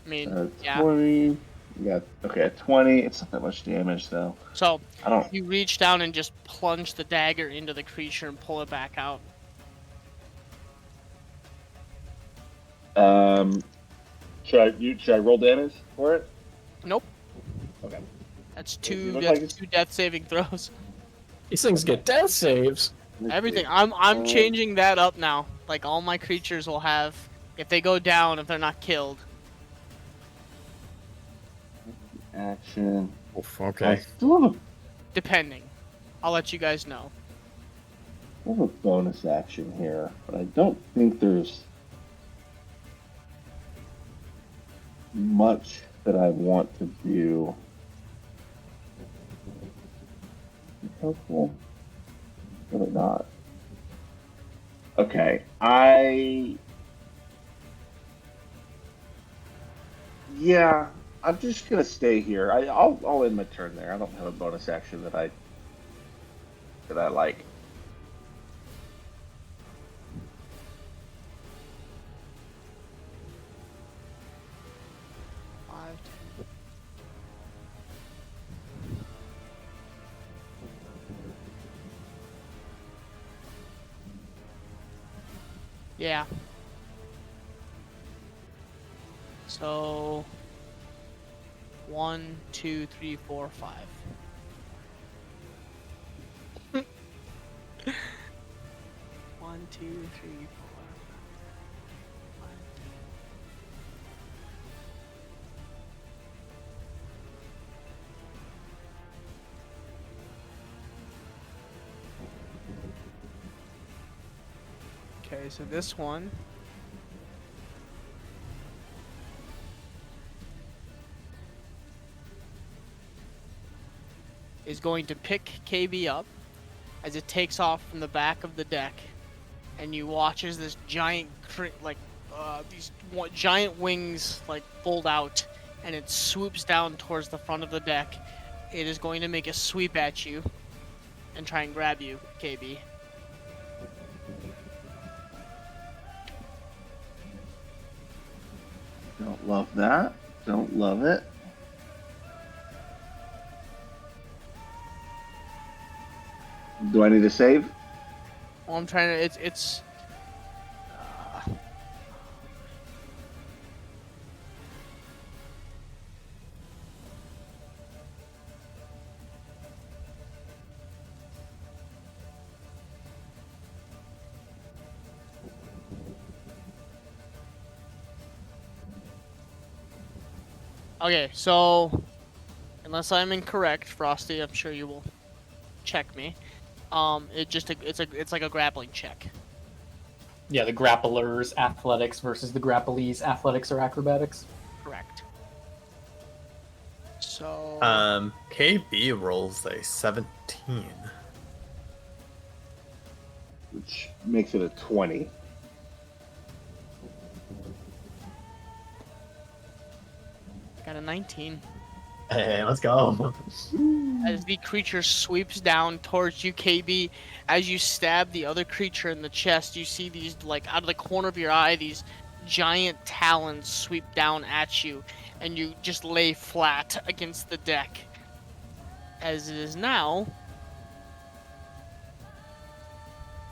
I mean, right? yeah. 20. Yeah. Okay, 20. It's not that much damage though. So I don't. you reach down and just plunge the dagger into the creature and pull it back out. Should I roll damage for it? Nope. Okay. That's You two. look That's like two death saving throws. These things get death saves. Everything. I'm changing that up now. Like all my creatures will have, if they go down, if they're not killed. Action. Oof, I okay. still have Depending. I'll let you guys know. a bonus action here, but I don't think there's much that I want to do. Helpful. Really not. Okay, yeah, I'm just gonna stay here. I'll end my turn there. I don't have a bonus action that I like. Yeah. So 1, 2, 3, 4, 5. One, two, three, four. Okay, so this one is going to pick KB up as it takes off from the back of the deck, and you watch as this giant, giant wings like fold out, and it swoops down towards the front of the deck. It is going to make a sweep at you and try and grab you, KB. Don't love that. Don't love it. Do I need to save? Well, I'm trying to. It's. Okay, so unless I'm incorrect, Frosty, I'm sure you will check me. It's like a grappling check. Yeah, the grapplers athletics versus the grapplees athletics or acrobatics. Correct. So KB rolls a 17. Which makes it a 20. got a 19. Hey, let's go. As the creature sweeps down towards you, KB, as you stab the other creature in the chest, you see these, like, out of the corner of your eye, these giant talons sweep down at you, and you just lay flat against the deck. As it is now...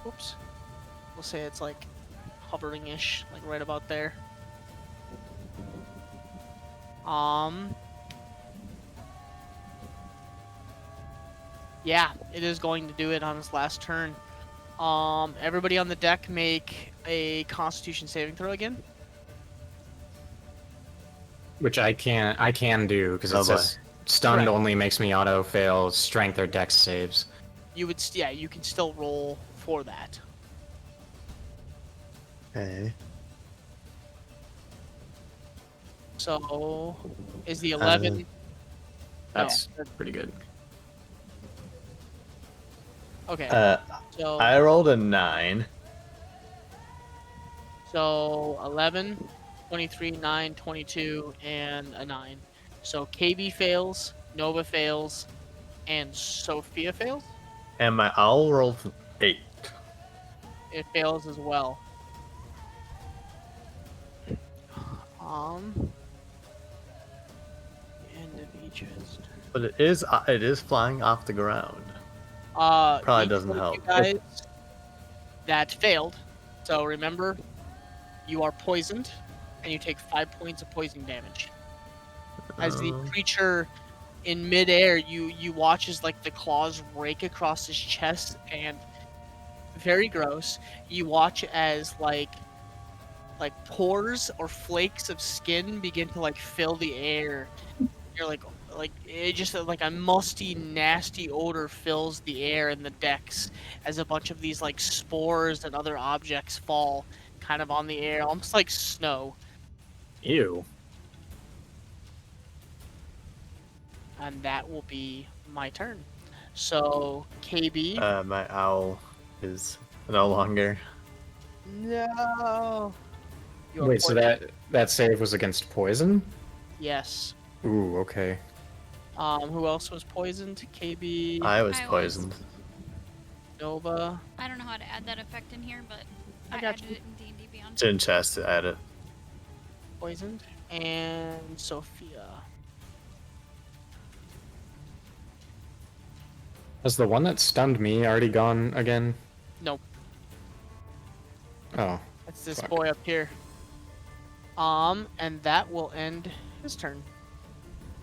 Oops. We'll say it's like hovering-ish, like right about there. Yeah, it is going to do it on its last turn. Everybody on the deck make a Constitution saving throw again. Which I can do because it Oh, boy. says stunned Correct. only makes me auto fail strength or dex saves. You would, yeah, you can still roll for that. Okay. So, is the 11? That's pretty good. Okay. So, I rolled a 9. so 11, 23, 9, 22, and a 9. So KB fails, Nova fails, and Sophia fails. And my owl rolled 8. It fails as well. End of each is. But it is flying off the ground. Probably Probably doesn't help. You guys, that failed. So remember, you are poisoned, and you take 5 points of poison damage. As the creature in midair, you watch as like the claws rake across his chest, and very gross. You watch as like pores or flakes of skin begin to like fill the air. You're like it just like a musty, nasty odor fills the air and the decks as a bunch of these like spores and other objects fall kind of on the air, almost like snow. Ew. And that will be my turn. So KB. My owl is no longer. No. You are Wait, so poisoned. that save was against poison? Yes. Ooh, okay. Who else was poisoned? KB. I was I was. poisoned. Nova. I don't know how to add that effect in here, but I I got added you. it in D&D Beyond. It's in chest to add it. Poisoned. And Sophia. Has the one that stunned me already gone again? Nope. Oh. That's this Fuck. boy up here. And that will end his turn.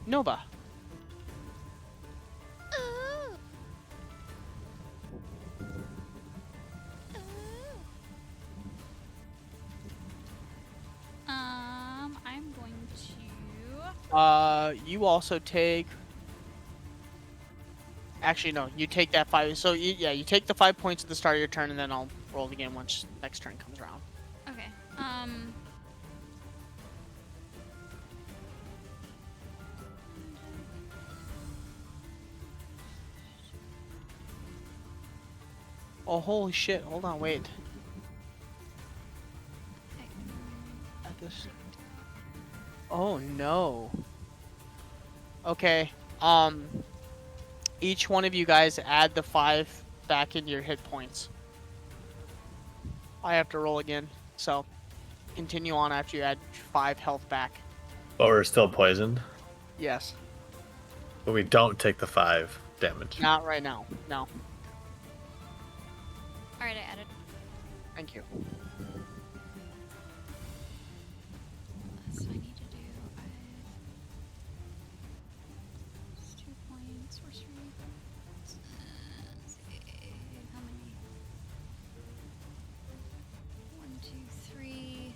Nova. Ooh. I'm going to. You also take. Actually, no. You take that 5. So you take the 5 points at the start of your turn, and then I'll roll it again once next turn comes around. Okay. Oh, holy shit. Hold on, wait. At this. Oh, no. Okay. Each one of you guys add the 5 back into your hit points. I have to roll again. So, continue on after you add 5 health back. But we're still poisoned. Yes. But we don't take the 5 damage. Not right now. No. Alright, I added. Thank you. So I need to do. It's 2 points. Sorcery. Let's see, how many? 1, 2, 3.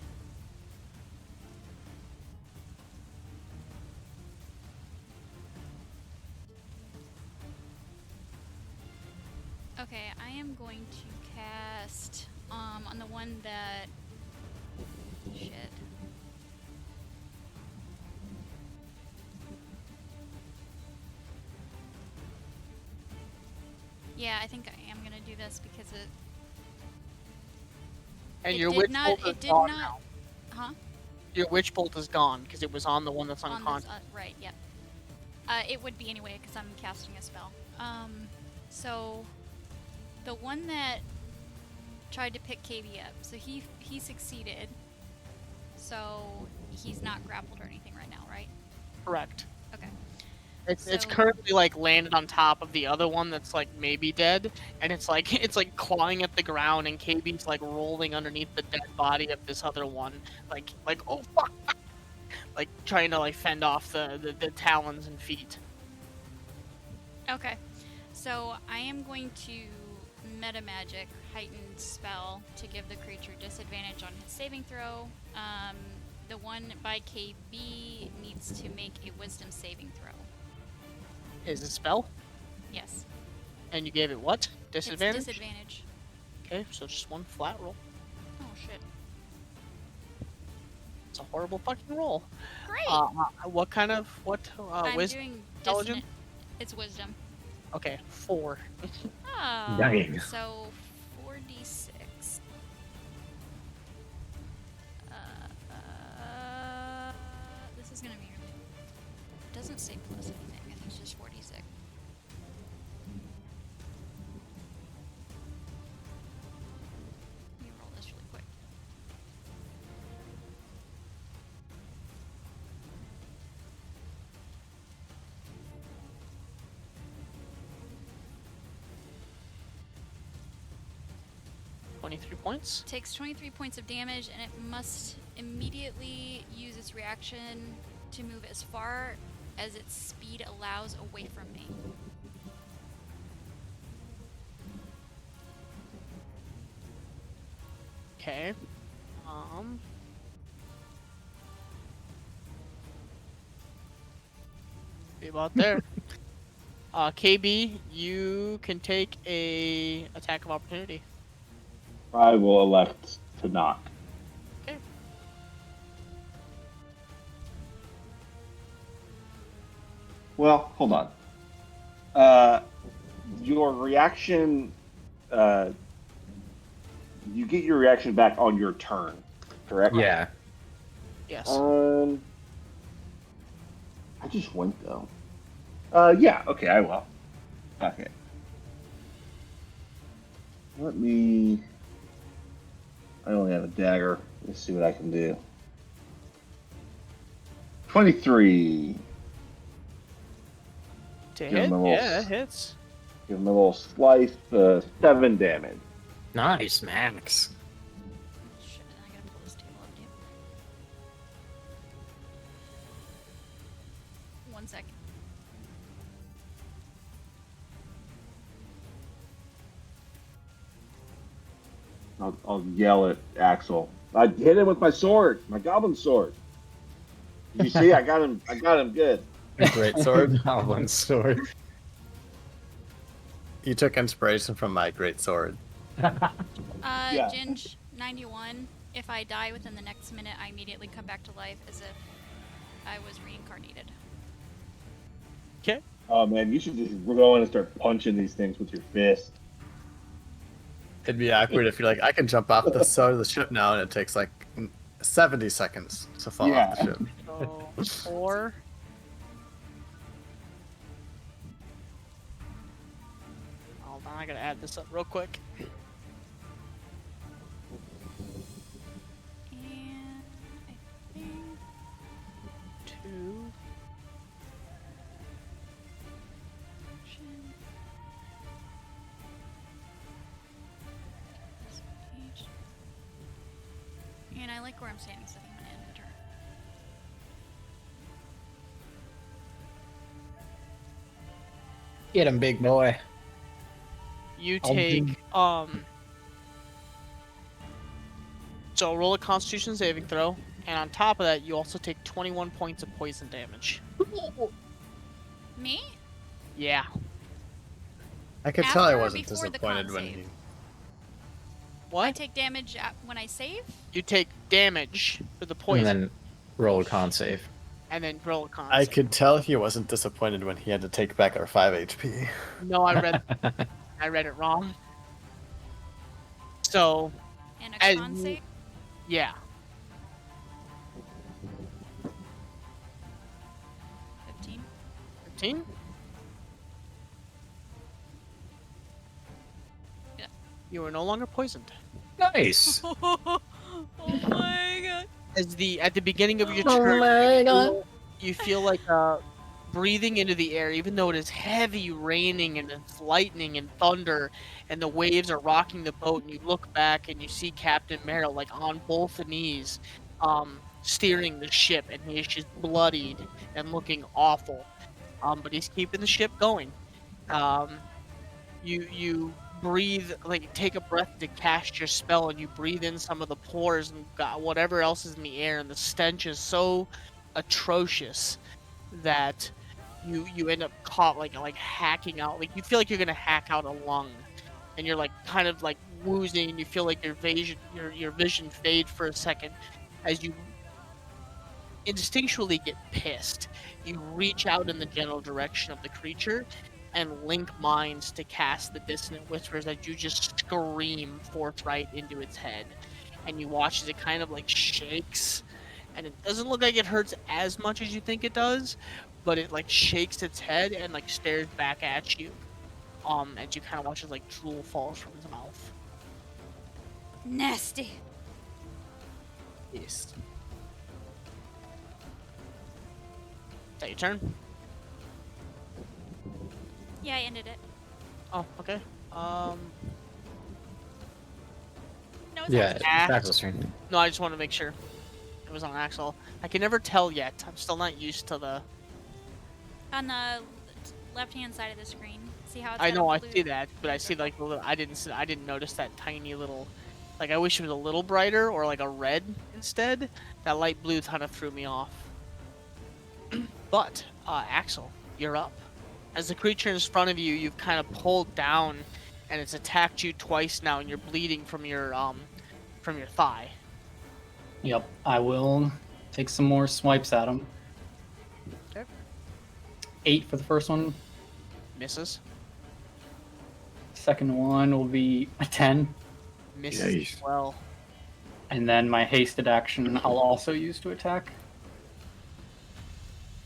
Okay, I am going to cast on the one that shit. Yeah, I think I am gonna do this because it. And It your did witch not- bolt it is did gone not- now. Huh? Your witch bolt is gone because it was on the one that's On unconscious. this, right, yep. It would be anyway because I'm casting a spell. So the one that tried to pick KB up, so he succeeded. So he's not grappled or anything right now, right? Correct. Okay. It's So- currently like landed on top of the other one that's like maybe dead, and it's like it's like clawing at the ground, and KB's like rolling underneath the dead body of this other one, like oh fuck, like trying to like fend off the talons and feet. Okay. So I am going to meta magic heightened spell to give the creature disadvantage on his saving throw. The one by KB needs to make a wisdom saving throw. Is it spell? Yes. And you gave it what? Disadvantage? It's disadvantage. Okay, so just one flat roll. Oh shit. It's a horrible fucking roll. Great! What kind of I'm wisdom? doing Intelligence? It's wisdom. Okay, 4. Oh. Dang. So 4d6. This is gonna be. It doesn't say plus anything. I think it's just 4d6. Let me roll this really quick. $23 points. Takes 23 points of damage, and it must immediately use its reaction to move as far as its speed allows away from me. Okay. Be about there. KB, you can take a attack of opportunity. I will elect to not. Okay. Well, hold on. Your reaction, you get your reaction back on your turn, correct? Yeah. Yes. I just went though. Yeah. Okay, I will. Okay. Let me. I only have a dagger. Let's see what I can do. 23. To give him hit? a little Yeah, it hits. Give him a little slice. 7 damage. Nice, Max. Shit, I gotta pull this table up, damn. 1 second. I'll yell at Axel. I hit him with my sword, my goblin sword. You see, I got him. I got him good. Great sword. Goblin sword. You took inspiration from my great sword. Yeah. Ginge, 91. If I die within the next minute, I immediately come back to life as if I was reincarnated. Okay. Oh man, you should just go in and start punching these things with your fist. It'd be awkward if you're like, I can jump off the side of the ship now, and it takes like 70 seconds to fall off the ship. So 4. Hold on, I gotta add this up real quick. And I think 2. And I like where I'm standing, so I think I'm gonna end the turn. Get him, big boy. You I'll take do- So roll a Constitution saving throw, and on top of that, you also take 21 points of poison damage. Me? Yeah. I could tell I After or wasn't before the disappointed con when save? he. I What? take damage when I save? You take damage for the And poison, then roll a con save. and then roll a con. I save. could tell he wasn't disappointed when he had to take back our 5 HP. No, I read it wrong. So, And a As con you- save? yeah. 15. 15? Yeah. You are no longer poisoned. Nice. Oh my god. At the beginning of your Oh turn, my god. you feel like a breathing into the air, even though it is heavy raining and it's lightning and thunder, and the waves are rocking the boat, and you look back and you see Captain Merrill like on both knees, steering the ship, and he is just bloodied and looking awful. But he's keeping the ship going. Um, you breathe, like take a breath to cast your spell, and you breathe in some of the pores and got whatever else is in the air, and the stench is so atrocious that you end up caught like hacking out, like you feel like you're gonna hack out a lung, and you're like kind of like woozing, and you feel like your vision fade for a second as you instinctually get pissed. You reach out in the general direction of the creature and link minds to cast the dissonant whispers that you just scream forthright into its head. And you watch as it kind of like shakes, and it doesn't look like it hurts as much as you think it does, but it like shakes its head and like stares back at you. And you kind of watch as like drool falls from its mouth. Nasty. Yes. Is that your turn? Yeah, I ended it. Oh, okay. No, it's Yeah, Axe. Axel's turn. No, I just want to make sure it was on Axel. I can never tell yet. I'm still not used to the. on the left-hand side of the screen. See how it's I got a know, I blue- see that, but I see like the little. I didn't notice that tiny little. Like I wish it was a little brighter or like a red instead. That light blue kind of threw me off. But Axel, you're up. As the creature in front of you, you've kind of pulled down, and it's attacked you twice now, and you're bleeding from your thigh. Yep, I will take some more swipes at him. Okay. 8 for the first one. Misses. Second one will be a 10. Misses as well. And then my hasted action I'll also use to attack.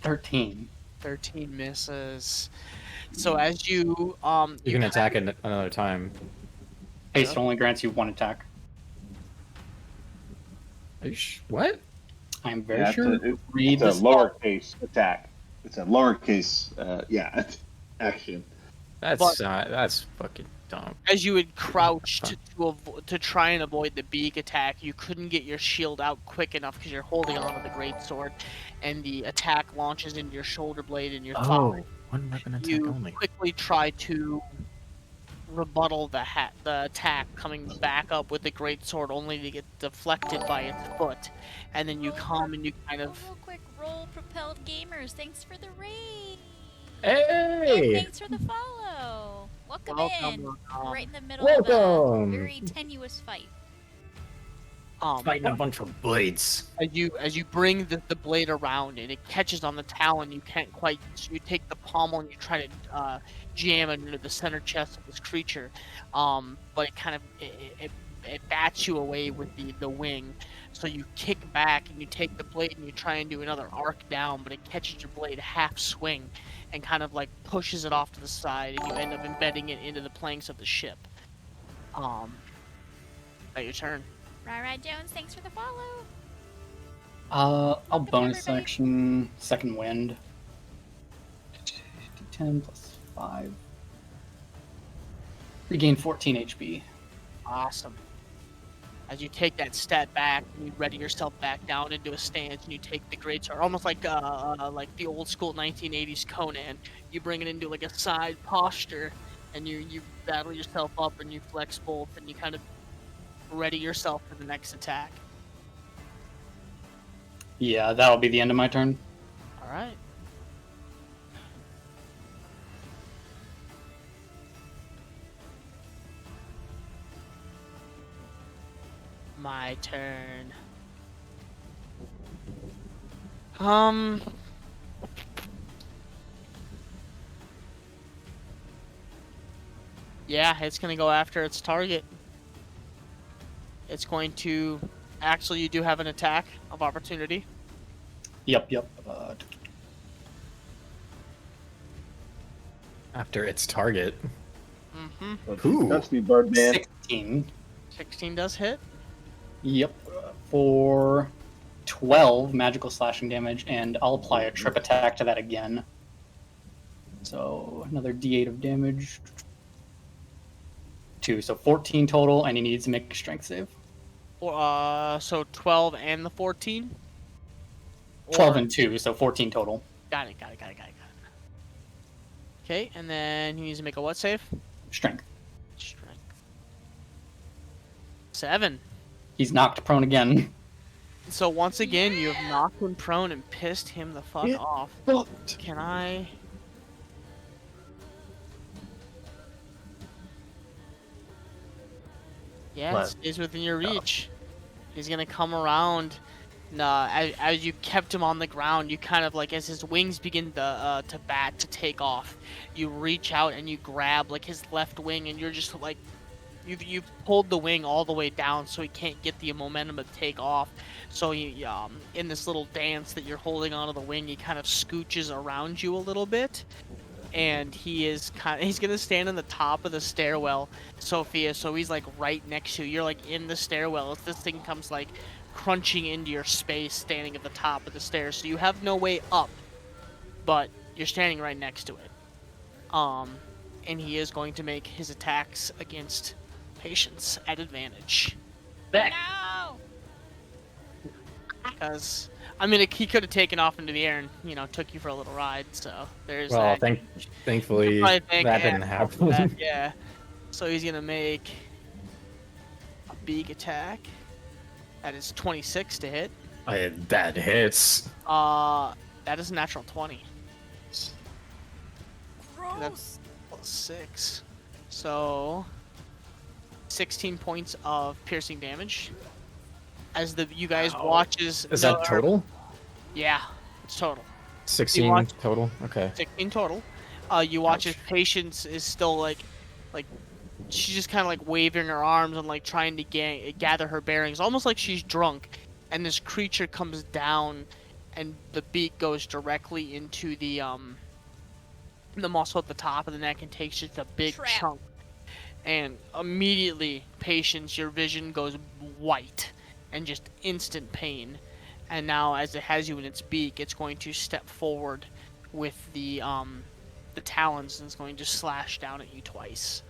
13. 13 misses. So as you You can attack it another time. Haste only grants you 1 attack. What? I'm very Yeah, sure. Read it's a the lowercase attack. It's a lowercase, action. That's fucking dumb. as you had crouched to try and avoid the beak attack, you couldn't get your shield out quick enough because you're holding onto the greatsword, and the attack launches into your shoulder blade and your thigh. One weapon attack You only. quickly try to rebuttal the attack coming back up with the greatsword, only to get deflected by its foot, and then you come and you kind of. Real quick, roll propelled gamers. Thanks for the raid. Hey! And thanks for the follow. Welcome in. Right in the middle of Welcome. a very tenuous fight. Fighting a bunch of blades. As you bring the blade around and it catches on the talon, you can't quite. So you take the pommel and you try to jam it into the center chest of this creature, but it kind of it bats you away with the wing. So you kick back and you take the blade and you try and do another arc down, but it catches your blade half swing and kind of like pushes it off to the side, and you end up embedding it into the planks of the ship. At your turn. Rye Jones, thanks for the follow. I'll bonus action second wind. 10 plus 5. Regain 14 HP. Awesome. As you take that step back, you ready yourself back down into a stance, and you take the greatsword, almost like the old school 1980s Conan. You bring it into like a side posture, and you battle yourself up, and you flex both, and you kind of ready yourself for the next attack. Yeah, that'll be the end of my turn. All right. My turn. Yeah, it's gonna go after its target. It's going to. Axel, you do have an attack of opportunity. Yep. After its target. Mm-hmm. Ooh. That's me, Birdman. 16. 16 does hit. Yep. For 12 magical slashing damage, and I'll apply a trip attack to that again. So another D8 of damage. 2, so 14 total, and he needs to make a strength save. So 12 and the 14? 12 and 2, so 14 total. Got it. Okay, and then he needs to make a what save? Strength. 7. He's knocked prone again. So once again, you have knocked him prone and pissed him the fuck off. Can I... Yeah, What? it stays within your reach. He's gonna come around. As you kept him on the ground, you kind of like, as his wings begin to take off, you reach out and you grab like his left wing, and you're just like, you've pulled the wing all the way down so he can't get the momentum to take off. So he, in this little dance that you're holding onto the wing, he kind of scooches around you a little bit. And he's gonna stand on the top of the stairwell, Sophia, so he's like right next to you. You're like in the stairwell as this thing comes like crunching into your space, standing at the top of the stairs. So you have no way up, but you're standing right next to it. And he is going to make his attacks against patients at advantage. No! Because, I mean, he could have taken off into the air and, you know, took you for a little ride, so there's Well, that. thankfully You could that probably thank didn't Apple for happen. that, yeah. So he's going to make a big attack. That is 26 to hit. That hits. That is a natural 20. That's plus 6. So 16 points of piercing damage. As you guys watches. Is that total? Yeah, it's total. 16 total. Okay. 16 total. You watch as Patience is still like she's just kind of like waving her arms and like trying to gather her bearings, almost like she's drunk. And this creature comes down, and the beak goes directly into the muscle at the top of the neck and takes just a big chunk. And immediately, Patience, your vision goes white and just instant pain. And now, as it has you in its beak, it's going to step forward with the talons and it's going to slash down at you twice.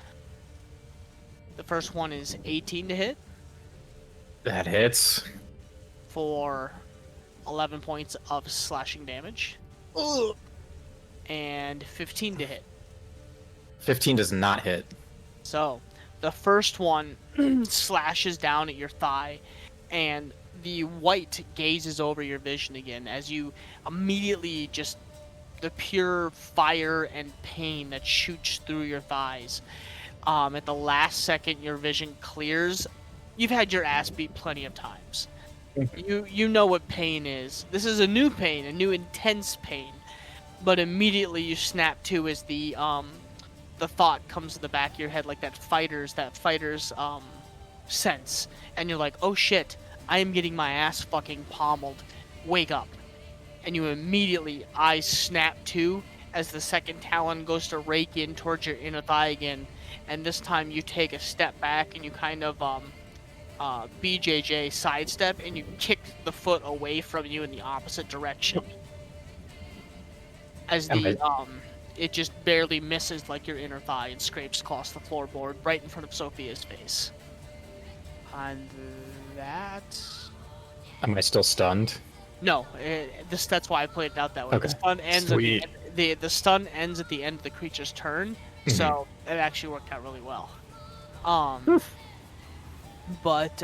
The first one is 18 to hit. That hits. For 11 points of slashing damage. And 15 to hit. 15 does not hit. So, the first one slashes down at your thigh, and the white gazes over your vision again as you immediately just the pure fire and pain that shoots through your thighs. At the last second, your vision clears. You've had your ass beat plenty of times. You know what pain is. This is a new pain, a new intense pain. But immediately you snap to as the thought comes to the back of your head, like that fighter's sense, and you're like, oh shit, I am getting my ass fucking pommeled. Wake up. And you immediately, eyes snap to as the second talon goes to rake in towards your inner thigh again, and this time you take a step back and you kind of BJJ sidestep and you kick the foot away from you in the opposite direction. As it just barely misses like your inner thigh and scrapes across the floorboard right in front of Sophia's face. And that... Am I still stunned? No, that's why I played it out that way. Okay. The stun ends Sweet. the stun ends at the end of the creature's turn, so it actually worked out really well. But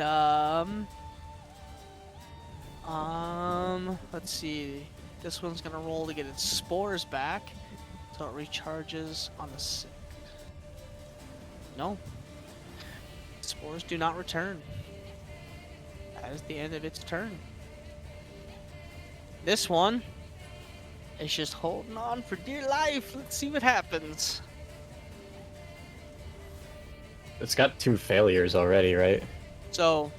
let's see. This one's gonna roll to get its spores back, so it recharges on the 6th. No, spores do not return. That is the end of its turn. This one is just holding on for dear life. Let's see what happens. It's got 2 failures already, right? So,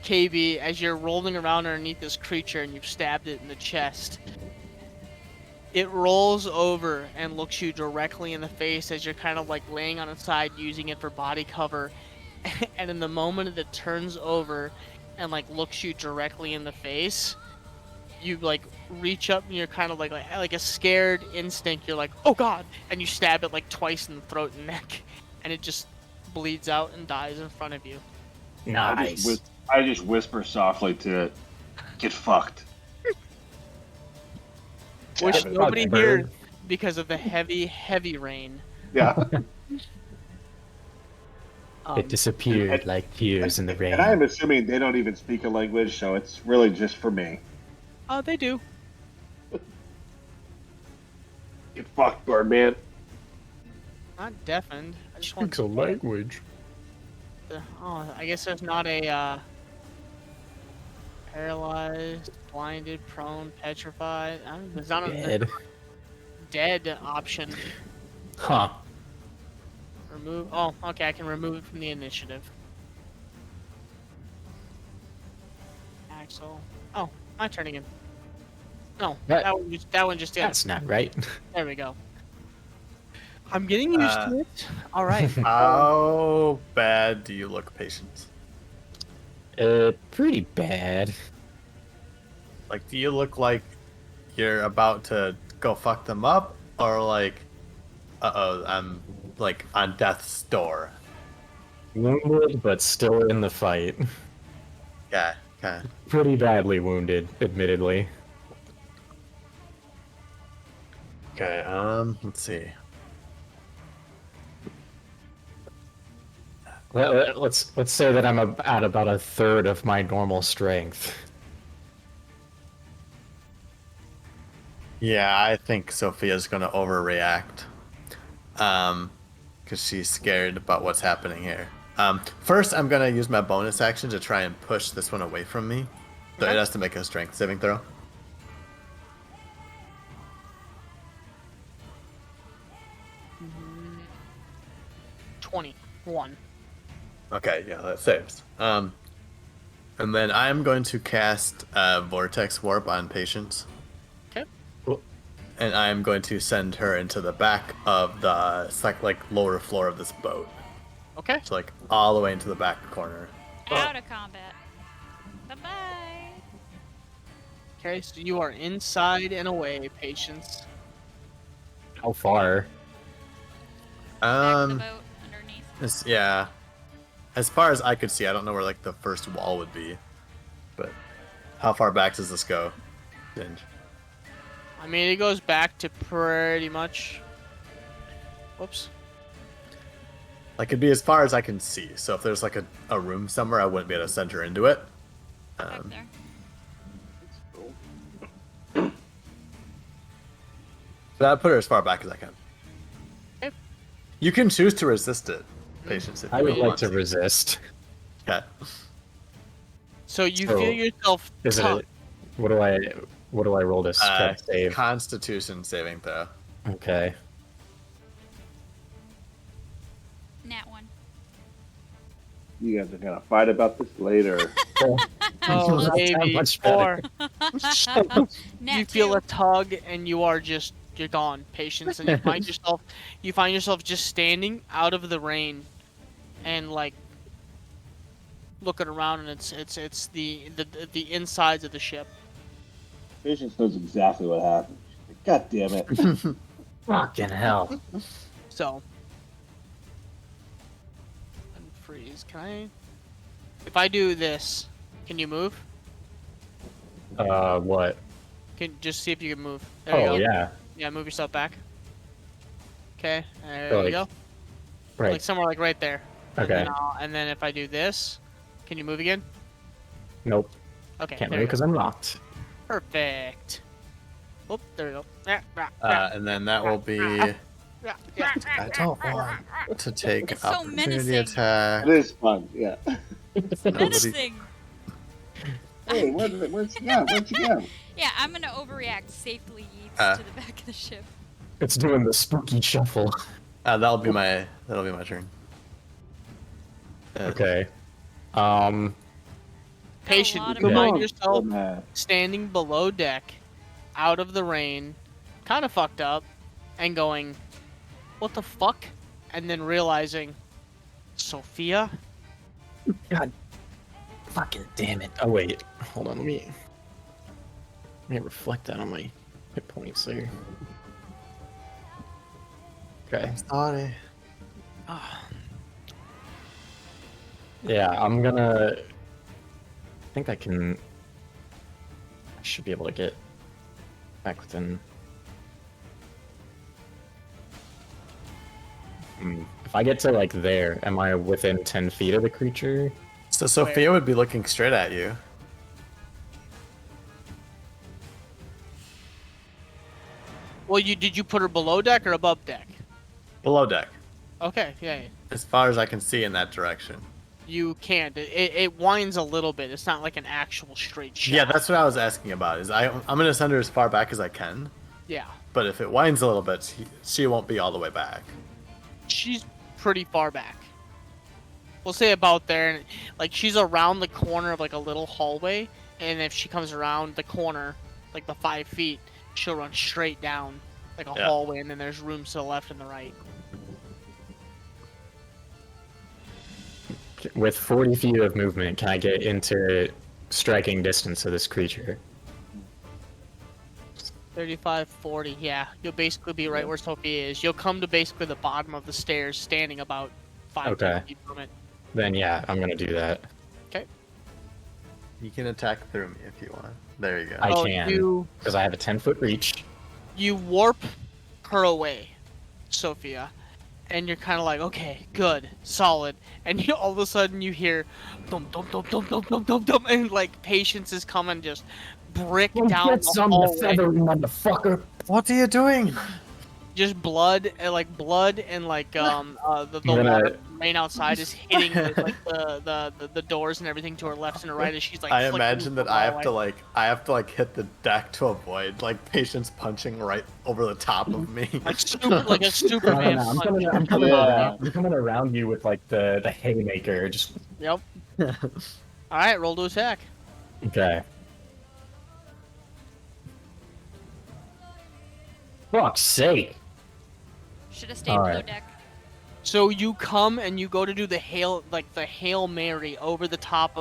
KB, as you're rolling around underneath this creature and you've stabbed it in the chest, it rolls over and looks you directly in the face as you're kind of like laying on its side using it for body cover. And in the moment that it turns over and like looks you directly in the face, you like reach up and you're kind of like a scared instinct. You're like, oh god, and you stab it like twice in the throat and neck, and it just bleeds out and dies in front of you. Nice. I just whisper softly to it, "Get fucked." Which Yeah, nobody bird. hears because of the heavy rain. Yeah. It disappeared and- like tears in the rain. And I'm assuming they don't even speak a language, so it's really just for me. Oh, they do. Get fucked, Birdman. Not deafened. I just want Speaks a language. Oh, I guess there's not a paralyzed, blinded, prone, petrified. There's not a Dead. dead option. Huh. Remove. Oh, okay. I can remove it from the initiative. Axel. Oh, my turn again. No, Right. that one just did. That's not right. There we go. I'm getting used to it. All right. How bad do you look, Patience? Pretty bad. Like, do you look like you're about to go fuck them up, or like, I'm like on death's door? Wounded, but still in the fight. Yeah, okay. Pretty badly wounded, admittedly. Okay, let's see. Let's say that I'm at about a third of my normal strength. Yeah, I think Sophia's gonna overreact. Because she's scared about what's happening here. First, I'm gonna use my bonus action to try and push this one away from me. So it has to make a strength saving throw. Mm, 21. Okay, yeah, that saves. And then I'm going to cast Vortex Warp on Patience. Okay. And I'm going to send her into the back of the like lower floor of this boat. Okay. So like all the way into the back corner. Out of combat. Bye-bye. Okay, so you are inside and away, Patience. How far? Back of the Um, boat underneath. yeah. As far as I could see, I don't know where like the first wall would be, but how far back does this go, Dinge? I mean, it goes back to pretty much. Whoops. Like it'd be as far as I can see. So if there's like a room somewhere, I wouldn't be able to send her into it. Back there. So I'd put her as far back as I can. Okay. You can choose to resist it, Patience. If I you would really like want to resist. Okay. So you So, feel yourself Is tough. it? What do I roll to try to save? Constitution saving throw. Okay. Nat 1. You guys are gonna fight about this later. Oh, That's baby. much Four. better. Nat You feel 2. a tug, and you're gone, Patience, and you find yourself just standing out of the rain, and like looking around, and it's the insides of the ship. Patience knows exactly what happened. God damn it. Fucking hell. So, unfreeze. Can I? If I do this, can you move? What? Can just see if you can move. There you Oh go. yeah. Yeah, move yourself back. Okay, there So, you like, go. Right. Like somewhere like right there. Okay. And then if I do this, can you move again? Nope. Okay. Can't there move we go. because I'm locked. Perfect. Oh, there we go. And then that will be. I don't want to take It's so opportunity menacing. attack. It is fun, yeah. Nobody- Menacing. Hey, where'd you go? Where'd you go? Yeah, I'm gonna overreact. Safely yeets to the back of the ship. It's doing the spooky shuffle. that'll be my turn. Okay. Patient, lot you of find men. yourself Man. standing below deck, out of the rain, kind of fucked up, and going, "What the fuck?" And then realizing, Sophia. God. Fucking damn it. Oh wait. Hold on. Let me. Let me reflect that on my hit points there. Okay. Sorry. Yeah, I'm gonna. I think I can. I should be able to get back within. If I get to like there, am I within 10 feet of the creature? So Sophia would be looking straight at you. Well, did you put her below deck or above deck? Below deck. Okay, yeah. As far as I can see in that direction. You can't. It winds a little bit. It's not like an actual straight shot. Yeah, that's what I was asking about. I'm gonna send her as far back as I can. Yeah. But if it winds a little bit, she won't be all the way back. She's pretty far back. We'll say about there, and like she's around the corner of like a little hallway, and if she comes around the corner, like the 5 feet, she'll run straight down like a hallway, and then there's rooms to the left and the right. With 40 feet of movement, can I get into striking distance of this creature? 35, 40, yeah. You'll basically be right where Sophia is. You'll come to basically the bottom of the stairs, standing about 5 feet from it. Then yeah, I'm gonna do that. Okay. You can attack through me if you want. There you go. I can, because I have a 10-foot reach. You warp her away, Sophia, and you're kind of like, okay, good, solid, and all of a sudden you hear dum dum dum dum dum dum dum dum, and like Patience is coming, just brick down Get the some, hallway. feather, motherfucker. What are you doing? Just blood and like the water rain outside is hitting like the doors and everything to her left and her right as she's like. I imagine that I have to hit the deck to avoid like Patience punching right over the top of me. like a Superman. I'm coming around you with like the haymaker. Just. Yep. All right, roll to attack. Okay. Fuck's sake. Should have stayed below deck. So you come and you go to do the Hail Mary over the top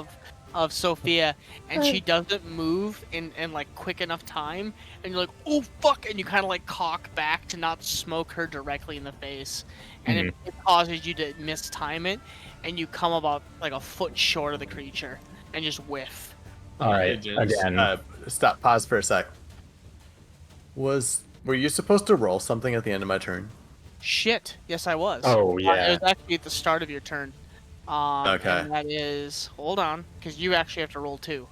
of Sophia, and she doesn't move in like quick enough time, and you're like, oh fuck, and you kind of like cock back to not smoke her directly in the face, and it causes you to mistime it, and you come about like a foot short of the creature and just whiff. All right, again. Stop. Pause for a sec. Were you supposed to roll something at the end of my turn? Shit. Yes, I was. Oh, yeah. It was actually at the start of your turn. Okay. And that is... Hold on, because you actually have to roll 2.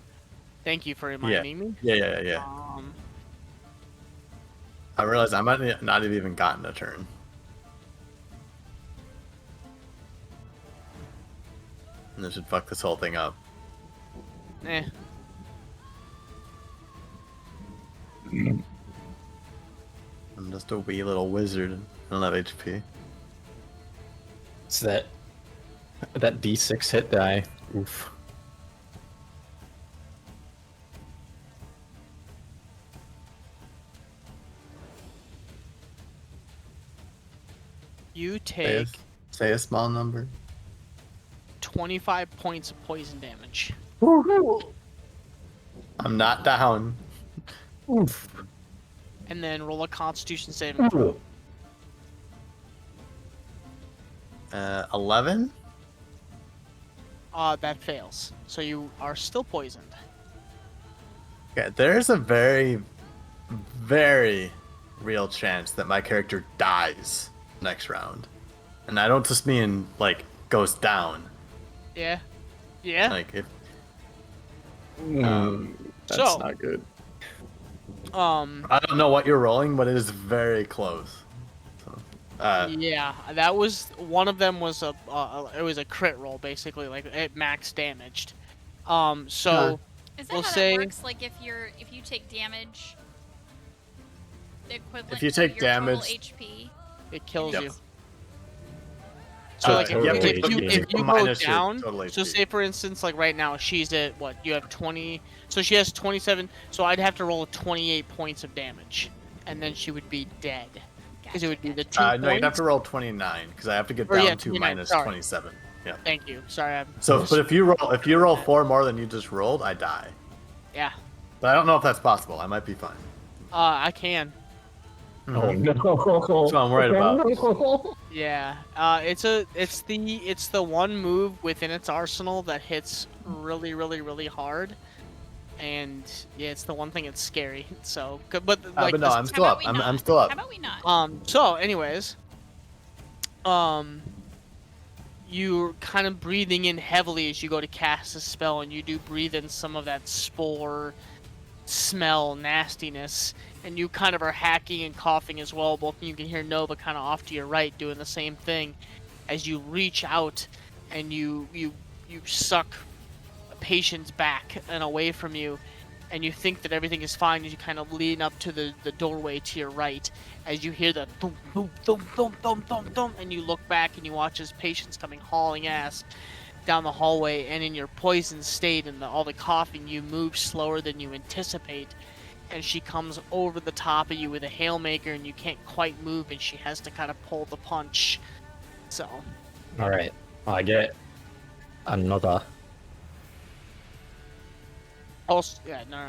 Thank you for reminding me. Yeah. I realized I might not have even gotten a turn. And this should fuck this whole thing up. Eh. I'm just a wee little wizard. I don't have HP. It's that D6 hit die. Oof. You take... Say a small number. 25 points of poison damage. I'm not down. Oof. And then roll a Constitution saving throw. 11? That fails. So you are still poisoned. Okay, there's a very, very real chance that my character dies next round. And I don't just mean, like, goes down. Yeah. Yeah. Like, if... That's So- not good. I don't know what you're rolling, but it is very close. So, yeah, that was... One of them was it was a crit roll, basically. Like, it max damaged. So... Is that we'll how say... that works? Like if you take damage, the equivalent If you to take your damage- total HP. It kills Yep. you. So like totally if you go minus your down, total so HP. say for instance like right now she's at what, you have 20, so she has 27, so I'd have to roll 28 points of damage, and then she would be dead. Because it would be the 2 points. no, you'd have to roll 29, because I have to get Or, down yeah, to 29, minus sorry. 27. Yeah. Thank you. Sorry, So, but if you roll 4 more than you just rolled, I die. yeah. But I don't know if that's possible. I might be fine. I can. Oh no! That's what I'm worried about. Yeah. It's the one move within its arsenal that hits really, really, really hard. And yeah, it's the one thing that's scary. So, but like, but no, I'm still up. I'm still How up. about we not? So, anyways, you're kind of breathing in heavily as you go to cast a spell, and you do breathe in some of that spore smell nastiness, and you kind of are hacking and coughing as well. Both of you can hear Nova kind of off to your right doing the same thing as you reach out and you suck a patient's back and away from you, and you think that everything is fine as you kind of lean up to the doorway to your right as you hear the thump, thump, thump, thump, thump, thump, thump, and you look back and you watch as patients coming hauling ass down the hallway, and in your poisoned state and all the coughing, you move slower than you anticipate, and she comes over the top of you with a haymaker, and you can't quite move, and she has to kind of pull the punch. So. All right, I get another. Also, yeah, no.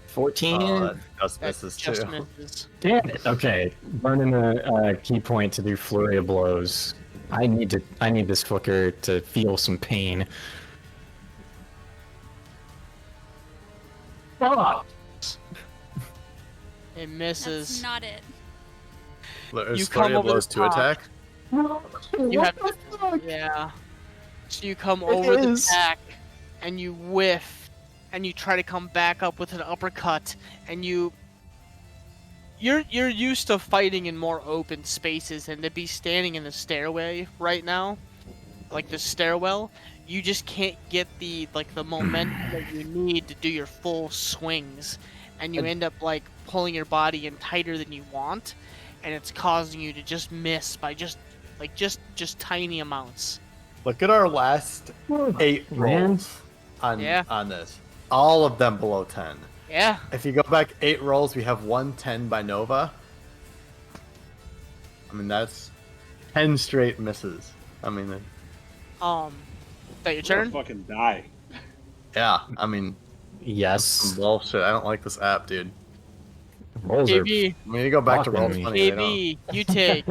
14. That just misses Just too. misses. Damn it. Okay, burning a key point to do flurry of blows. I need this fucker to feel some pain. Fuck. It misses. That's not it. There's You flurry come of over the blows to top. attack. You have to, yeah. So you come over the attack, and you whiff, and you try to come back up with an uppercut, and you're used to fighting in more open spaces, and to be standing in the stairway right now, like the stairwell, you just can't get the momentum that you need to do your full swings, and you end up like pulling your body in tighter than you want, and it's causing you to just miss by just tiny amounts. Look at our last 8 rolls on this. All of them below 10. Yeah. If you go back 8 rolls, we have 110 by Nova. I mean, that's 10 straight misses. I mean, that your turn? Fucking die. Yeah, I mean, yes. Some bullshit. I don't like this app, dude. Rolls are. KB, We need to go back to roll fucking 20. KB, you take.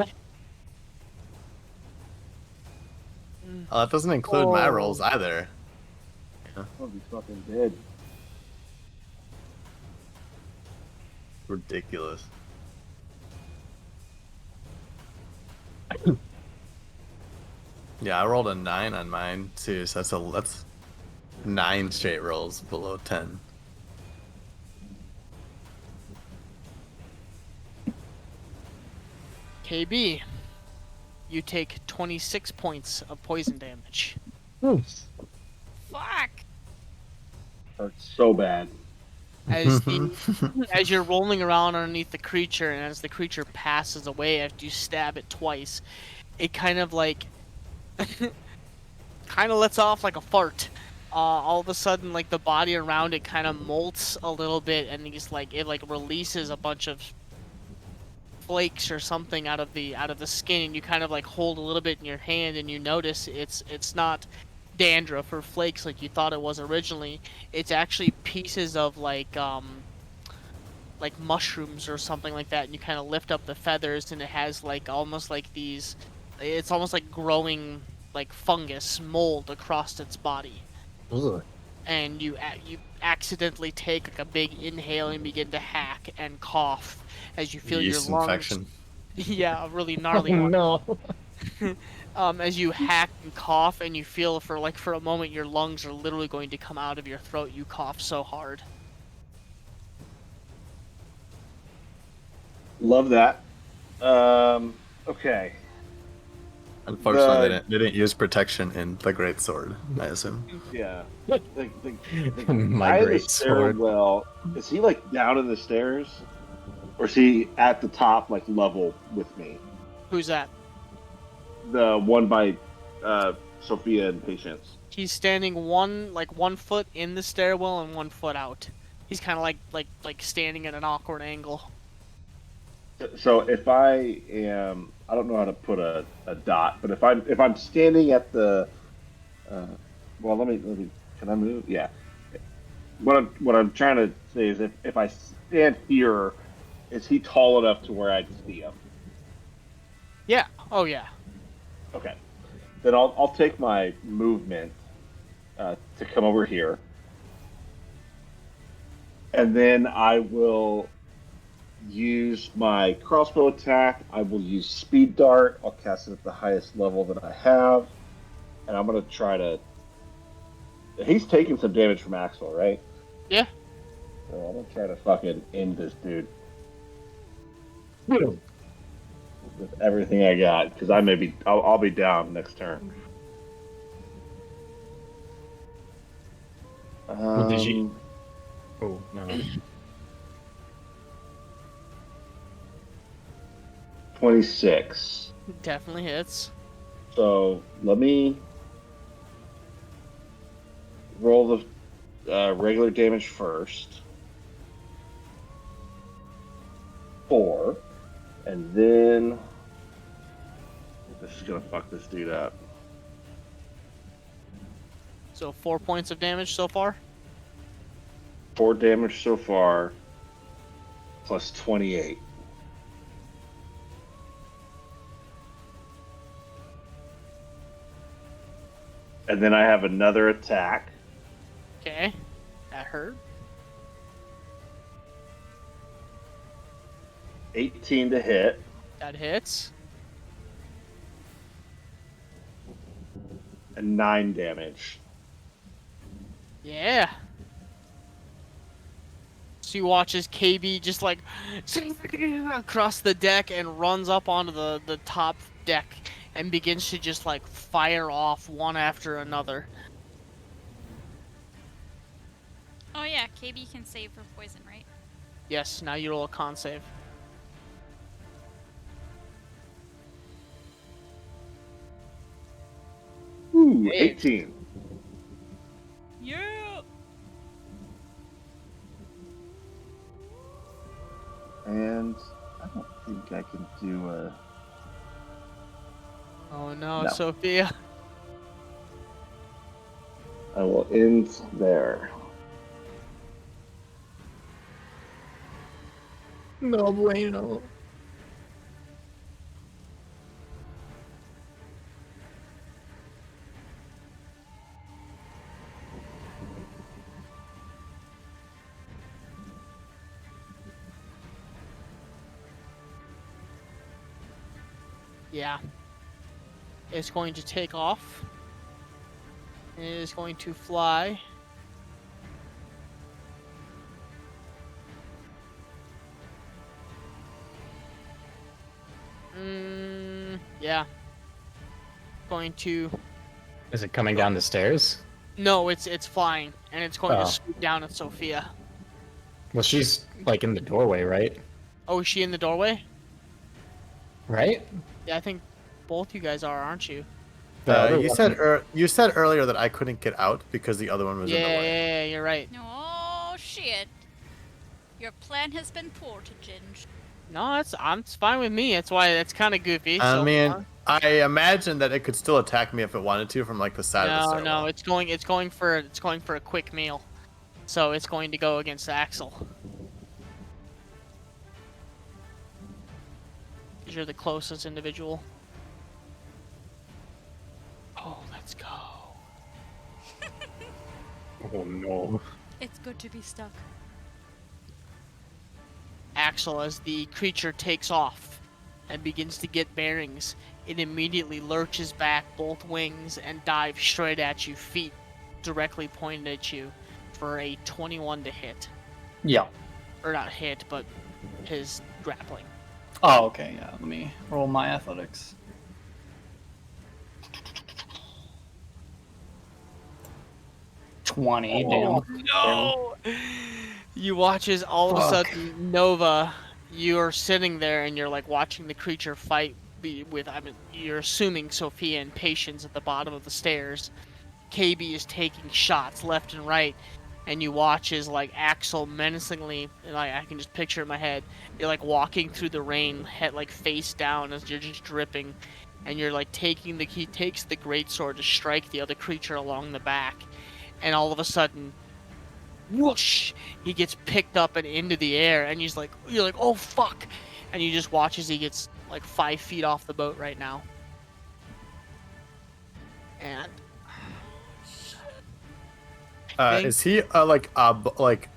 That doesn't include my rolls either. I'll be fucking dead. Ridiculous. Yeah, I rolled a 9 on mine too, so that's 9 straight rolls below 10. KB, you take 26 points of poison damage. Fuck. Hurts so bad. As you're rolling around underneath the creature, and as the creature passes away after you stab it twice, it kind of like lets off like a fart. All of a sudden, like the body around it kind of molts a little bit, and it releases a bunch of flakes or something out of the skin, and you kind of like hold a little bit in your hand, and you notice it's not dandruff or flakes like you thought it was originally. It's actually pieces of like mushrooms or something like that, and you kind of lift up the feathers, and it has like almost like these, it's almost like growing like fungus mold across its body. Ugh. And you accidentally take like a big inhale and begin to hack and cough as you feel Yeast your lungs. infection. Yeah, a really gnarly one. No. As you hack and cough, and you feel for a moment your lungs are literally going to come out of your throat. You cough so hard. Love that. Okay. Unfortunately, they didn't use protection in the Great Sword, I assume. Yeah. The My guy in the great sword. stairwell, is he like down in the stairs? Or is he at the top, like level with me? Who's that? The one by Sophia and Patience. He's standing one foot in the stairwell and 1 foot out. He's kind of like standing at an awkward angle. So if I am, I don't know how to put a dot, but if I'm standing at the, well, let me, can I move? Yeah. what I'm trying to say is if I stand here, is he tall enough to where I'd see him? Yeah. Oh yeah. Okay. Then I'll take my movement to come over here, and then I will use my crossbow attack. I will use speed dart. I'll cast it at the highest level that I have, and I'm gonna try to. He's taking some damage from Axel, right? Yeah. So I'm gonna try to fucking end this dude with everything I got because I'll be down next turn. Well, did you? Oh no. 26. Definitely hits. So let me roll the regular damage first. 4. And then this is gonna fuck this dude up. So 4 points of damage so far. 4 damage so far, plus 28. And then I have another attack. Okay. That hurt. 18 to hit. That hits. And 9 damage. Yeah. So you watch as KB just like across the deck and runs up onto the top deck and begins to just like fire off one after another. Oh yeah, KB can save for poison, right? Yes, now you roll a con save. Ooh, 18. Yeah. And I don't think I can do a... Oh no, No. Sophia. I will end there. No bueno. Yeah. It's going to take off. It is going to fly. Yeah. Going to... Is it coming down the stairs? No, it's flying, and it's going Oh. to swoop down at Sophia. Well, she's like in the doorway, right? Oh, is she in the doorway? Right? Yeah, I think both you guys are, aren't you? The other You one- said earlier that I couldn't get out because the other one was in the way. Yeah, you're right. Oh shit. Your plan has been thwarted, Ginge. No, it's fine with me. That's why it's kind of goofy. I so mean, far. I imagine that it could still attack me if it wanted to from like the side of the No, stairwell. no, it's going for a quick meal. So it's going to go against Axel. 'Cause you're the closest individual. Oh, let's go. Oh no. It's good to be stuck. Axel, as the creature takes off and begins to get bearings, it immediately lurches back both wings and dives straight at you, feet directly pointed at you, for a 21 to hit. Yeah. Or not hit, but his grappling. Oh, okay. Yeah. Let me roll my athletics. Oh, no! You watch as all of a sudden, Nova, you're sitting there and you're like watching the creature fight with, I mean, you're assuming Sophia and Patience at the bottom of the stairs. KB is taking shots left and right, and you watch as like Axel menacingly, like I can just picture it in my head, you're like walking through the rain, head like face down as you're just dripping, and you're like he takes the greatsword to strike the other creature along the back, and all of a sudden, whoosh, he gets picked up and into the air, and you're like, oh fuck, and you just watch as he gets like 5 feet off the boat right now. And Is he like 5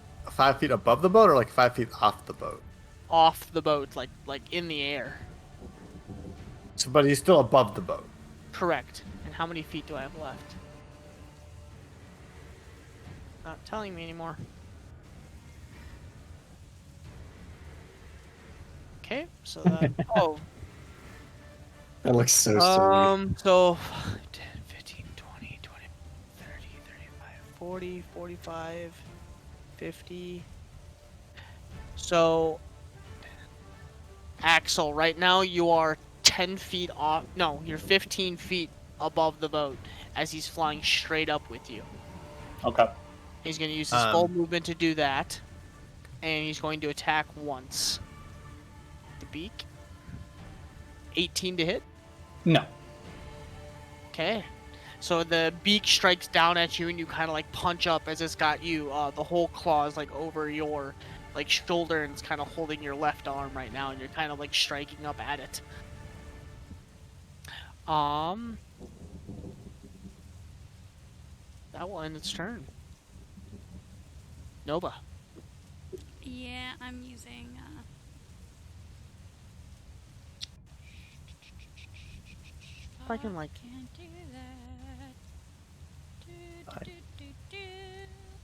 feet above the boat or like 5 feet off the boat? off the boat, like in the air. So, but he's still above the boat. Correct. And how many feet do I have left? Not telling me anymore. Okay, so that That looks so silly. so 10, 15, 20, 20, 30, 35, 40, 45, 50. So Axel, right now you are 10 feet off. No, you're 15 feet above the boat as he's flying straight up with you. Okay. He's going to use his full movement to do that. And he's going to attack once. The beak. 18 to hit. No. Okay. So the beak strikes down at you and you kind of like punch up as it's got you. The whole claw is like over your like shoulder and it's kind of holding your left arm right now and you're kind of like striking up at it. That will end its turn. Nova. Yeah, I'm using. If I can like. Can't do that.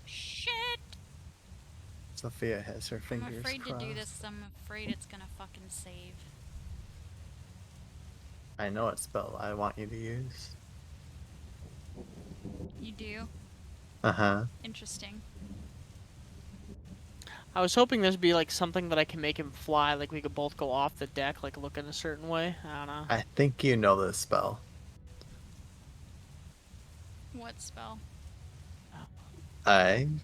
Shit! Sophia has her fingers I'm afraid crossed. to do this because I'm afraid it's gonna fucking save. I know what spell I want you to use. You do? Uh-huh. Interesting. I was hoping this would be like something that I can make him fly, like we could both go off the deck, like look in a certain way. I don't know. I think you know this spell. What spell? I'm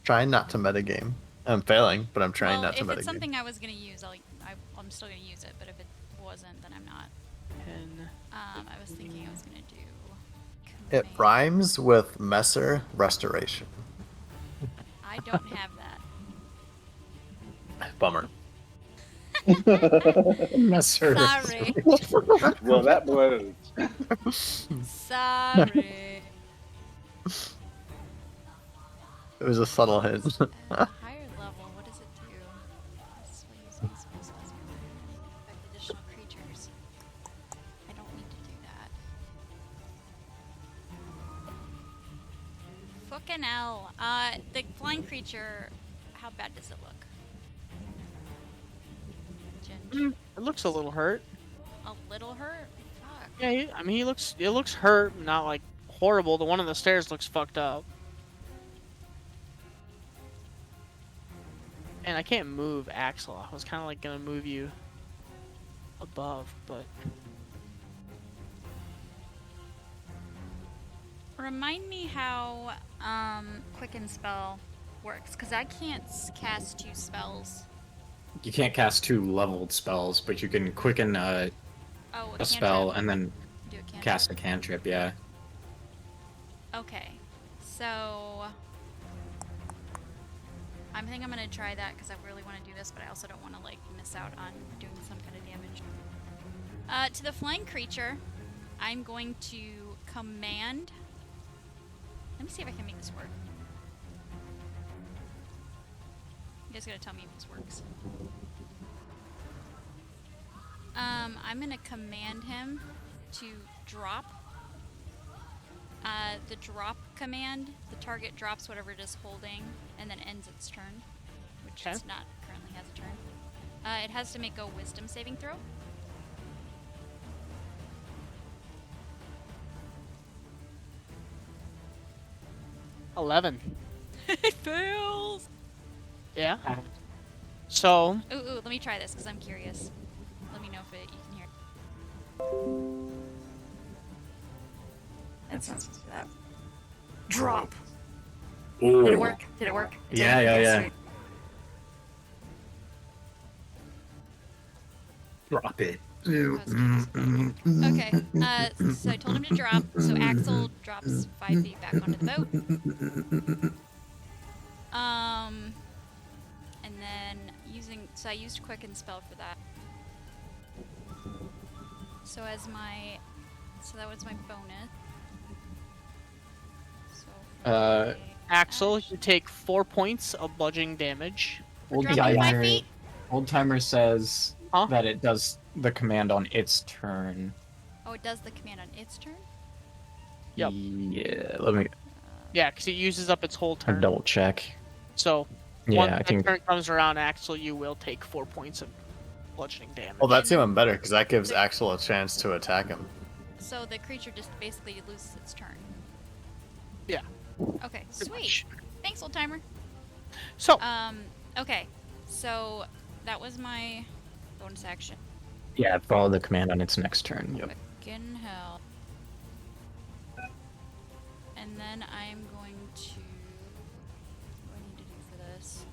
trying not to metagame. I'm failing, but I'm trying not to if metagame. it's something I was gonna use, I'm still gonna use it. But if it wasn't, then I'm not. I was thinking I was gonna do. It rhymes with Messer Restoration. I don't have that. Bummer. Messer. Sorry. Well, that blows. Sorry. It was a subtle hint. Higher level, what does it do? This way using spells affect additional creatures. I don't need to do that. Fucking hell. The flying creature, how bad does it look? Ginger. It looks a little hurt. A little hurt? Fuck. Yeah, it looks hurt, not like horrible. The one on the stairs looks fucked up. And I can't move Axel. I was kind of like gonna move you above, but Remind me how Quicken Spell works, because I can't cast 2 spells. You can't cast 2 leveled spells, but you can quicken a spell and then do a cantrip. cast a cantrip, yeah. Okay, so I think I'm gonna try that because I really want to do this, but I also don't want to like miss out on doing some kind of damage. To the flying creature, I'm going to command. Let me see if I can make this work. You guys gotta tell me if this works. I'm gonna command him to drop. The drop command, the target drops whatever it is holding and then ends its turn, which it's not currently has a turn. It has to make a wisdom saving throw. $11. It fails! Yeah. So Ooh, let me try this because I'm curious. Let me know if you can hear it. That sounds that. Drop! Ooh. Did it work? Did it work? Yeah. Sweet. Drop it. Okay, so I told him to drop, so Axel drops 5 feet back onto the boat. And then so I used Quicken Spell for that. So that was my bonus. So for Axel, you take 4 points of bludgeoning damage. Old dropping 5 feet? Old timer says Huh? that it does the command on its turn. Oh, it does the command on its turn? Yep. Yeah, let me Yeah, because it uses up its whole turn. double check. So Yeah, once I that can. turn comes around, Axel, you will take 4 points of bludgeoning damage. Well, that's even better because that gives Axel a chance to attack him. So the creature just basically loses its turn. Yeah. Okay, sweet. Thanks, old timer. So Okay. So that was my bonus action. Yeah, follow the command on its next turn. Yep. Fucking hell. And then I'm going to. What do I need to do for this?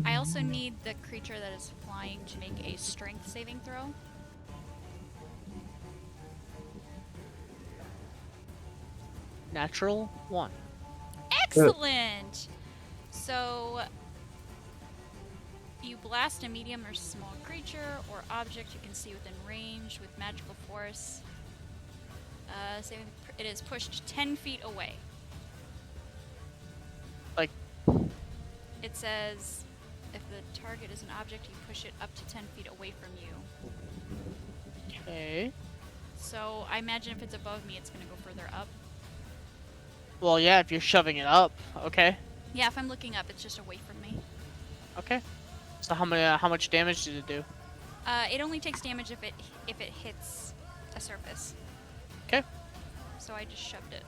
I also need the creature that is flying to make a strength saving throw. natural 1. Excellent! So, you blast a medium or small creature or object you can see within range with magical force. It is pushed 10 feet away. Like, it says if the target is an object, you push it up to 10 feet away from you. Okay. So, I imagine if it's above me, it's going to go further up. Well, yeah, if you're shoving it up, okay. Yeah, if I'm looking up, it's just away from me. Okay. So how much damage did it do? It only takes damage if it hits a surface. Okay. So I just shoved it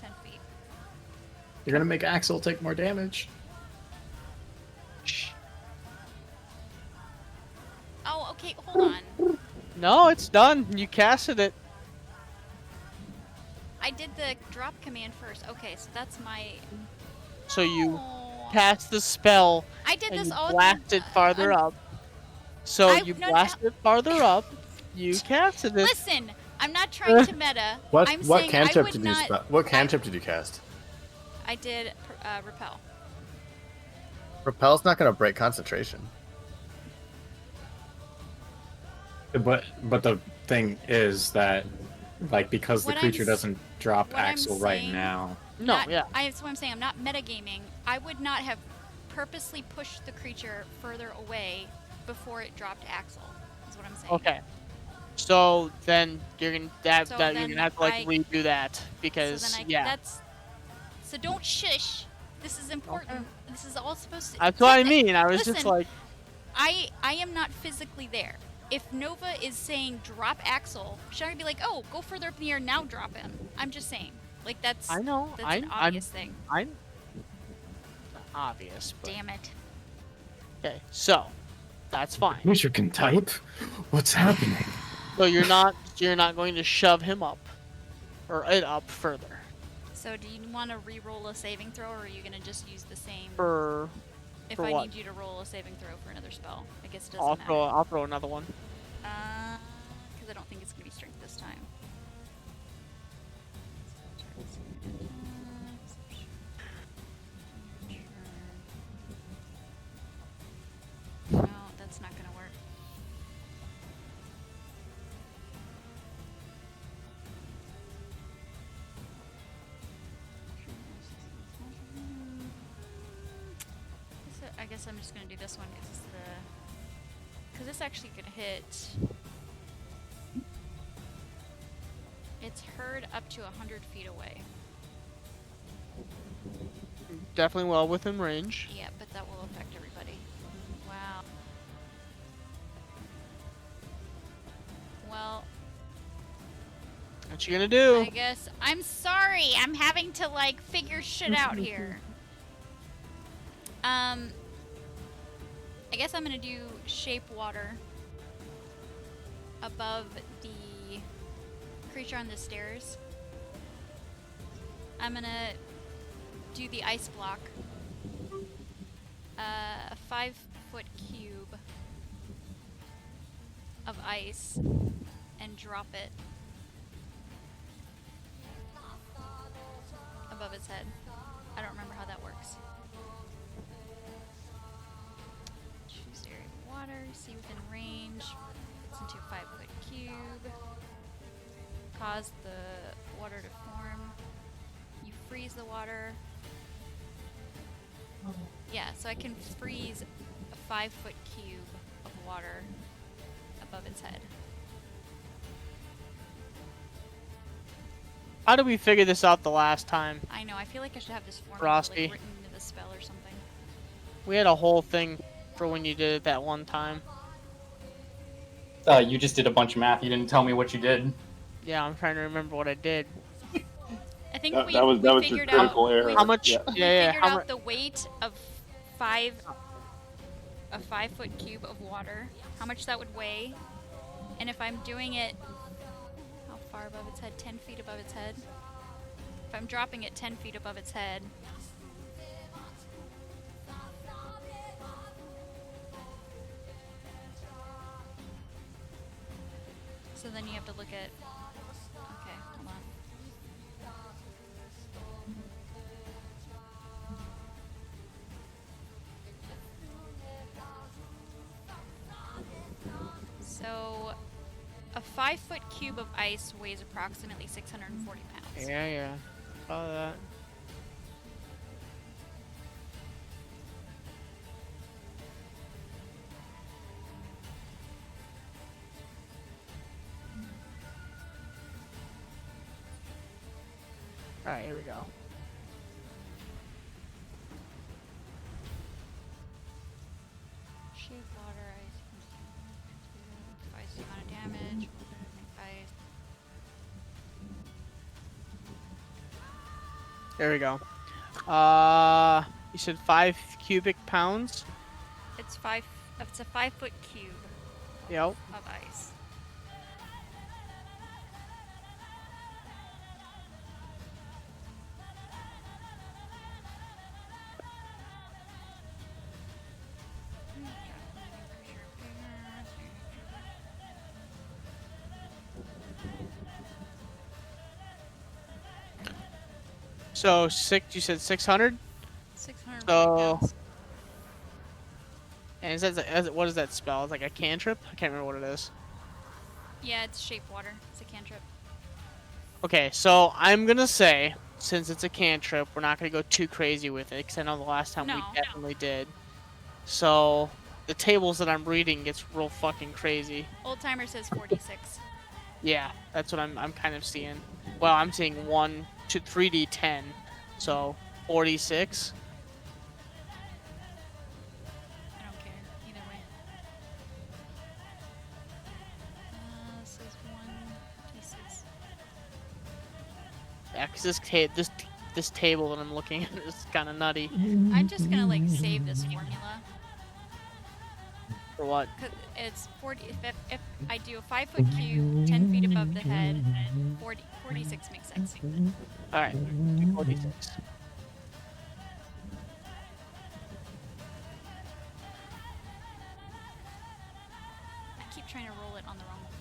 10 feet. You're gonna make Axel take more damage. Oh, okay, hold on. No, it's done. You casted it. I did the drop command first. Okay, so that's my... So you cast the spell. I did and this you all... blast it farther up. So you blast it farther up. You casted it. Listen, I'm not trying to meta. What saying cantrip I would did not... you What cantrip did you cast? I did repel. Repel's not going to break concentration. But the thing is that, like, because the What creature I'm doesn't drop what I'm Axel right saying- now. No, yeah. That's what I'm saying. I'm not metagaming. I would not have purposely pushed the creature further away before it dropped Axel. Is what I'm saying. Okay. So then you're gonna So you're then gonna have to like redo that because So then yeah. So don't shush. This is important. This is all supposed to. That's what I mean. I was Listen, just like. I am not physically there. If Nova is saying drop Axel, should I be like, oh, go further up in the air now, drop him? I'm just saying. Like that's. I know. That's an obvious thing. I'm obvious. But... Damn it. Okay, so that's fine. Creature can type. What's happening? So you're not going to shove him up, or it up further. So do you want to re-roll a saving throw, or are you gonna just use the same? If for I what? need you to roll a saving throw for another spell, I guess it doesn't matter. I'll throw another one. Because I don't think it's gonna be strength this time. No, that's not gonna work. I guess I'm just gonna do this one because this actually could hit. It's heard up to 100 feet away. Definitely well within range. Yeah, but that will affect everybody. Wow. Well. What you gonna do? I guess I'm sorry. I'm having to like figure shit out here. I guess I'm gonna do shape water above the creature on the stairs. I'm gonna do the ice block. A 5-foot cube of ice and drop it above its head. I don't remember how that works. Choose area of water. See within range. It's into a 5-foot cube. Cause the water to form. You freeze the water. Yeah, so I can freeze a 5-foot cube of water above its head. How did we figure this out the last time? I know, I feel like I should have this formula Frosty. like, written into the spell or something. We had a whole thing for when you did it that one time. You just did a bunch of math. You didn't tell me what you did. Yeah, I'm trying to remember what I did. I think That we was your figured critical out error. How much? Yeah. we Yeah, figured out the weight of a 5-foot cube of water, how much that would weigh, and if I'm doing it, how far above its head? 10 feet above its head. If I'm dropping it 10 feet above its head, so then you have to look at. Okay, hold on. So, a 5-foot cube of ice weighs approximately 640 pounds. Yeah. Saw that. Alright, here we go. Shape water, ice, ice amount of damage, ice. There we go. You said 5 cubic pounds? It's a 5-foot cube Yep. of ice. So you said 600? 640 So- pounds. And what is that spell? It's like a cantrip? I can't remember what it is. Yeah, it's shape water. It's a cantrip. Okay, so I'm gonna say, since it's a cantrip, we're not gonna go too crazy with it, because I know the last time we No. definitely did. So, the tables that I'm reading gets real fucking crazy. Old timer says 46. Yeah, that's what I'm kind of seeing. Well, I'm seeing 1 to 3d10, so 46. I don't care. Either way. This is 1d6. Yeah, because this table that I'm looking at is kind of nutty. I'm just gonna like save this formula. For what? Cause it's 40. If I do a 5-foot cube, 10 feet above the head, 46 makes sense. All right, 46. I keep trying to roll it on the wrong one.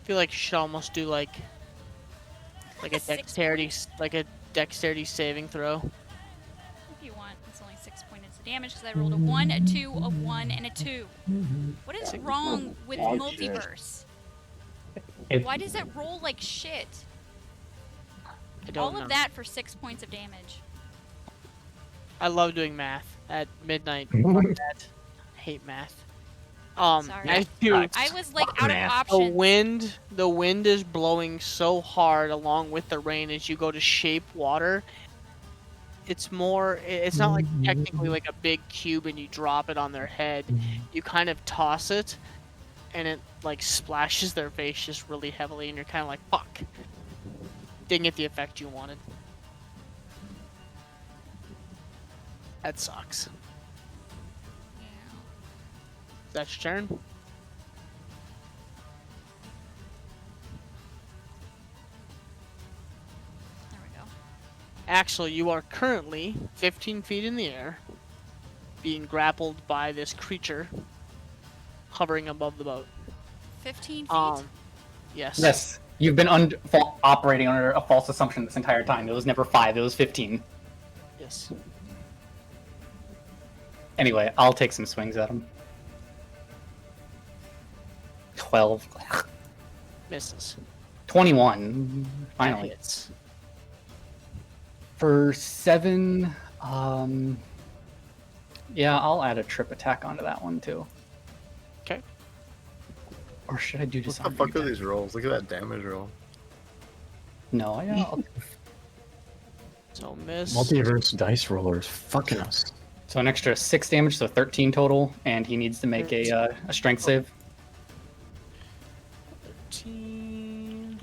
I feel like you should almost do like a 6 dexterity saving throw. If you want, it's only 6 points of damage because I rolled a 1, a 2, a 1, and a 2. What is wrong with Dog shit. multiverse? It- Why does it roll like shit? I don't All know. of that for 6 points of damage. I love doing math at midnight. Fuck that. I hate math. Sorry. I do. I was like out of math. options. The wind is blowing so hard along with the rain as you go to shape water. It's not like technically like a big cube and you drop it on their head. You kind of toss it and it like splashes their face just really heavily and you're kind of like, fuck. Didn't get the effect you wanted. That sucks. Yeah. That's your turn. There we go. Axel, you are currently 15 feet in the air, being grappled by this creature hovering above the boat. 15 feet? Yes. Yes. You've been operating under a false assumption this entire time. It was never 5, it was 15. Yes. Anyway, I'll take some swings at him. 12. Misses. 21. That Finally. hits. For 7, yeah, I'll add a trip attack onto that one too. Okay. Or should I do What just the fuck are these rolls? Look at that damage roll. No, yeah. So miss. Multiverse dice rollers fucking us. So an extra 6 damage, so 13 total, and he needs to make a strength save. 13.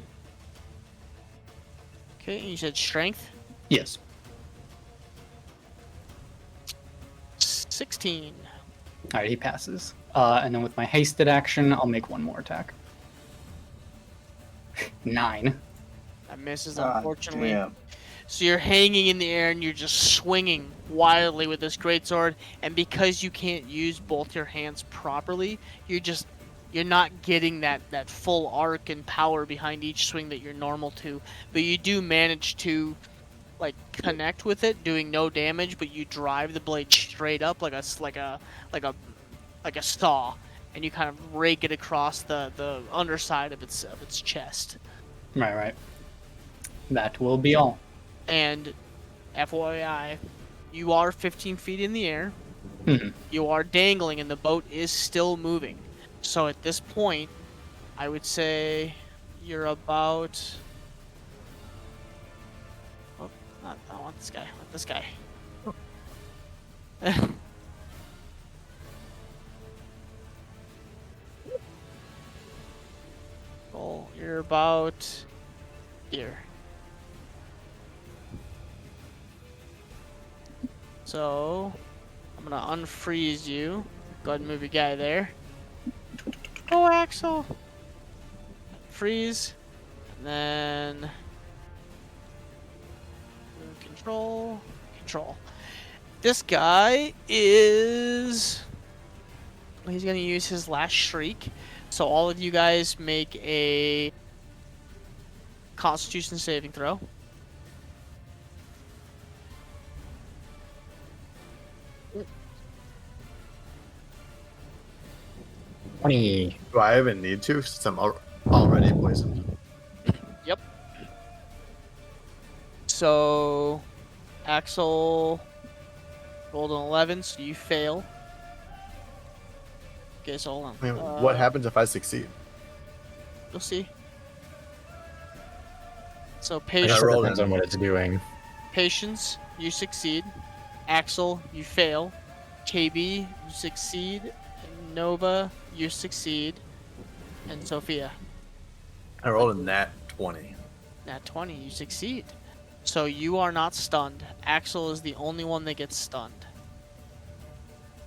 Okay, and you said strength? Yes. 16. Alright, he passes. And then with my hasted action, I'll make one more attack. 9. That misses, God unfortunately. damn. So you're hanging in the air and you're just swinging wildly with this greatsword, and because you can't use both your hands properly, you're not getting that full arc and power behind each swing that you're normal to. But you do manage to like connect with it, doing no damage, but you drive the blade straight up like a saw, and you kind of rake it across the underside of its chest. Right. That will be all. And FYI, you are 15 feet in the air. Mhm. You are dangling, and the boat is still moving. So at this point, I would say you're about. Oh, I want this guy. I want this guy. Well, you're about here. So, I'm gonna unfreeze you. Go ahead and move your guy there. Go, Axel! Freeze. And then... move control. Control. This guy is... he's gonna use his last shriek. So all of you guys make a... Constitution saving throw. 20. Do I even need to since I'm already poisoned? Yep. So, Axel rolled an 11, so you fail. Okay, so hold on. I mean, what happens if I succeed? You'll see. So I guess patience, it depends on what it's doing. patience, you succeed. Axel, you fail. KB, you succeed. Nova, you succeed. And Sophia, I rolled a nat 20. nat 20, you succeed. So you are not stunned. Axel is the only one that gets stunned.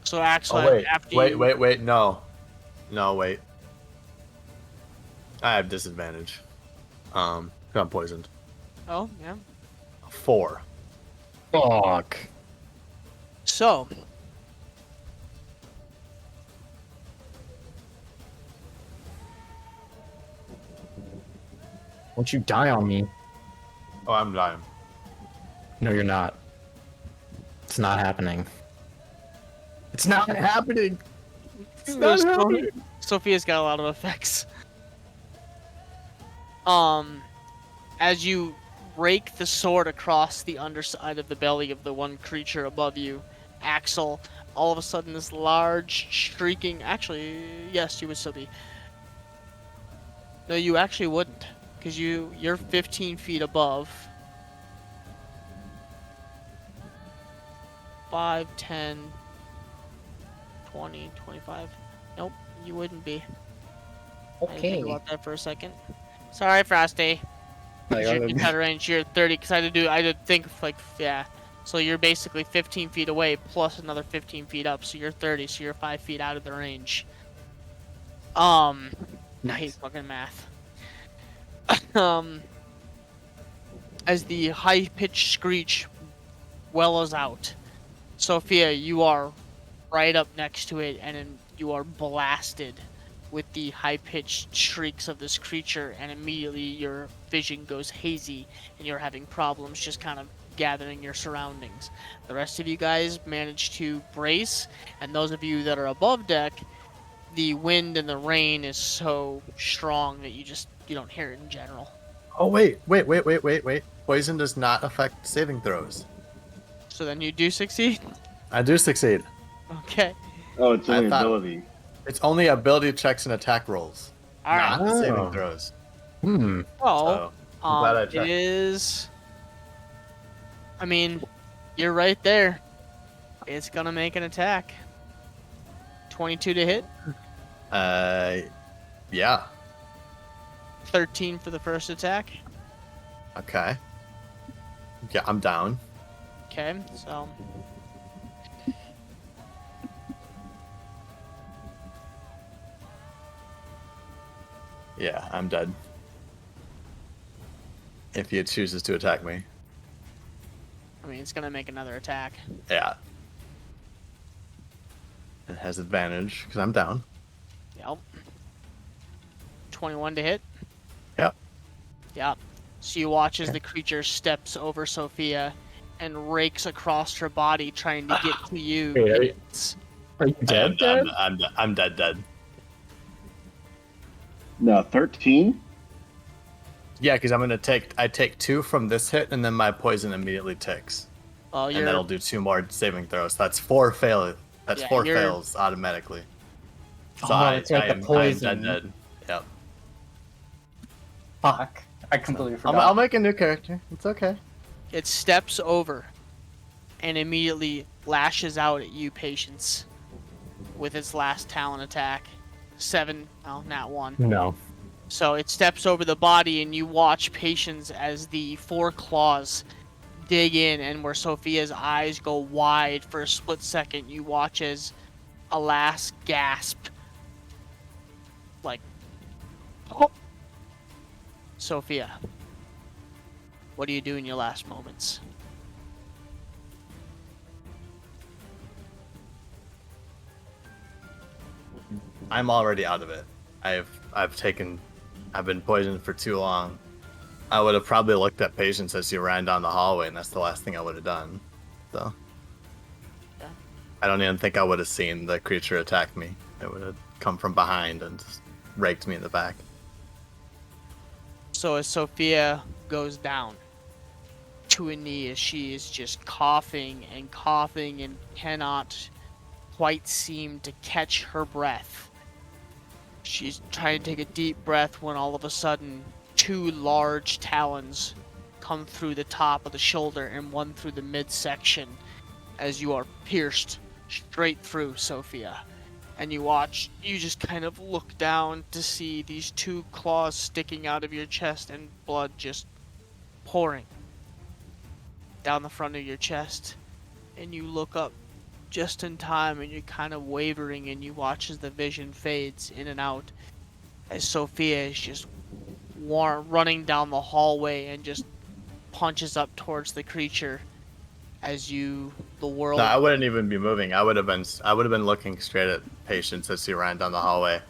So Axel, Oh, wait. after Wait, you... wait. No, wait. I have disadvantage. 'Cause I'm poisoned. Oh, yeah. 4. Fuck. So, Won't you die on me? Oh, I'm dying. No, you're not. It's not happening. It's not happening. It's not happening. Sophia's got a lot of effects. As you rake the sword across the underside of the belly of the one creature above you, Axel, all of a sudden this large, shrieking... Actually, yes, you would still be. No, you actually wouldn't, because you're 15 feet above. 5, 10, 20, 25. Nope, you wouldn't be. I had to think about that for a second. Sorry, Frosty. No, You're out of range. You're 30. Because I had to think like, yeah. So you're basically 15 feet away plus another 15 feet up. So you're 30. So you're 5 feet out of the range. I hate fucking math. As the high-pitched screech wellows out, Sophia, you are right up next to it, and then you are blasted with the high-pitched shrieks of this creature, and immediately your vision goes hazy and you're having problems just kind of gathering your surroundings. The rest of you guys manage to brace, and those of you that are above deck, the wind and the rain is so strong that you don't hear it in general. Oh wait. Poison does not affect saving throws. So then you do succeed? I do succeed. Okay. Oh, it's only I thought- ability. It's only ability checks and attack rolls, Alright. not Oh. saving throws. Hmm. Well, So, I'm glad I it checked. is... I mean, you're right there. It's gonna make an attack. 22 to hit, Yeah. 13 for the first attack. Okay. Yeah, I'm down. Okay, so... Yeah, I'm dead. If he chooses to attack me. I mean, it's gonna make another attack. Yeah. It has advantage because I'm down. Yep. 21 to hit. Yep. Yep. So you watch as the creature steps over Sophia and rakes across her body trying to get to you. Wait, are you- It's- Are you dead? Dead? I'm dead. No, 13? Yeah, because I take 2 from this hit, and then my poison immediately ticks, Well, and you're, that'll do 2 more saving throws. That's 4 fail. That's Yeah, 4 you're- fails automatically. So Oh, it's like the I am poison. dead. Yep. Fuck. I completely forgot. I'll make a new character. It's okay. it steps over and immediately lashes out at you, Patience, with its last talon attack. 7, oh, not 1. No. So it steps over the body, and you watch Patience as the 4 claws dig in, and where Sophia's eyes go wide for a split second, you watch as a last gasp, like, oh. Sophia, what do you do in your last moments? I'm already out of it. I've been poisoned for too long. I would have probably looked at Patience as she ran down the hallway, and that's the last thing I would have done. So, Yeah. I don't even think I would have seen the creature attack me. It would have come from behind and just raked me in the back. So as Sophia goes down to a knee, as she is just coughing and cannot quite seem to catch her breath. She's trying to take a deep breath when all of a sudden 2 large talons come through the top of the shoulder and one through the midsection as you are pierced straight through, Sophia. And you just kind of look down to see these 2 claws sticking out of your chest and blood just pouring down the front of your chest. And you look up just in time, and you're kind of wavering, and you watch as the vision fades in and out as Sophia is just running down the hallway and just punches up towards the creature as the world... No, I wouldn't even be moving. I would have been looking straight at Patience as she ran down the hallway,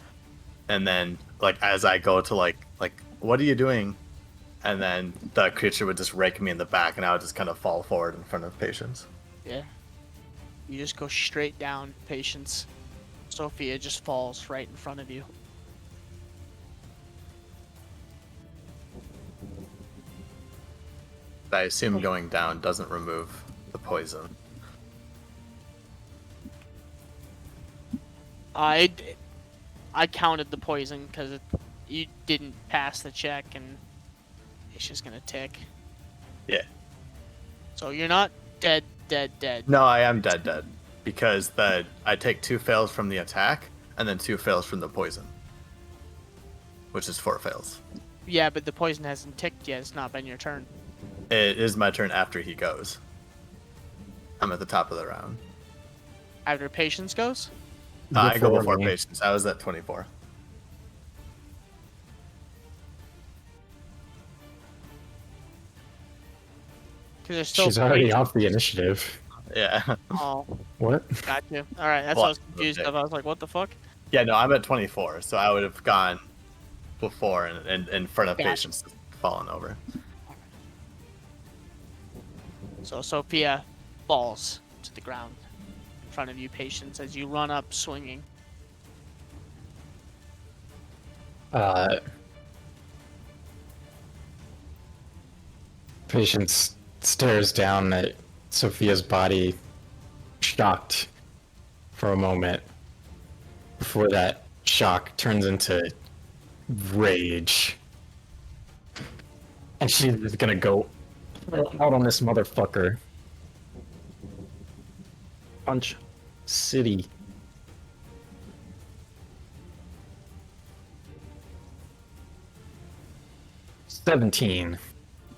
and then as I go to like what are you doing? And then the creature would just rake me in the back, and I would just kind of fall forward in front of Patience. Yeah. You just go straight down, Patience. Sophia just falls right in front of you. I assume going down doesn't remove the poison. I counted the poison because you didn't pass the check, and it's just gonna tick. Yeah. So you're not dead. No, I am dead because I take 2 fails from the attack and then 2 fails from the poison, which is 4 fails. Yeah, but the poison hasn't ticked yet. It's not been your turn. It is my turn after he goes. I'm at the top of the round. After Patience goes? I go Before before me. Patience. I was at 24. Because there's still She's already Patience. off the initiative. Yeah. Oh, What? gotcha. Alright, that's Well, why I was confused okay. of. I was like, what the fuck? Yeah, no, I'm at 24, so I would have gone before and in front of Gotcha. Patience falling over. So Sophia falls to the ground in front of you, Patience, as you run up swinging. Patience stares down at Sophia's body, shocked for a moment, before that shock turns into rage. And she's just gonna go out on this motherfucker. Punch City. $17.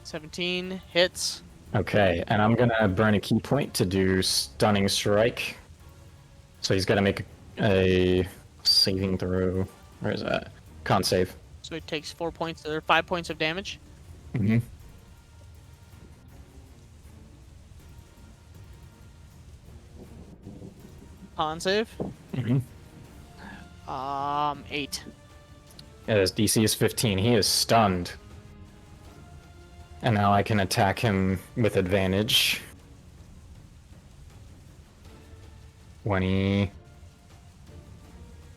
17 hits. Okay, and I'm gonna burn a key point to do Stunning Strike. So he's gotta make a saving throw. Where is that? Con save. So it takes 4 points or 5 points of damage. Mm-hmm. Con save. Mm-hmm. 8. Yeah, his DC is 15. He is stunned. And now I can attack him with advantage. 20.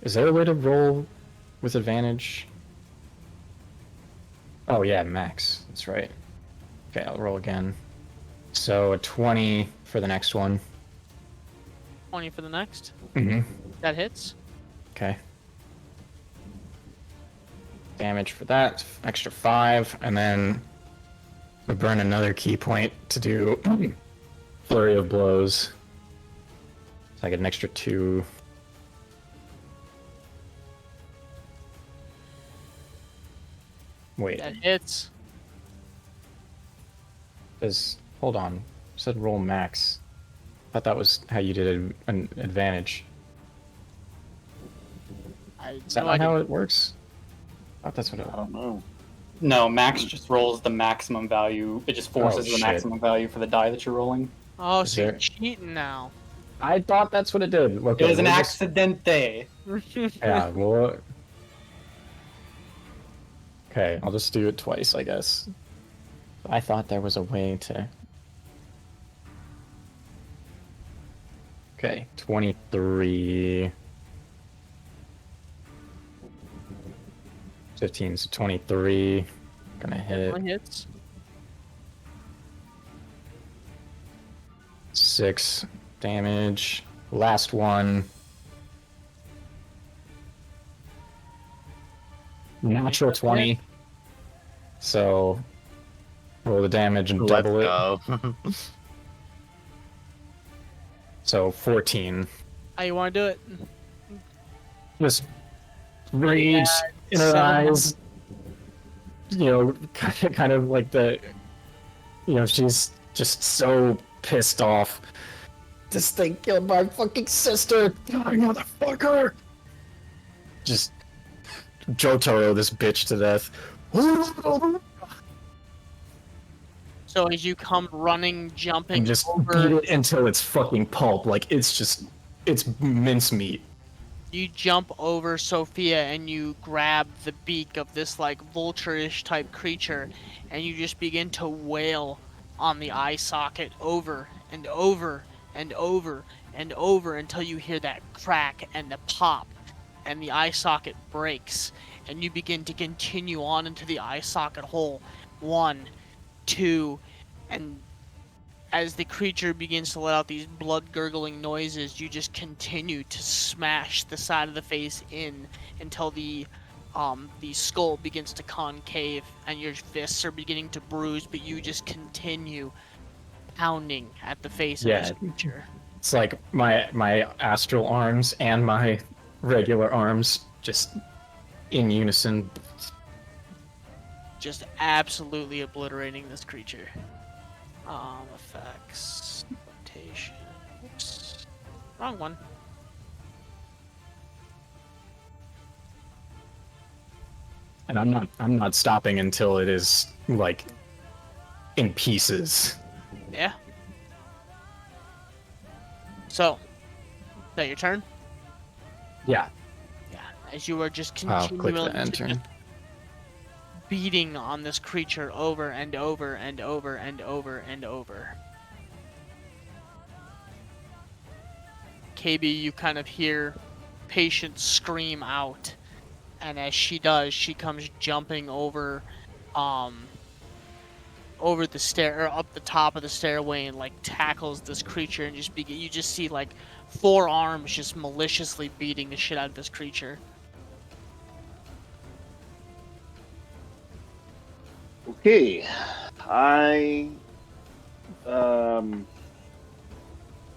Is there a way to roll with advantage? Oh yeah, max. That's right. Okay, I'll roll again. So a 20 for the next one. 20 for the next. Mm-hmm. That hits. Okay. Damage for that, extra 5, and then we burn another key point to do Flurry of Blows. So I get an extra 2. Wait, That hits. hold on. You said roll max. I thought that was how you did an advantage. Is that not how it works? I thought that's what it I was. don't know. No, max just rolls the maximum value. It just forces the shit. maximum value for the die that you're rolling. Oh, Is so you're there- cheating now. I thought that's what it did. Okay, It was an we'll just- accidente. Yeah, well. Okay, I'll just do it twice, I guess. I thought there was a way to. Okay, 23. 15, so 23. Gonna hit One hits. 6 damage. Last one. Natural 20. So roll the damage and Let's double it. go. So 14. How you want to do it? Just rage in her 7. eyes. You know, kind of like the. You know, she's just so pissed off. This thing killed my fucking sister! God, motherfucker! Just Jotaro this bitch to death. So as you come running, jumping And just beat over, it until it's fucking pulp. Like, it's mincemeat. you jump over Sophia and you grab the beak of this like vulture-ish type creature, and you just begin to wail on the eye socket over and over and over and over until you hear that crack and the pop, and the eye socket breaks, and you begin to continue on into the eye socket hole. 1, 2, and as the creature begins to let out these blood-gurgling noises, you just continue to smash the side of the face in until the skull begins to concave and your fists are beginning to bruise, but you just continue pounding at the face of this creature. It's like my astral arms and my regular arms just in unison. Just absolutely obliterating this creature. Effects, rotation. Oops. Wrong one. And I'm not stopping until it is like in pieces. Yeah. So, is that your turn? Yeah. as you are just I'll click continually the enter. beating on this creature over and over and over and over and over. KB, you kind of hear Patience scream out, and as she does, she comes jumping over the stair, or up the top of the stairway, and like tackles this creature, and you just see like 4 arms just maliciously beating the shit out of this creature. Okay, I um,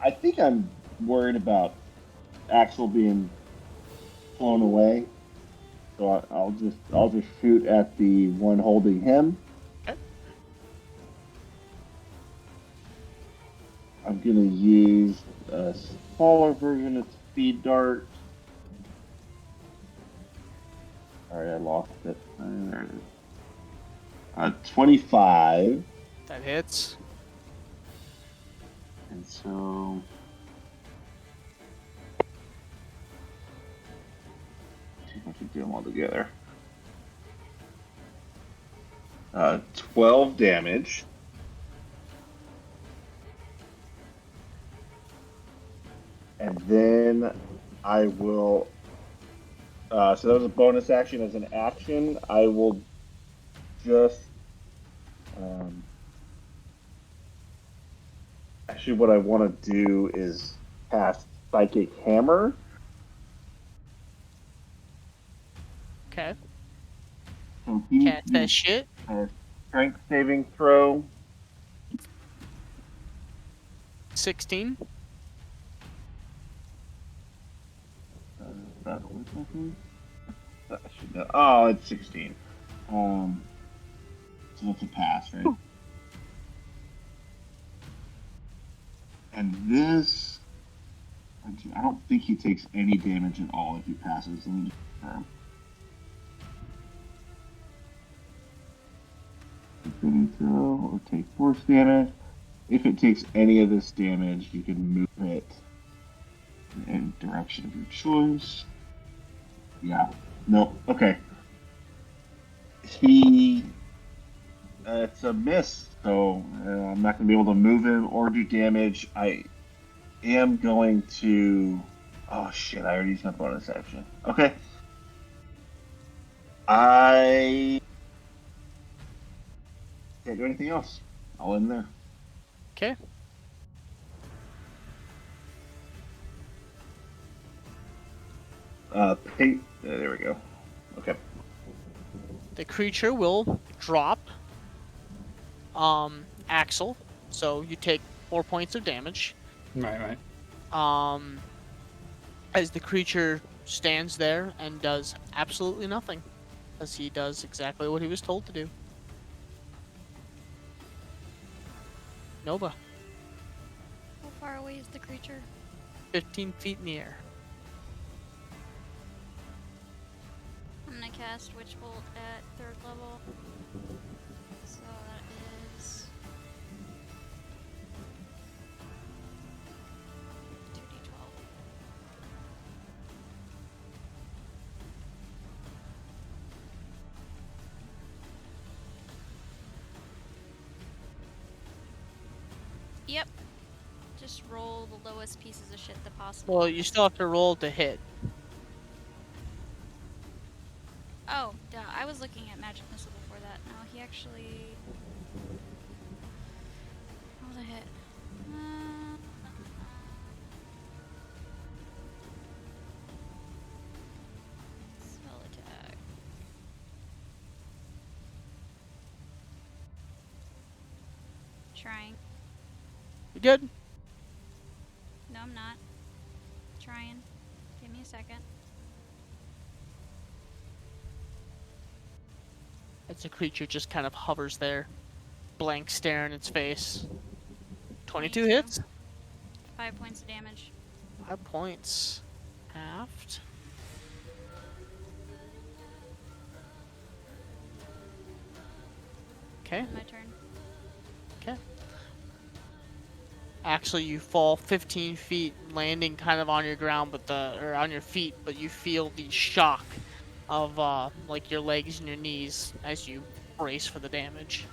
I think I'm worried about Axel being flown away, so I'll just shoot at the one holding him. Okay. I'm gonna use a smaller version of speed dart. Sorry, I lost it. There it is. 25. That hits. And so see if I can do them all together. 12 damage. And then I will. So that was a bonus action. As an action, I will just. Actually, what I want to do is cast Psychic Hammer. Okay. So Cast that shit. Strength saving throw. 16. Oh, it's 16. So that's a pass, right? And this, I don't think he takes any damage at all if he passes. Let me just confirm. Saving throw or take force damage. If it takes any of this damage, you can move it in any direction of your choice. Yeah. No. Okay. It's a miss, so I'm not going to be able to move him or do damage. I am going to. Oh shit! I already used my bonus action. Okay. I can't do anything else. I'll end there. Okay. There we go. Okay. The creature will drop Axel, so you take 4 points of damage. Right. As the creature stands there and does absolutely nothing, as he does exactly what he was told to do. Nova, How far away is the creature? 15 feet in the air. I'm gonna cast Witch Bolt at 3rd level. So that is 2d12. Yep. Just roll the lowest pieces of shit that possible. Well, you still have to roll to hit. Oh, duh. I was looking at Magic Missile before that. No, he actually... What was a hit? Spell attack. Trying. You good? No, I'm not. Trying. Give me a second. As the creature just kind of hovers there, blank stare in its face. 22 hits. 5 points of damage. 5 points. Halved. Okay. My turn. Okay. Actually, you fall 15 feet, landing kind of on your ground, or on your feet, but you feel the shock of like your legs and your knees as you brace for the damage.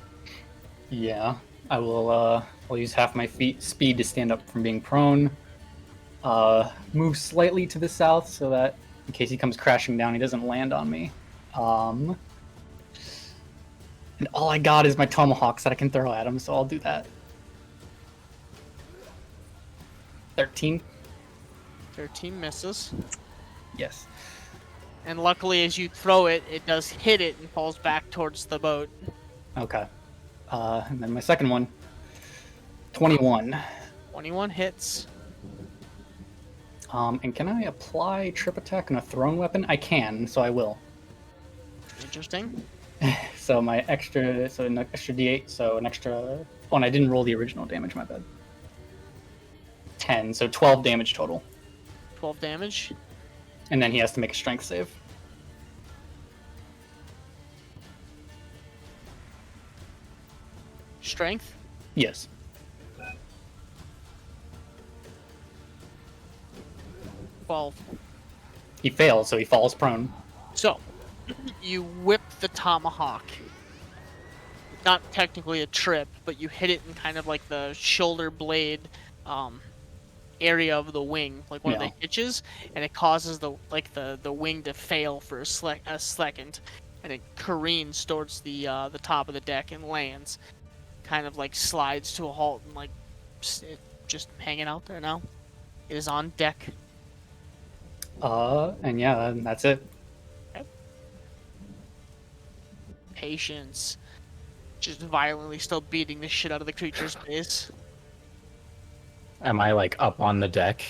Yeah, I will. I'll use half my feet speed to stand up from being prone. Move slightly to the south so that in case he comes crashing down, he doesn't land on me. And all I got is my tomahawks that I can throw at him, so I'll do that. 13. 13 misses. Yes. And luckily, as you throw it, it does hit it and falls back towards the boat. Okay. And then my second one. 21. 21 hits. And can I apply trip attack on a thrown weapon? I can, so I will. Interesting. So an extra D8, so an extra. Oh, and I didn't roll the original damage. My bad. 10, so 12 damage total. 12 damage. And then he has to make a strength save. Strength? Yes. Well, He fails, so he falls prone. so you whip the tomahawk. Not technically a trip, but you hit it in kind of like the shoulder blade area of the wing, like one of the hitches, and it causes the wing to fail for a second, and it careens towards the top of the deck and lands, kind of like slides to a halt and like just hanging out there now. It is on deck. And yeah, that's it. Patience. Just violently still beating the shit out of the creature's face. Am I like up on the deck?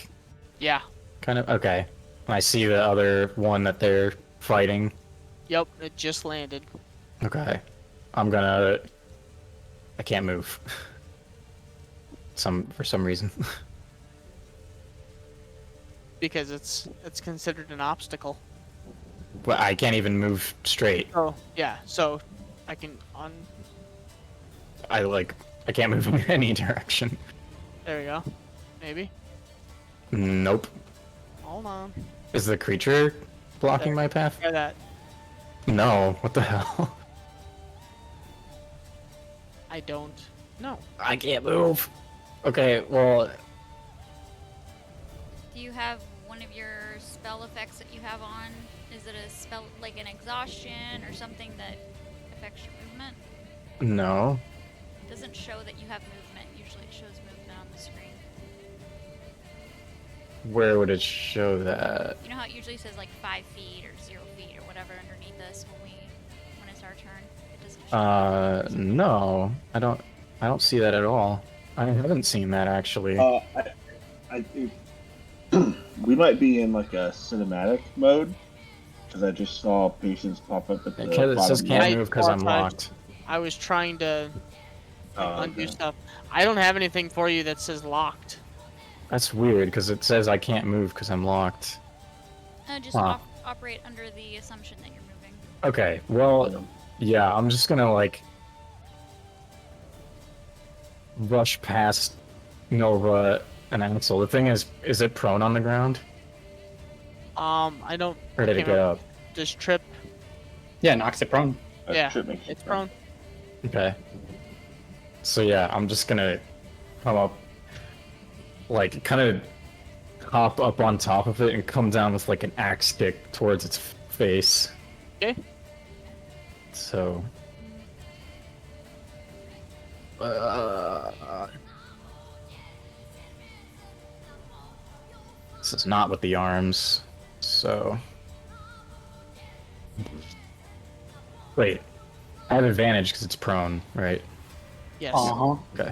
Yeah. Kind of. Okay. I see the other one that they're fighting. Yep, it just landed. Okay. I can't move. For some reason. Because it's considered an obstacle. But I can't even move straight. Oh, yeah. So I can I can't move in any direction. There we go. Maybe. Nope. Hold on. Is the creature blocking my path? Try that. No. What the hell? I don't know. I can't move. Okay, well... Do you have one of your spell effects that you have on? Is it a spell like an exhaustion or something that affects your movement? No. It doesn't show that you have movement. Usually it shows movement on the screen. Where would it show that? You know how it usually says like 5 feet or 0 feet or whatever underneath us when it's our turn? It doesn't show No. I don't see that at all. I haven't seen that actually. I think we might be in like a cinematic mode because I just saw patients pop up at the It says bottom can't left. move because I'm locked. I was trying to undo okay. stuff. I don't have anything for you that says locked. That's weird because it says I can't move because I'm locked. just operate under the assumption that you're moving. Okay, well, yeah, I'm just gonna like rush past Nova and Ansel. The thing is it prone on the ground? I don't. Or did it get up? Just trip. Yeah, knocks it prone. Yeah, Trip makes it it's prone. Okay. So yeah, I'm just gonna come up, like, kind of hop up on top of it and come down with like an axe stick towards its face. Okay. So. This is not with the arms, so. Wait, I have advantage because it's prone, right? Yes. Okay.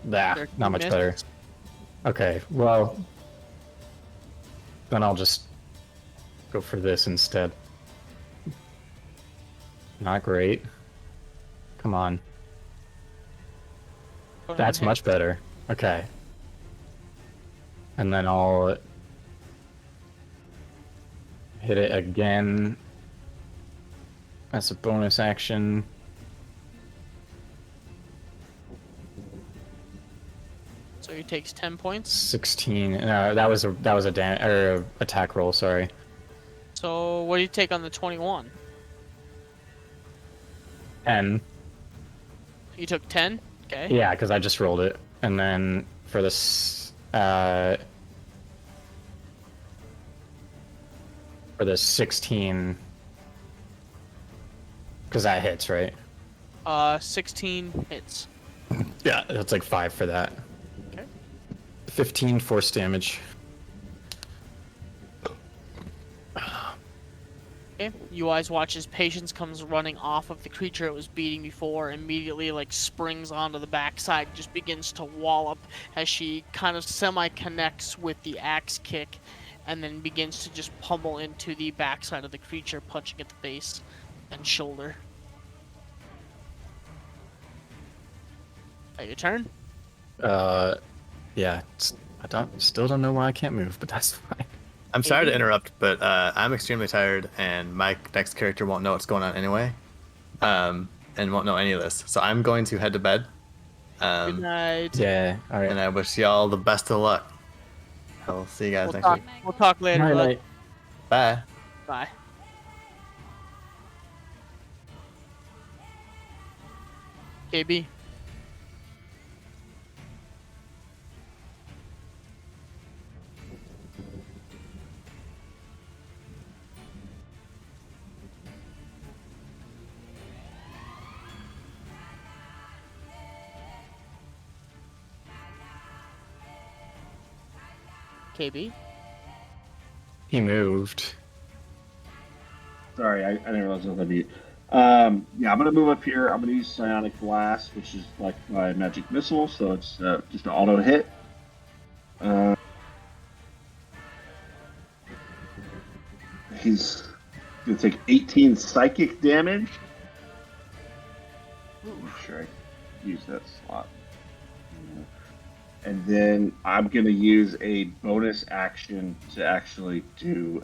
Nah, 13 not much misses. better. Okay, well, then I'll just go for this instead. Not great. Come on. That's much better. Okay. And then I'll hit it again. That's a bonus action. he takes 10 points. 16. No, that was a attack roll. Sorry. So what do you take on the 21? 10. You took 10? Okay. Yeah, because I just rolled it, and then for this for the 16, because that hits, right? 16 hits. Yeah, that's like 5 for that. Okay. 15 force damage. Okay. You guys watch as Patience comes running off of the creature it was beating before, immediately like springs onto the backside, just begins to wallop as she kind of semi-connects with the axe kick, and then begins to just pummel into the backside of the creature, punching at the face and shoulder. Your turn? Yeah. Still don't know why I can't move, but that's fine. I'm sorry to interrupt, but I'm extremely tired, and my next character won't know what's going on anyway, and won't know any of this. So I'm going to head to bed. Good night. Yeah. All right. And I wish y'all the best of luck. I'll see you guys next week. We'll talk later. Night, Bud. night. Bye. Bye. KB. KB. He moved. Sorry, I didn't realize I was on mute. Yeah, I'm gonna move up here. I'm gonna use Psionic Blast, which is like my magic missile, so it's just an auto hit. He's gonna take 18 psychic damage. Sure, I use that slot. And then I'm gonna use a bonus action to actually do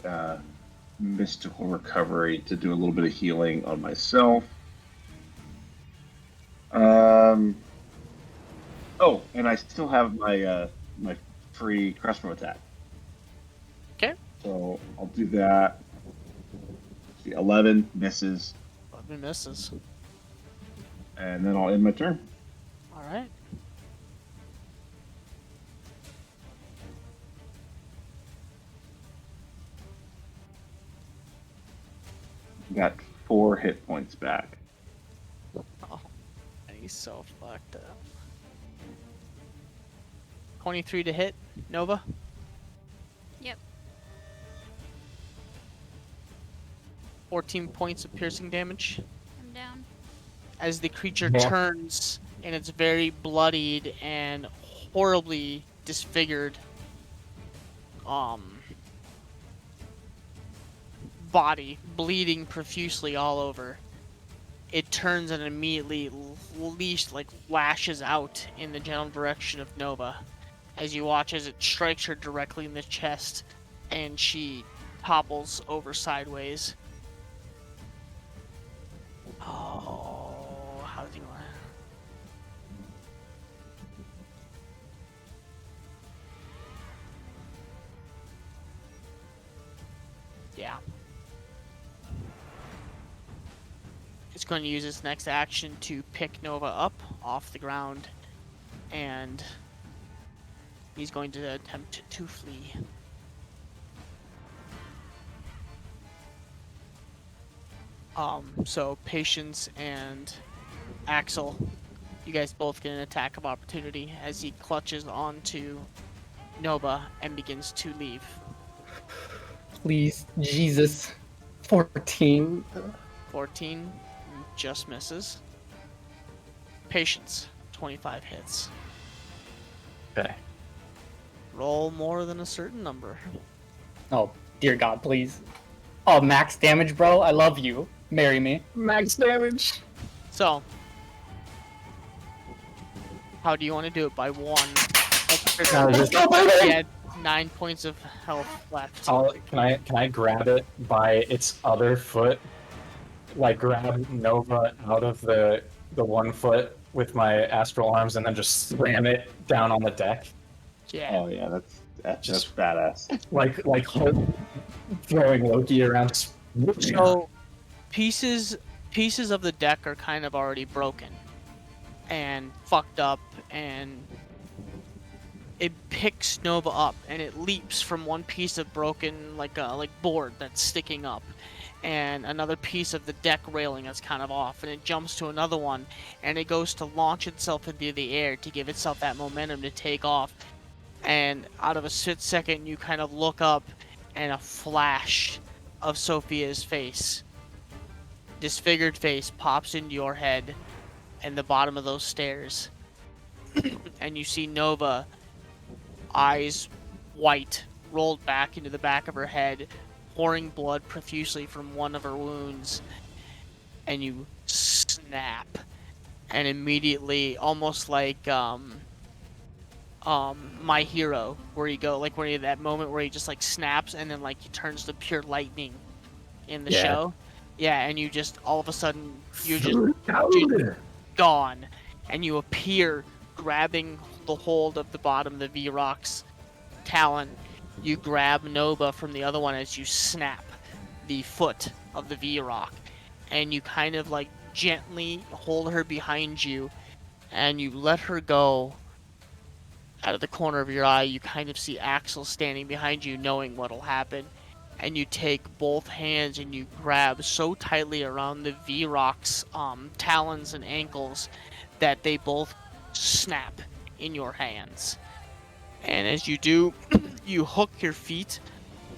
mystical recovery to do a little bit of healing on myself. Oh, and I still have my my free crossbow attack. Okay. So I'll do that. See, 11 misses, 11 misses. and then I'll end my turn. All right. Got 4 hit points back. Oh, he's so fucked up. 23 to hit, Nova. Yep. 14 points of piercing damage. I'm down. As the creature Yeah. turns and it's very bloodied and horribly disfigured body, bleeding profusely all over, it turns and immediately lashes out in the general direction of Nova, as you watch as it strikes her directly in the chest and she topples over sideways. Oh, how do you want? Yeah. It's going to use its next action to pick Nova up off the ground, and he's going to attempt to flee. So Patience and Axel, you guys both get an attack of opportunity as he clutches onto Nova and begins to leave. Please, Jesus. 14. 14 just misses. Patience, 25 hits. Okay. Roll more than a certain number. Oh, dear God, please. Oh, max damage, bro. I love you. Marry me. Max damage. So, how do you want to do it? By one. He had 9 points of health left. Can I grab it by its other foot? Like grab Nova out of the one foot with my astral arms and then just slam it down on the deck? Yeah. Oh yeah, that's badass. Like Hulk throwing Loki around. So pieces of the deck are kind of already broken and fucked up, and it picks Nova up and it leaps from one piece of broken like board that's sticking up and another piece of the deck railing that's kind of off, and it jumps to another one and it goes to launch itself into the air to give itself that momentum to take off. And out of a split second you kind of look up and a flash of Sophia's face, disfigured face, pops into your head and the bottom of those stairs. And you see Nova, eyes white, rolled back into the back of her head, pouring blood profusely from one of her wounds. And you snap, and immediately, almost like My Hero, where you go like that moment where he just like snaps and then like he turns to pure lightning in the show. Yeah, and you just all of a sudden you're just gone, and you appear grabbing the hold of the bottom of the V-Rock's talon. You grab Nova from the other one as you snap the foot of the V-Rock, and you kind of like gently hold her behind you, and you let her go. Out of the corner of your eye, you kind of see Axel standing behind you, knowing what'll happen. And you take both hands and you grab so tightly around the V-Rock's talons and ankles that they both snap in your hands. And as you do, you hook your feet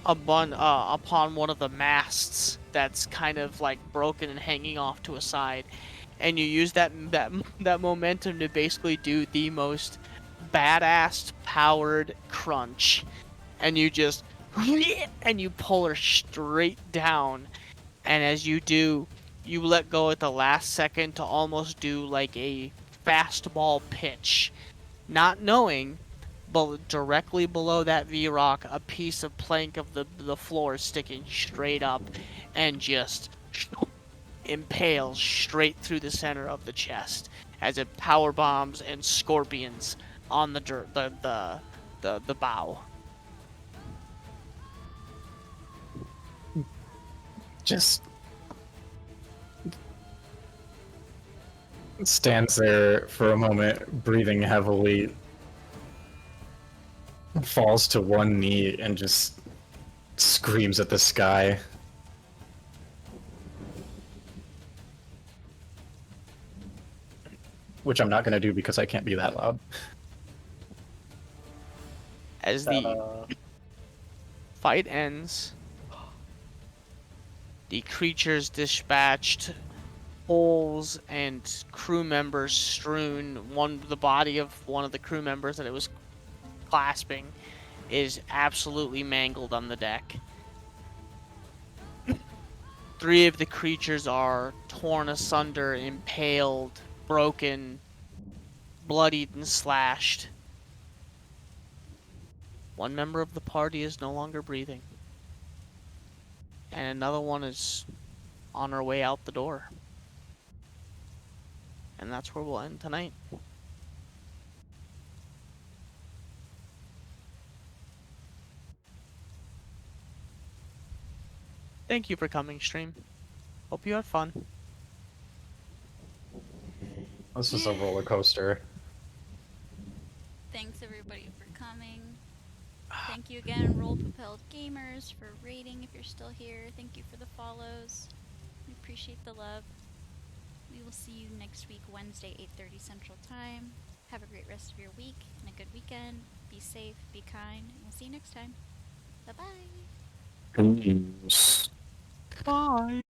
upon one of the masts that's kind of like broken and hanging off to a side, and you use that momentum to basically do the most badass powered crunch, and you just and you pull her straight down, and as you do, you let go at the last second to almost do like a fastball pitch, not knowing, but directly below that V-Rock, a piece of plank of the floor sticking straight up and just impales straight through the center of the chest as it power bombs and scorpions on the bow. Just stands there for a moment, breathing heavily, falls to one knee, and just screams at the sky. Which I'm not going to do because I can't be that loud. As the fight ends, the creatures dispatched, holes and crew members strewn. The body of one of the crew members that it was clasping is absolutely mangled on the deck. 3 of the creatures are torn asunder, impaled, broken, bloodied, and slashed. 1 member of the party is no longer breathing, and another one is on her way out the door. And that's where we'll end tonight. Thank you for coming, stream. Hope you had fun. This is a roller coaster. Thanks everybody for coming. Thank you again, Roll Propelled Gamers, for rating if you're still here. Thank you for the follows. We appreciate the love. We will see you next week, Wednesday, 8:30 Central Time. Have a great rest of your week and a good weekend. Be safe, be kind, and we'll see you next time. Bye-bye. Peace. Bye.